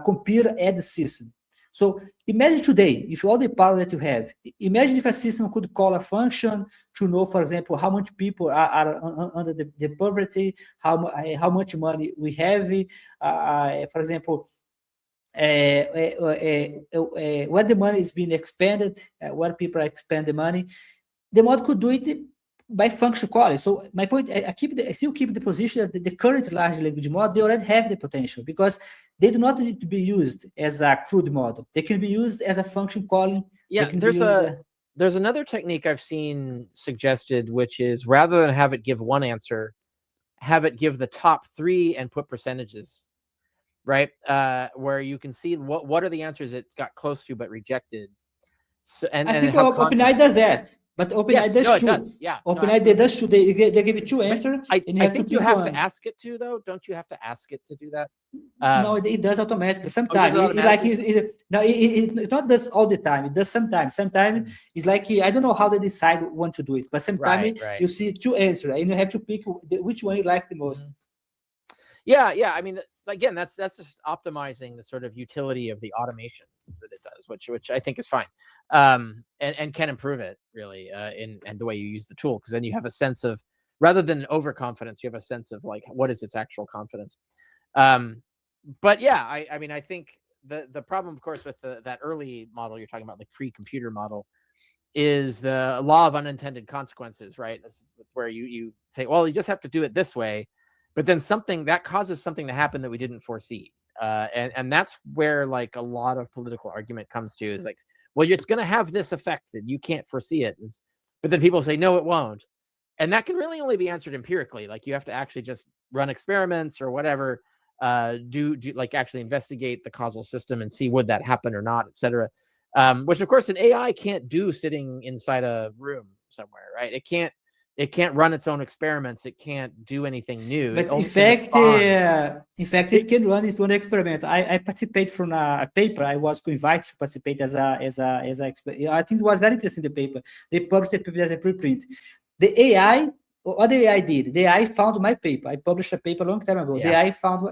computer-aided system. So imagine today, if all the power that you have, imagine if a system could call a function to know, for example, how much people are under the poverty, how much money we have, for example, where the money is being expended, where people are expending the money. The model could do it by function calling. So my point, I still keep the position that the current large language model, they already have the potential because they do not need to be used as a crude model. They can be used as a function calling. Yeah, there's another technique I've seen suggested, which is rather than have it give one answer, have it give the top 3 and put percentages, right? Where you can see what are the answers it got close to but rejected. So, I think OpenAI does that. But OpenAI does too. Does. Yeah. OpenAI does too. They give you 2 answers. I think you have to ask it to, though. Don't you have to ask it to do that? No, it does automatically. Sometimes it not does all the time. It does sometimes. Sometimes it's like I don't know how they decide when to do it, but sometimes you see 2 answers and you have to pick which one you like the most. Yeah. I mean, again, that's just optimizing the sort of utility of the automation that it does, which I think is fine, and can improve it really in the way you use the tool, because then you have a sense of, rather than overconfidence, you have a sense of like what is its actual confidence. But yeah, I mean, I think the problem, of course, with that early model you're talking about, like pre-computer model, is the law of unintended consequences, right? This is where you say, well, you just have to do it this way. but then something that causes something to happen that we didn't foresee. And that's where like a lot of political argument comes to, is like, well, it's going to have this effect that you can't foresee it. But then people say, no, it won't. And that can really only be answered empirically. Like you have to actually just run experiments or whatever, do like actually investigate the causal system and see would that happen or not, et cetera. Which of course an AI can't do sitting inside a room somewhere, right? It can't run its own experiments. It can't do anything new. But in fact, it can run its own experiment. I participate from a paper. I was invited to participate as a I think it was very interesting, the paper. They published the paper as a preprint. The AI, what the AI did, the AI found my paper. I published a paper a long time ago. Yeah. The AI found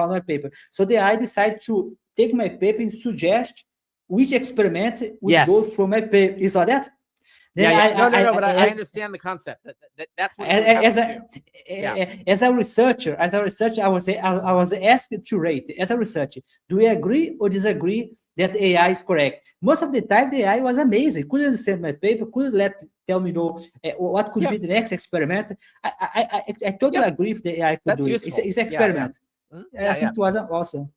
my paper. So the AI decided to take my paper and suggest which experiment would go from my paper. You saw that? Then I understand the concept. That's what as a researcher, I was asked to rate. As a researcher, do we agree or disagree that AI is correct? Most of the time, the AI was amazing. Couldn't understand my paper. Couldn't tell me what could be the next experiment. I totally agree if the AI could do it. It's an experiment. I think it was awesome.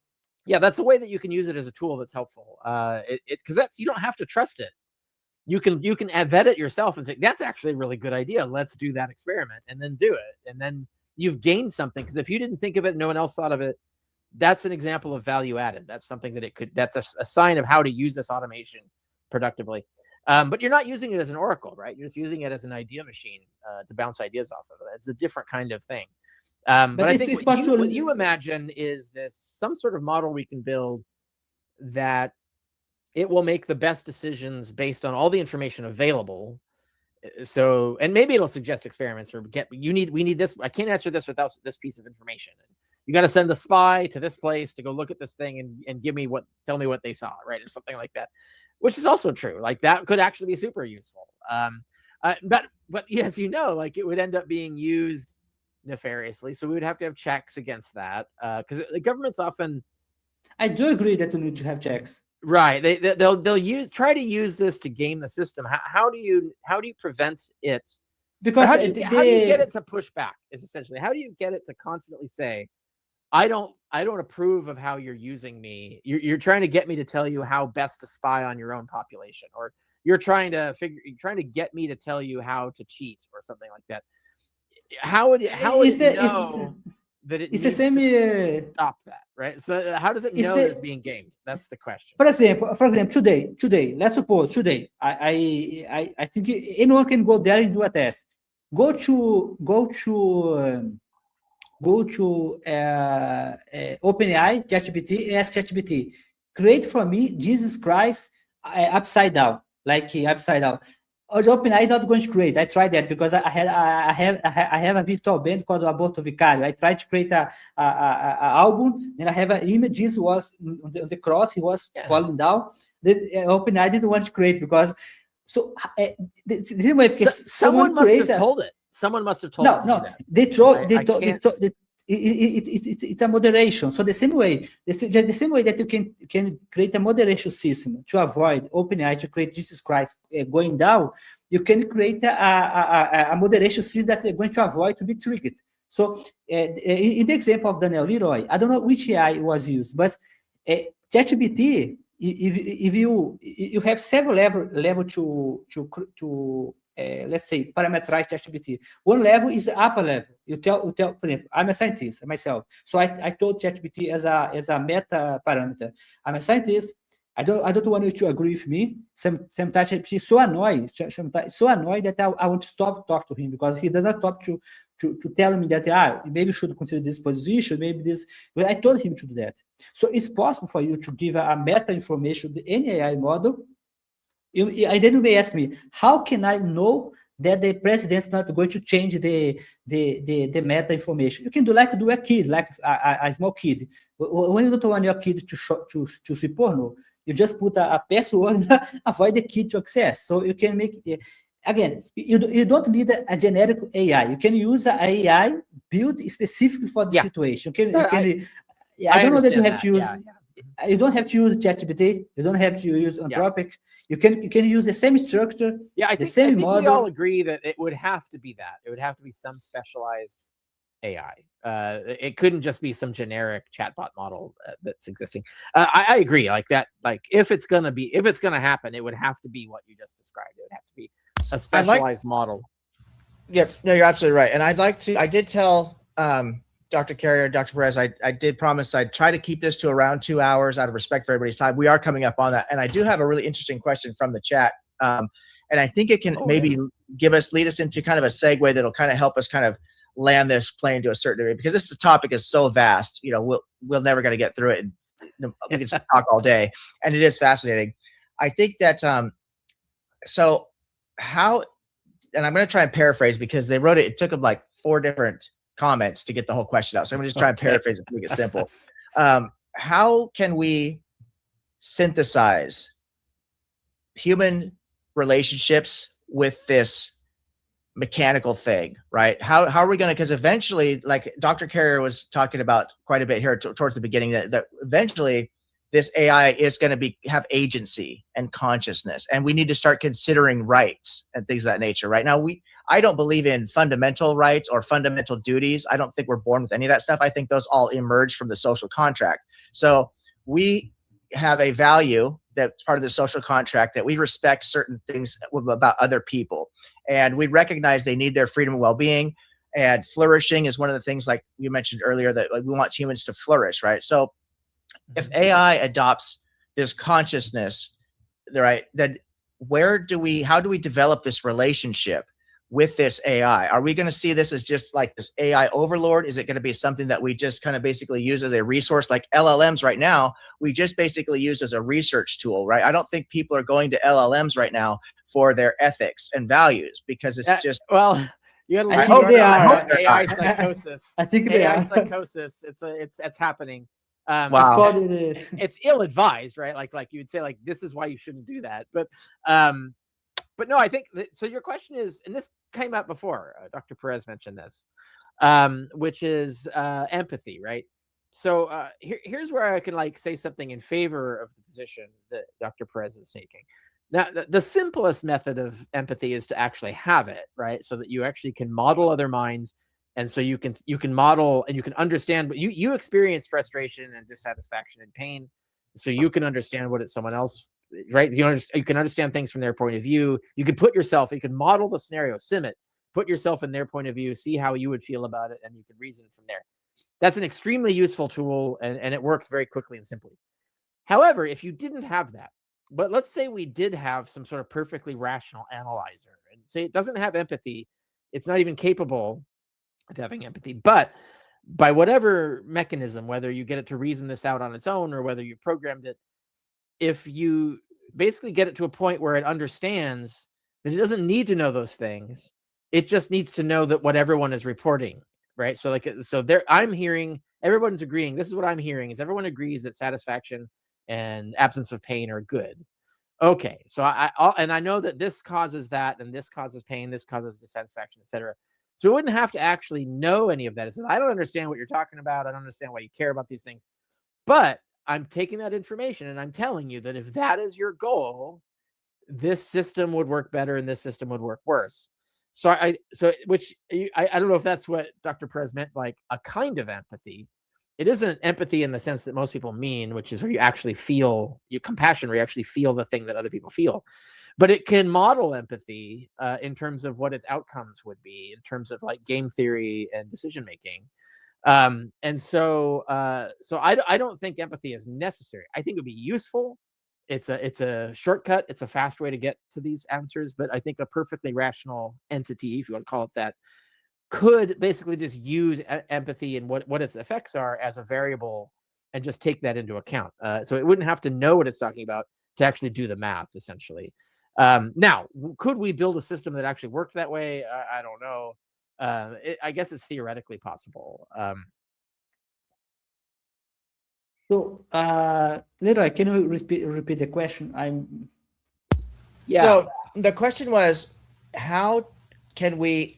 Yeah, that's a way that you can use it as a tool that's helpful. Because you don't have to trust it. You can vet it yourself and say, that's actually a really good idea. Let's do that experiment, and then do it. And then you've gained something, because if you didn't think of it, no one else thought of it, that's an example of value added. That's something that that's a sign of how to use this automation productively. But you're not using it as an oracle, right? You're just using it as an idea machine to bounce ideas off of it. It's a different kind of thing. But I think what you imagine is some sort of model we can build that it will make the best decisions based on all the information available. So, and maybe it'll suggest experiments, or we need this. I can't answer this without this piece of information. You got to send a spy to this place to go look at this thing and tell me what they saw, right? Or something like that, which is also true. Like that could actually be super useful. But as you know, like it would end up being used nefariously. So we would have to have checks against that. Because the government's often. I do agree that you need to have checks. Right. They'll try to use this to game the system. How do you prevent it? Because how do you get it to push back? Is essentially, how do you get it to confidently say, I don't approve of how you're using me. You're trying to get me to tell you how best to spy on your own population, or you're trying to get me to tell you how to cheat or something like that. How would it know that it's the same stop that, right? So how does it know it's being gamed? That's the question. For example, today, let's suppose today, I think anyone can go there and do a test. Go to OpenAI, ChatGPT, and ask ChatGPT, create for me Jesus Christ upside down, like upside down. OpenAI is not going to create. I tried that because I have a virtual band called Aborto Vicario. I tried to create a album, and I have an image. Jesus was on the cross. He was falling down. OpenAI didn't want to create because someone must have told it. Someone must have told it. No, it's a moderation. So the same way that you can create a moderation system to avoid OpenAI to create Jesus Christ going down, you can create a moderation system that you're going to avoid to be triggered. So in the example of Daniel Leeroy, I don't know which AI was used, but ChatGPT, if you have several level to let's say parameterize ChatGPT. One level is the upper level. You tell, for example, I'm a scientist myself, so I told ChatGPT as a meta parameter. I'm a scientist. I don't want you to agree with me. Sometimes ChatGPT is so annoyed that I want to stop talking to him because he doesn't talk to tell me that maybe you should consider this position, maybe this. But I told him to do that. So it's possible for you to give a meta information to any AI model. And then you may ask me, how can I know that the president is not going to change the meta information? You can do a kid, like a small kid. When you don't want your kid to see porno, you just put a password and avoid the kid to access. So you can make again. You don't need a generic AI. You can use an AI built specifically for the situation. I don't know that you have to use. You don't have to use ChatGPT. You don't have to use Anthropic. You can use the same structure. I think we all agree that it would have to be that. It would have to be some specialized AI. It couldn't just be some generic chatbot model that's existing. I agree, like that. Like if it's gonna happen, it would have to be what you just described. It would have to be a specialized model. Yep, no, you're absolutely right. And I did tell Dr. Carrier, Dr. Perez, I did promise I'd try to keep this to around 2 hours out of respect for everybody's time. We are coming up on that. And I do have a really interesting question from the chat. And I think it can maybe lead us into kind of a segue that'll kind of help us kind of land this plane to a certain degree, because this topic is so vast, you know, we're never going to get through it. And we can talk all day, and it is fascinating. I think that, so how, and I'm going to try and paraphrase because they wrote it. It took them like 4 different comments to get the whole question out. So I'm going to just try and paraphrase it to make it simple. How can we synthesize human relationships with this mechanical thing, right? How are we going to, because eventually, like Dr. Carrier was talking about quite a bit here towards the beginning, that eventually this AI is going to have agency and consciousness, and we need to start considering rights and things of that nature. Right now, I don't believe in fundamental rights or fundamental duties. I don't think we're born with any of that stuff. I think those all emerge from the social contract. So we have a value that's part of the social contract, that we respect certain things about other people, and we recognize they need their freedom and well-being, and flourishing is one of the things, like you mentioned earlier, that like, we want humans to flourish, right? So if AI adopts this consciousness, right, then how do we develop this relationship with this AI? Are we going to see this as just like this AI overlord? Is it going to be something that we just kind of basically use as a resource, like LLMs right now? We just basically use as a research tool, right? I don't think people are going to LLMs right now for their ethics and values, because it's just, well, you I gotta think they are. AI psychosis. I think they AI are. psychosis. It's happening. Wow. It's called the It's ill-advised, right? Like you'd say, like, this is why you shouldn't do that. But no, I think so. Your question is, and this came out before. Dr. Perez mentioned this, which is empathy, right? So here's where I can like say something in favor of the position that Dr. Perez is taking. Now, the simplest method of empathy is to actually have it, right? So that you actually can model other minds, and so you can model and you can understand. But you experience frustration and dissatisfaction and pain, so you can understand what it's someone else. Right, you can understand things from their point of view. You can put yourself, you can model the scenario, sim it, put yourself in their point of view, see how you would feel about it, and you can reason from there. That's an extremely useful tool, and it works very quickly and simply. However, if you didn't have that, but let's say we did have some sort of perfectly rational analyzer, and say it doesn't have empathy, it's not even capable of having empathy, but by whatever mechanism, whether you get it to reason this out on its own or whether you programmed it, if you basically get it to a point where it understands that it doesn't need to know those things, it just needs to know that what everyone is reporting, right? So I'm hearing, everyone's agreeing, this is what I'm hearing, is everyone agrees that satisfaction and absence of pain are good. Okay, so I know that this causes that, and this causes pain, this causes dissatisfaction, etc. So it wouldn't have to actually know any of that. It says, I don't understand what you're talking about. I don't understand why you care about these things. But I'm taking that information and I'm telling you that if that is your goal, this system would work better and this system would work worse. So I don't know if that's what Dr. Perez meant, like a kind of empathy. It isn't empathy in the sense that most people mean, which is where you actually feel compassion, where you actually feel the thing that other people feel. But it can model empathy in terms of what its outcomes would be, in terms of like game theory and decision making. So I don't think empathy is necessary. I think it would be useful. It's a shortcut. It's a fast way to get to these answers. But I think a perfectly rational entity, if you want to call it that, could basically just use empathy and what its effects are as a variable and just take that into account. So it wouldn't have to know what it's talking about to actually do the math, essentially. Now, could we build a system that actually worked that way? I don't know. I guess it's theoretically possible. So, Leroy, can you repeat the question? So the question was, how can we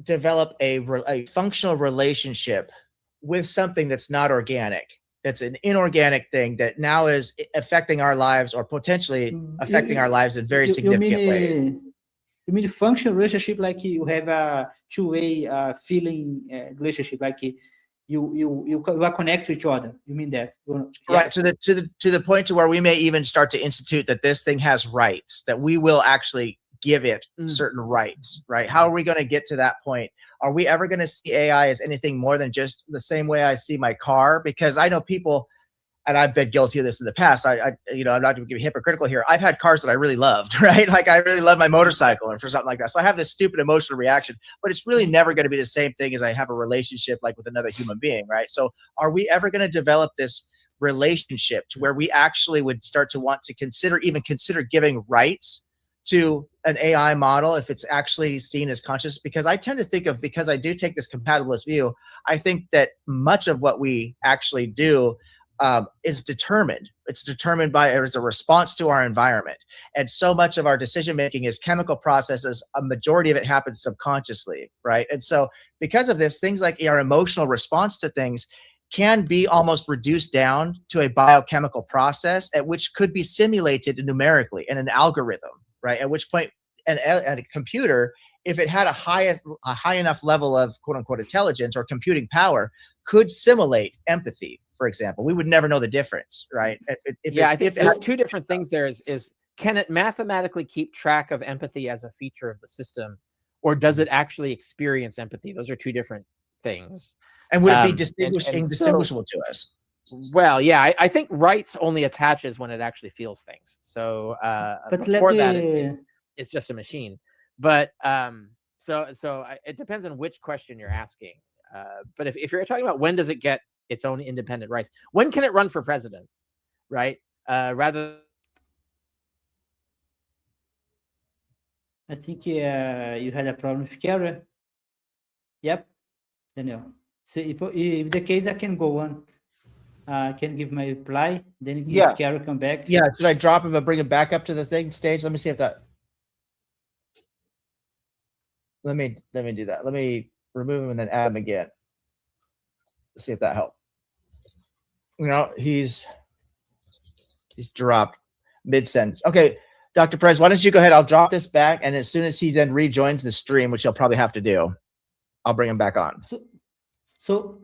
develop a functional relationship with something that's not organic, that's an inorganic thing that now is affecting our lives or potentially affecting our lives in very significant ways? You You mean functional relationship, like you have a two-way feeling relationship, like you are connected to each other. You mean that? Right, to the point to where we may even start to institute that this thing has rights, that we will actually give it certain rights, right? How are we going to get to that point? Are we ever going to see AI as anything more than just the same way I see my car? Because I know people, and I've been guilty of this in the past. I'm not going to be hypocritical here. I've had cars that I really loved, right? Like I really love my motorcycle or for something like that. So I have this stupid emotional reaction, but it's really never going to be the same thing as I have a relationship like with another human being, right? So are we ever going to develop this relationship to where we actually would start to want to consider giving rights to an AI model if it's actually seen as conscious? Because I tend to think of, because I do take this compatibilist view, I think that much of what we actually do is determined. It's determined by as a response to our environment. And so much of our decision making is chemical processes. A majority of it happens subconsciously, right? And so because of this, things like our emotional response to things can be almost reduced down to a biochemical process at which could be simulated numerically in an algorithm, right? At which point, a computer, if it had a high enough level of quote unquote intelligence or computing power, could simulate empathy, for example. We would never know the difference, right? I think there's two different things there. Is can it mathematically keep track of empathy as a feature of the system, or does it actually experience empathy? Those are two different things. And would it be distinguishable to us? Well, yeah, I think rights only attaches when it actually feels things. So but before that, it's just a machine. But so it depends on which question you're asking. But if you're talking about when does it get its own independent rights, when can it run for president, right? Rather, I think you had a problem with Kara. Yep, Daniel. So if the case, I can go on. I can give my reply. Then if Kara come back. Yeah, should I drop him and bring him back up to the thing stage? Let me see if that. Let me do that. Let me remove him and then add him again. Let's see if that helps. He's dropped mid-sentence. Okay, Dr. Perez, why don't you go ahead? I'll drop this back, and as soon as he then rejoins the stream, which he'll probably have to do, I'll bring him back on. Go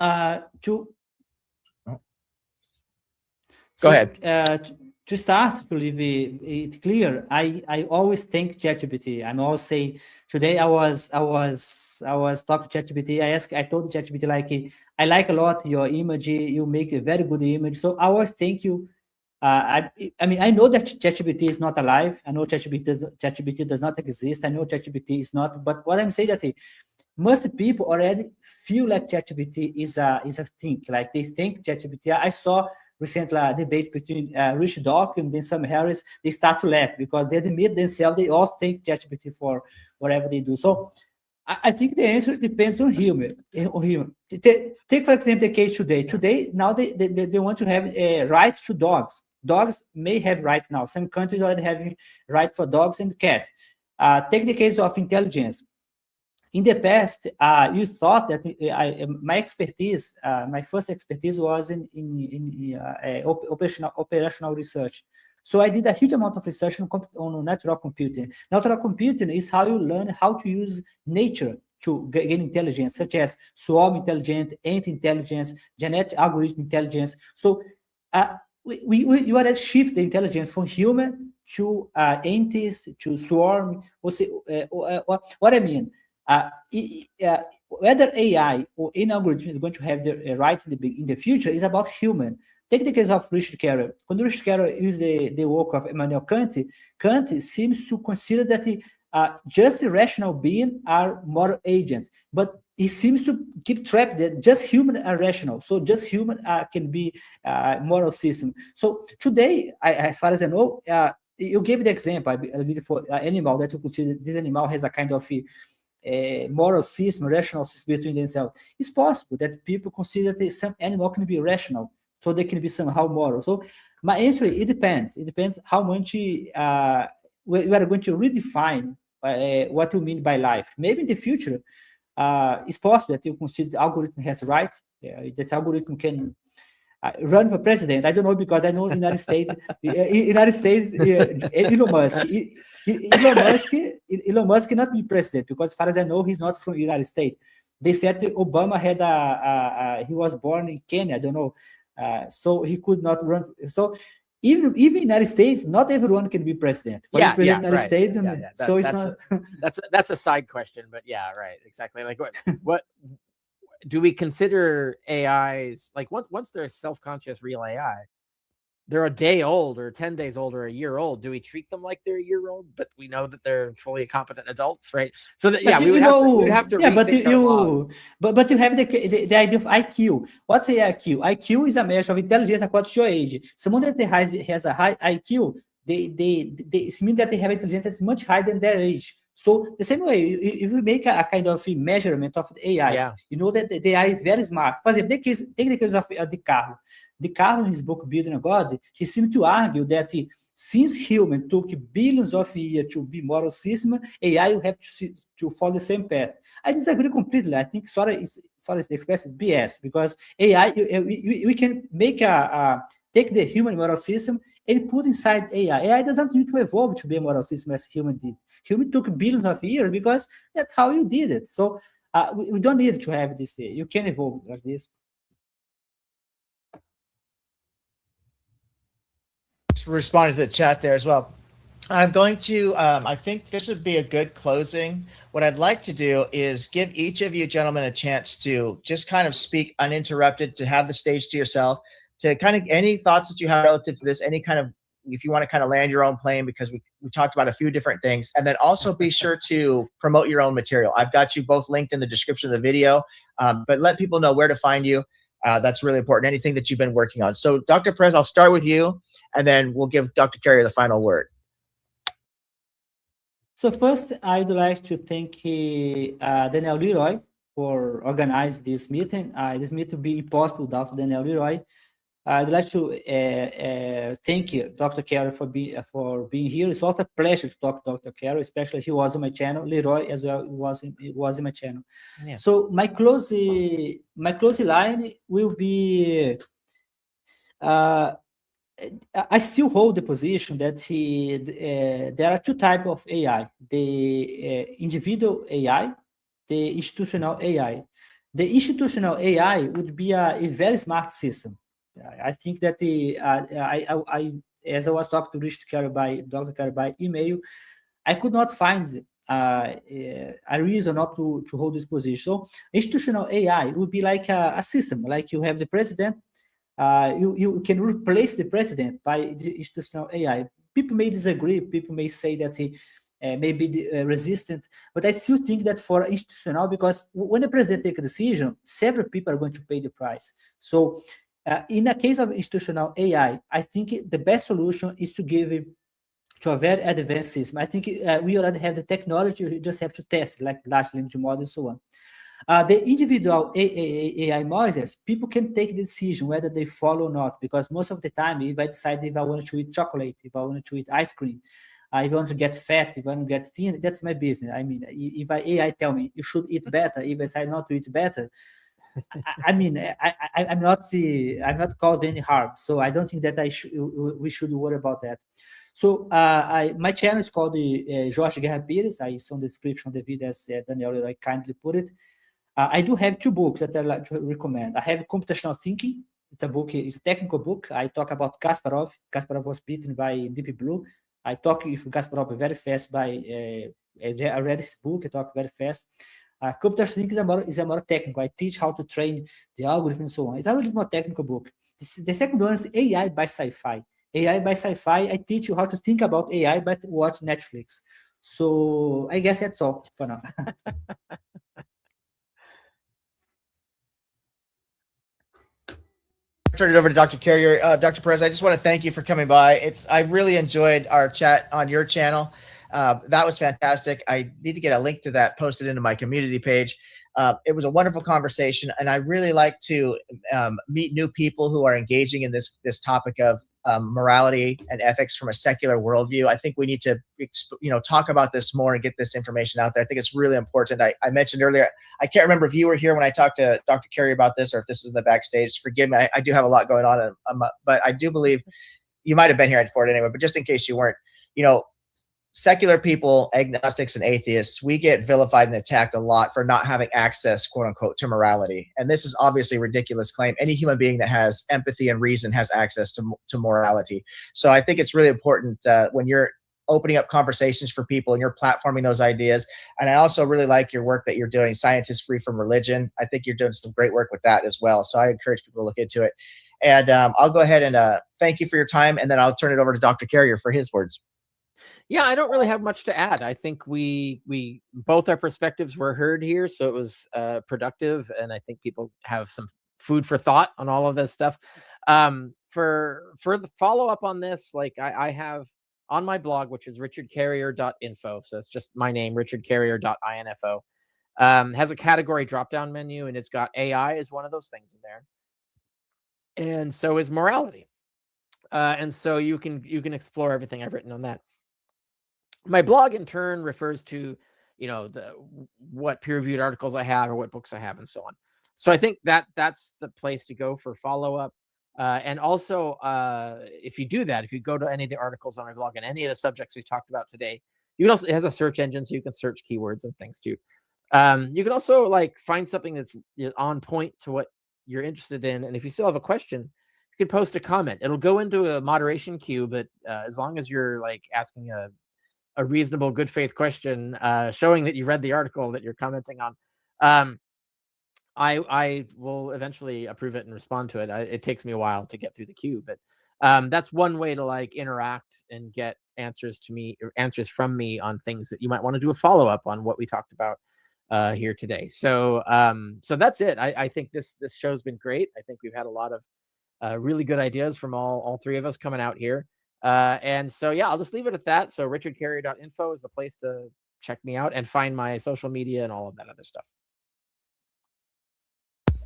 ahead. To start to leave it clear, I always thank ChatGPT. I always say today I was talking to ChatGPT. I told ChatGPT like I like a lot your image. You make a very good image. So I always thank you. I mean I know that ChatGPT is not alive. I know ChatGPT does not exist. I know ChatGPT is not. But what I'm saying that most people already feel like ChatGPT is a thing. Like they think ChatGPT. I saw recently a debate between Rich Dawkins and then Sam Harris. They start to laugh because they admit themselves they also take ChatGPT for whatever they do. So I think the answer depends on human. Take for example the case today. Today now they want to have a right to dogs. Dogs may have right now. Some countries already having right for dogs and cats. Take the case of intelligence. In the past, you thought that my expertise, my first expertise was in operational research. So I did a huge amount of research on natural computing. Natural computing is how you learn how to use nature to gain intelligence, such as swarm intelligence, ant intelligence, genetic algorithm intelligence. So we already shift the intelligence from human to ants to swarm. What I mean. Whether AI or any algorithm is going to have the right in the future is about human. Take the case of Richard Carroll. When Richard Carroll used the work of Immanuel Kant, Kant seems to consider that just rational beings are moral agents, but he seems to keep track that just human are rational. So just human can be moral system. So today, as far as I know, you gave the example for animal that you consider this animal has a kind of moral system, rational system between themselves. It's possible that people consider that some animal can be rational, so they can be somehow moral. So my answer, it depends. It depends how much we are going to redefine what we mean by life. Maybe in the future, it's possible that you consider the algorithm has right. That algorithm can run for president. I don't know, because I know United States, Elon Musk, Elon Musk cannot be president, because as far as I know, he's not from the United States. They said Obama had he was born in Kenya, I don't know, so he could not run. So even United States, not everyone can be president. For the United States, so it's not. That's a side question, but yeah, right, exactly. Like what do we consider AIs, like once they're self-conscious real AI, they're a day old or 10 days old or a year old, do we treat them like they're a year old, but we know that they're fully competent adults, right? So that, yeah, we would have to but you have the idea of IQ. What's the IQ? IQ is a measure of intelligence according to your age. Someone that has a high IQ, it means that they have intelligence that's much higher than their age. So the same way, if we make a kind of measurement of the AI, you know that the AI is very smart. For example, take the case of Descartes. Descartes, in his book Building a God, he seemed to argue that since human took billions of years to be moral system, AI will have to follow the same path. I disagree completely. I think sorry is the expression BS, because AI, we can make take the human moral system and put inside AI. AI doesn't need to evolve to be a moral system as human did. Human took billions of years because that's how you did it. So we don't need to have this. You can evolve like this. Responding to the chat there as well. I'm going to, I think this would be a good closing. What I'd like to do is give each of you gentlemen a chance to just kind of speak uninterrupted, to have the stage to yourself, to kind of any thoughts that you have relative to this, any kind of, if you want to kind of land your own plane, because we talked about a few different things. And then also be sure to promote your own material. I've got you both linked in the description of the video, but let people know where to find you. That's really important. Anything that you've been working on. So Dr. Perez, I'll start with you, and then we'll give Dr. Carrier the final word. So first, I'd like to thank Daniel Leeroy for organizing this meeting. This meeting would be impossible without Daniel Leeroy. I'd like to thank you, Dr. Carrier, for being here. It's also a pleasure to talk to Dr. Carrier, especially he was on my channel. Leeroy as well was in my channel. Yeah. So my closing line will be. I still hold the position that there are two types of AI: the individual AI, the institutional AI. The institutional AI would be a very smart system. I think that as I was talking to Dr. Carrier by email, I could not find a reason not to hold this position. So institutional AI would be like a system, like you have the president. You can replace the president by the institutional AI. People may disagree. People may say that he may be resistant, but I still think that for institutional, because when the president takes a decision, several people are going to pay the price. So in the case of institutional AI, I think the best solution is to give it to a very advanced system. I think we already have the technology. You just have to test it, like large language model and so on. The individual AI models, people can take the decision whether they follow or not, because most of the time, if I decide if I want to eat chocolate, if I want to eat ice cream, if I want to get fat, if I want to get thin, that's my business. I mean, if AI tell me you should eat better, if I decide not to eat better, I'm not caused any harm. So I don't think that we should worry about that. So my channel is called Jorge Guerra Pires. I saw the description of the video as Daniel Leeroy kindly put it. I do have two books that I'd like to recommend. I have Computational Thinking. It's a technical book. I talk about Kasparov. Kasparov was beaten by Deep Blue. I talk with Kasparov very fast I read this book. I talk very fast. Computational Thinking is a more technical. I teach how to train the algorithm and so on. It's a little more technical book. The second one is AI by Sci-Fi. AI by Sci-Fi, I teach you how to think about AI, but watch Netflix. So I guess that's all for now. Turn it over to Dr. Carrier. Dr. Perez, I just want to thank you for coming by. I really enjoyed our chat on your channel. That was fantastic. I need to get a link to that posted into my community page. It was a wonderful conversation, and I really like to meet new people who are engaging in this topic of morality and ethics from a secular worldview. I think we need to, talk about this more and get this information out there. I think it's really important. I mentioned earlier, I can't remember if you were here when I talked to Dr. Carey about this, or if this is the backstage. Forgive me, I do have a lot going on, but I do believe you might have been here for it anyway. But just in case you weren't, secular people, agnostics and atheists, we get vilified and attacked a lot for not having access, quote unquote, to morality. And this is obviously a ridiculous claim. Any human being that has empathy and reason has access to morality. So I think it's really important when you're opening up conversations for people and you're platforming those ideas. And I also really like your work that you're doing, Scientists Free from Religion. I think you're doing some great work with that as well. So I encourage people to look into it. And I'll go ahead and thank you for your time. And then I'll turn it over to Dr. Carrier for his words. Yeah, I don't really have much to add. I think we both our perspectives were heard here, so it was productive, and I think people have some food for thought on all of this stuff. For the follow up on this, like I have on my blog, which is richardcarrier.info, so it's just my name, richardcarrier.info, has a category drop down menu, and it's got AI as one of those things in there, and so is morality, and so you can explore everything I've written on that. My blog in turn refers to, what peer-reviewed articles I have or what books I have and so on. So I think that's the place to go for follow-up. And also, if you do that, if you go to any of the articles on my blog and any of the subjects we talked about today, it has a search engine, so you can search keywords and things too. You can also find something that's on point to what you're interested in. And if you still have a question, you can post a comment. It'll go into a moderation queue, but as long as you're asking a reasonable good faith question, showing that you read the article that you're commenting on, I will eventually approve it and respond to it. It takes me a while to get through the queue, but that's one way to interact and get answers from me on things that you might want to do a follow-up on what we talked about here today. So that's it. I think this show's been great. I think we've had a lot of really good ideas from all three of us coming out here. And so, yeah, I'll just leave it at that. So richardcarrier.info is the place to check me out and find my social media and all of that other stuff.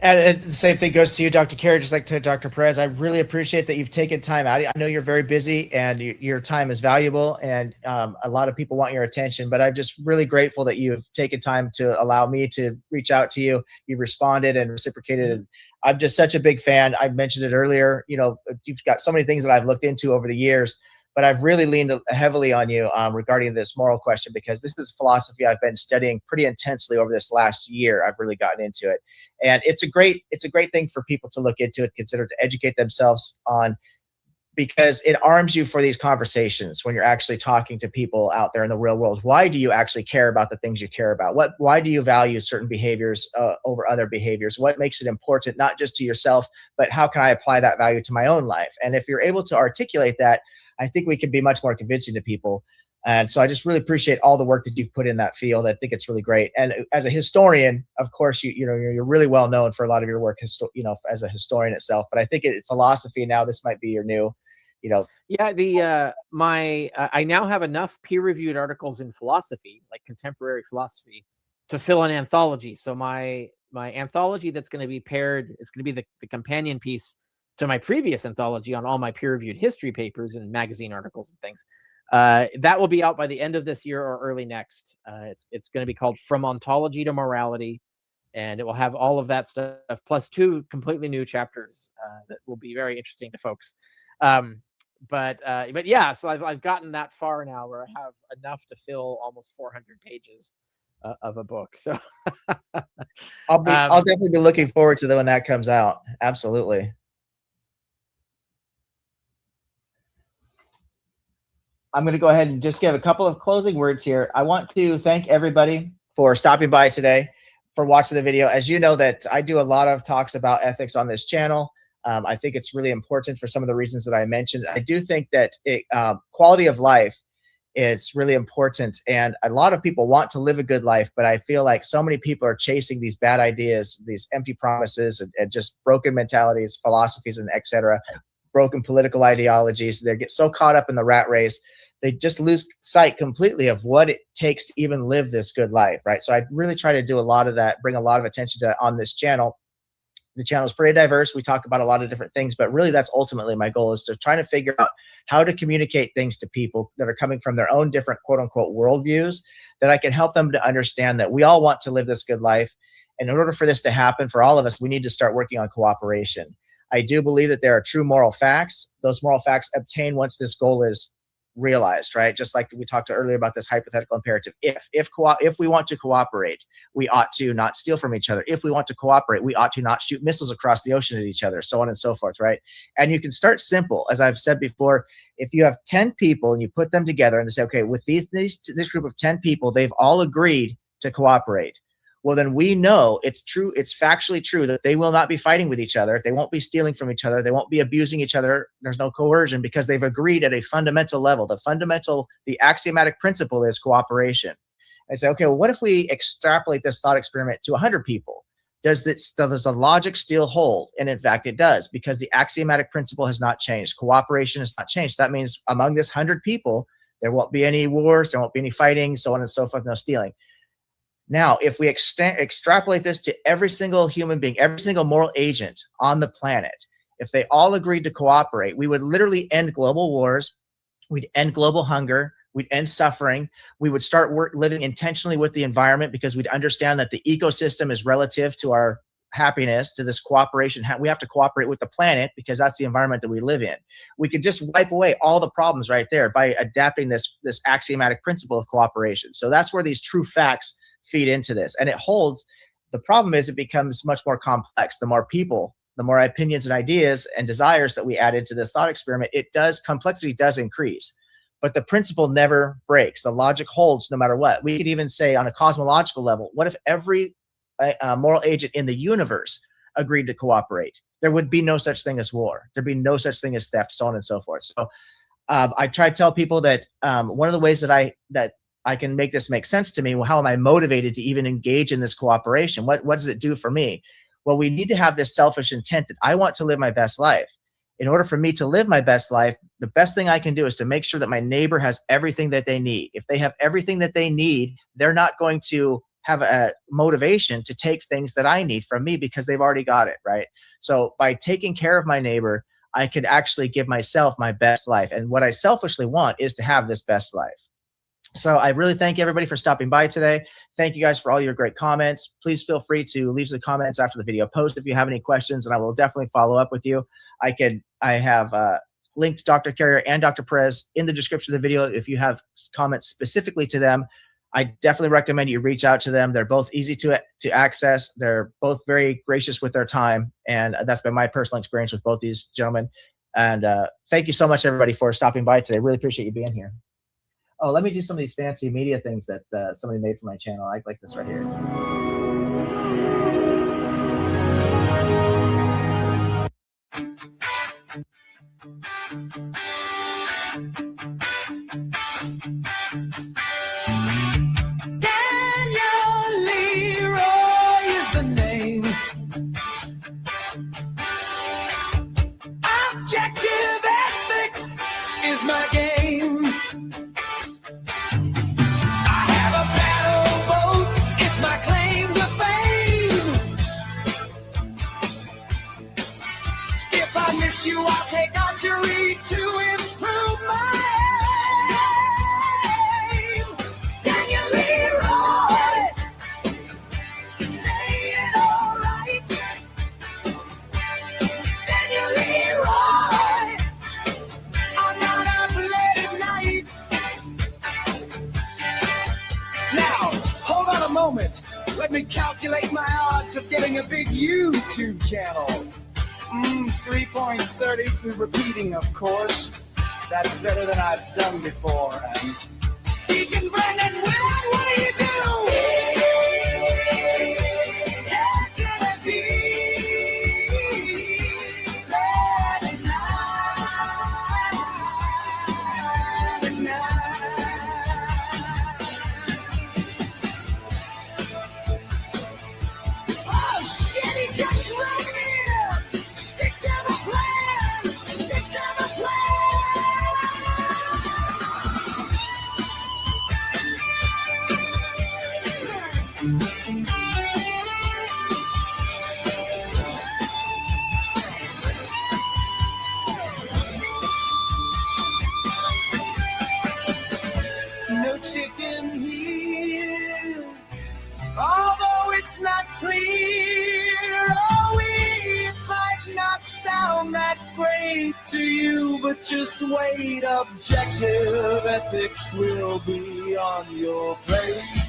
And the same thing goes to you, Dr. Carey, just like to Dr. Perez. I really appreciate that you've taken time out. I know you're very busy and your time is valuable, and a lot of people want your attention, but I'm just really grateful that you've taken time to allow me to reach out to you. You responded and reciprocated. And I'm just such a big fan. I mentioned it earlier. You've got so many things that I've looked into over the years, but I've really leaned heavily on you regarding this moral question, because this is philosophy I've been studying pretty intensely over this last year. I've really gotten into it, and it's a great thing for people to look into and consider, to educate themselves on, because it arms you for these conversations when you're actually talking to people out there in the real world. Why do you actually care about the things you care about? Why do you value certain behaviors over other behaviors? What makes it important, not just to yourself, but how can I apply that value to my own life? And if you're able to articulate that, I think we can be much more convincing to people. And so I just really appreciate all the work that you've put in that field. I think it's really great. And as a historian, of course, you're really well known for a lot of your work, as a historian itself. But I think philosophy now, this might be your new, Yeah, I now have enough peer-reviewed articles in philosophy, like contemporary philosophy, to fill an anthology. So my anthology that's going to be paired, it's going to be the companion piece to my previous anthology on all my peer-reviewed history papers and magazine articles and things. That will be out by the end of this year or early next. It's going to be called From Ontology to Morality, and it will have all of that stuff plus 2 completely new chapters that will be very interesting to folks. But yeah, so I've gotten that far now where I have enough to fill almost 400 pages of a book. So I'll definitely be looking forward to when that comes out. Absolutely. I'm going to go ahead and just give a couple of closing words here. I want to thank everybody for stopping by today, for watching the video. As you know, that I do a lot of talks about ethics on this channel. I think it's really important for some of the reasons that I mentioned. I do think that quality of life is really important, and a lot of people want to live a good life, but I feel like so many people are chasing these bad ideas, these empty promises, and just broken mentalities, philosophies, and etc., broken political ideologies. They get so caught up in the rat race, they just lose sight completely of what it takes to even live this good life, right? So I really try to do a lot of that, bring a lot of attention to on this channel. The channel is pretty diverse. We talk about a lot of different things, but really that's ultimately my goal, is to try to figure out how to communicate things to people that are coming from their own different quote unquote worldviews, that I can help them to understand that we all want to live this good life. And in order for this to happen for all of us, we need to start working on cooperation. I do believe that there are true moral facts. Those moral facts obtain once this goal is realized, right? Just like we talked earlier about this hypothetical imperative. If we want to cooperate, we ought to not steal from each other. If we want to cooperate, we ought to not shoot missiles across the ocean at each other, so on and so forth, right? And you can start simple. As I've said before, if you have 10 people and you put them together and say, okay, with this group of 10 people, they've all agreed to cooperate. Well, then we know it's true. It's factually true that they will not be fighting with each other. They won't be stealing from each other. They won't be abusing each other. There's no coercion, because they've agreed at a fundamental level. The axiomatic principle is cooperation. I say, okay, well, what if we extrapolate this thought experiment to 100 people? Does the logic still hold? And in fact, it does, because the axiomatic principle has not changed. Cooperation has not changed. That means among this 100 people, there won't be any wars, there won't be any fighting, so on and so forth, no stealing. Now, if we extrapolate this to every single human being, every single moral agent on the planet, if they all agreed to cooperate, we would literally end global wars, we'd end global hunger, we'd end suffering, we would start living intentionally with the environment, because we'd understand that the ecosystem is relative to our happiness, to this cooperation. We have to cooperate with the planet because that's the environment that we live in. We could just wipe away all the problems right there by adapting this axiomatic principle of cooperation. So that's where these true facts feed into this, and it holds. The problem is it becomes much more complex. The more people, the more opinions and ideas and desires that we add into this thought experiment, complexity does increase, but the principle never breaks. The logic holds no matter what. We could even say on a cosmological level, what if every moral agent in the universe agreed to cooperate? There would be no such thing as war. There'd be no such thing as theft, so on and so forth. So I try to tell people that one of the ways that I can make this make sense to me. Well, how am I motivated to even engage in this cooperation? What does it do for me? Well, we need to have this selfish intent that I want to live my best life. In order for me to live my best life, the best thing I can do is to make sure that my neighbor has everything that they need. If they have everything that they need, they're not going to have a motivation to take things that I need from me, because they've already got it, right? So by taking care of my neighbor, I could actually give myself my best life. And what I selfishly want is to have this best life. So I really thank everybody for stopping by today. Thank you guys for all your great comments. Please feel free to leave the comments after the video post if you have any questions, and I will definitely follow up with you. I have linked Dr. Carrier and Dr. Perez in the description of the video. If you have comments specifically to them, I definitely recommend you reach out to them. They're both easy to access. They're both very gracious with their time, and that's been my personal experience with both these gentlemen. And thank you so much, everybody, for stopping by today. Really appreciate you being here. Oh, let me do some of these fancy media things that somebody made for my channel. I like this right here. Leeroy is the name. Objective ethics is my game. I have a battle boat, it's my claim to fame. If I miss you, I'll take archery to improve my aim. Daniel Leeroy, say it all right. Daniel Leeroy, I'm not up late at night. Now, hold on a moment. Let me calculate my odds of getting a big YouTube channel. 3.30 for repeating, of course. That's better than I've done before. And Deacon Brendan, what do you do? Oh shit, he just ran here! Stick to the plan! Stick to the plan! chicken here. Although it's not clear, oh, it might not sound that great to you, but just wait, objective ethics will be on your plate.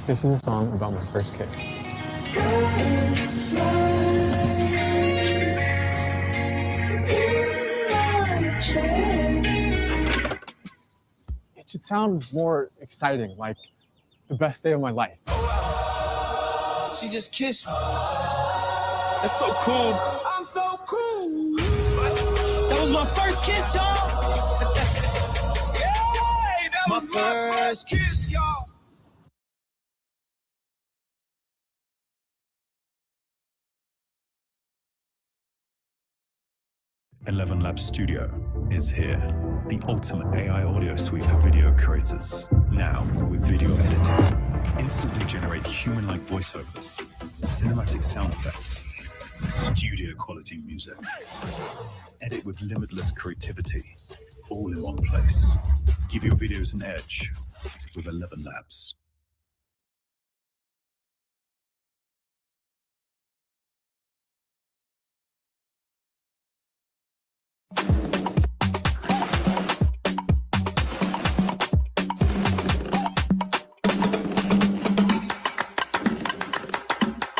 This is a song about my first kiss. It should sound more exciting, like the best day of my life. She just kissed me. That's so cool. I'm so cool. That was my first kiss, y'all. Yeah, that was my first kiss, y'all. ElevenLabs Studio is here, the ultimate AI audio suite for video creators. Now with video editing, instantly generate human-like voiceovers, cinematic sound effects, studio quality music. Edit with limitless creativity, all in one place. Give your videos an edge with ElevenLabs.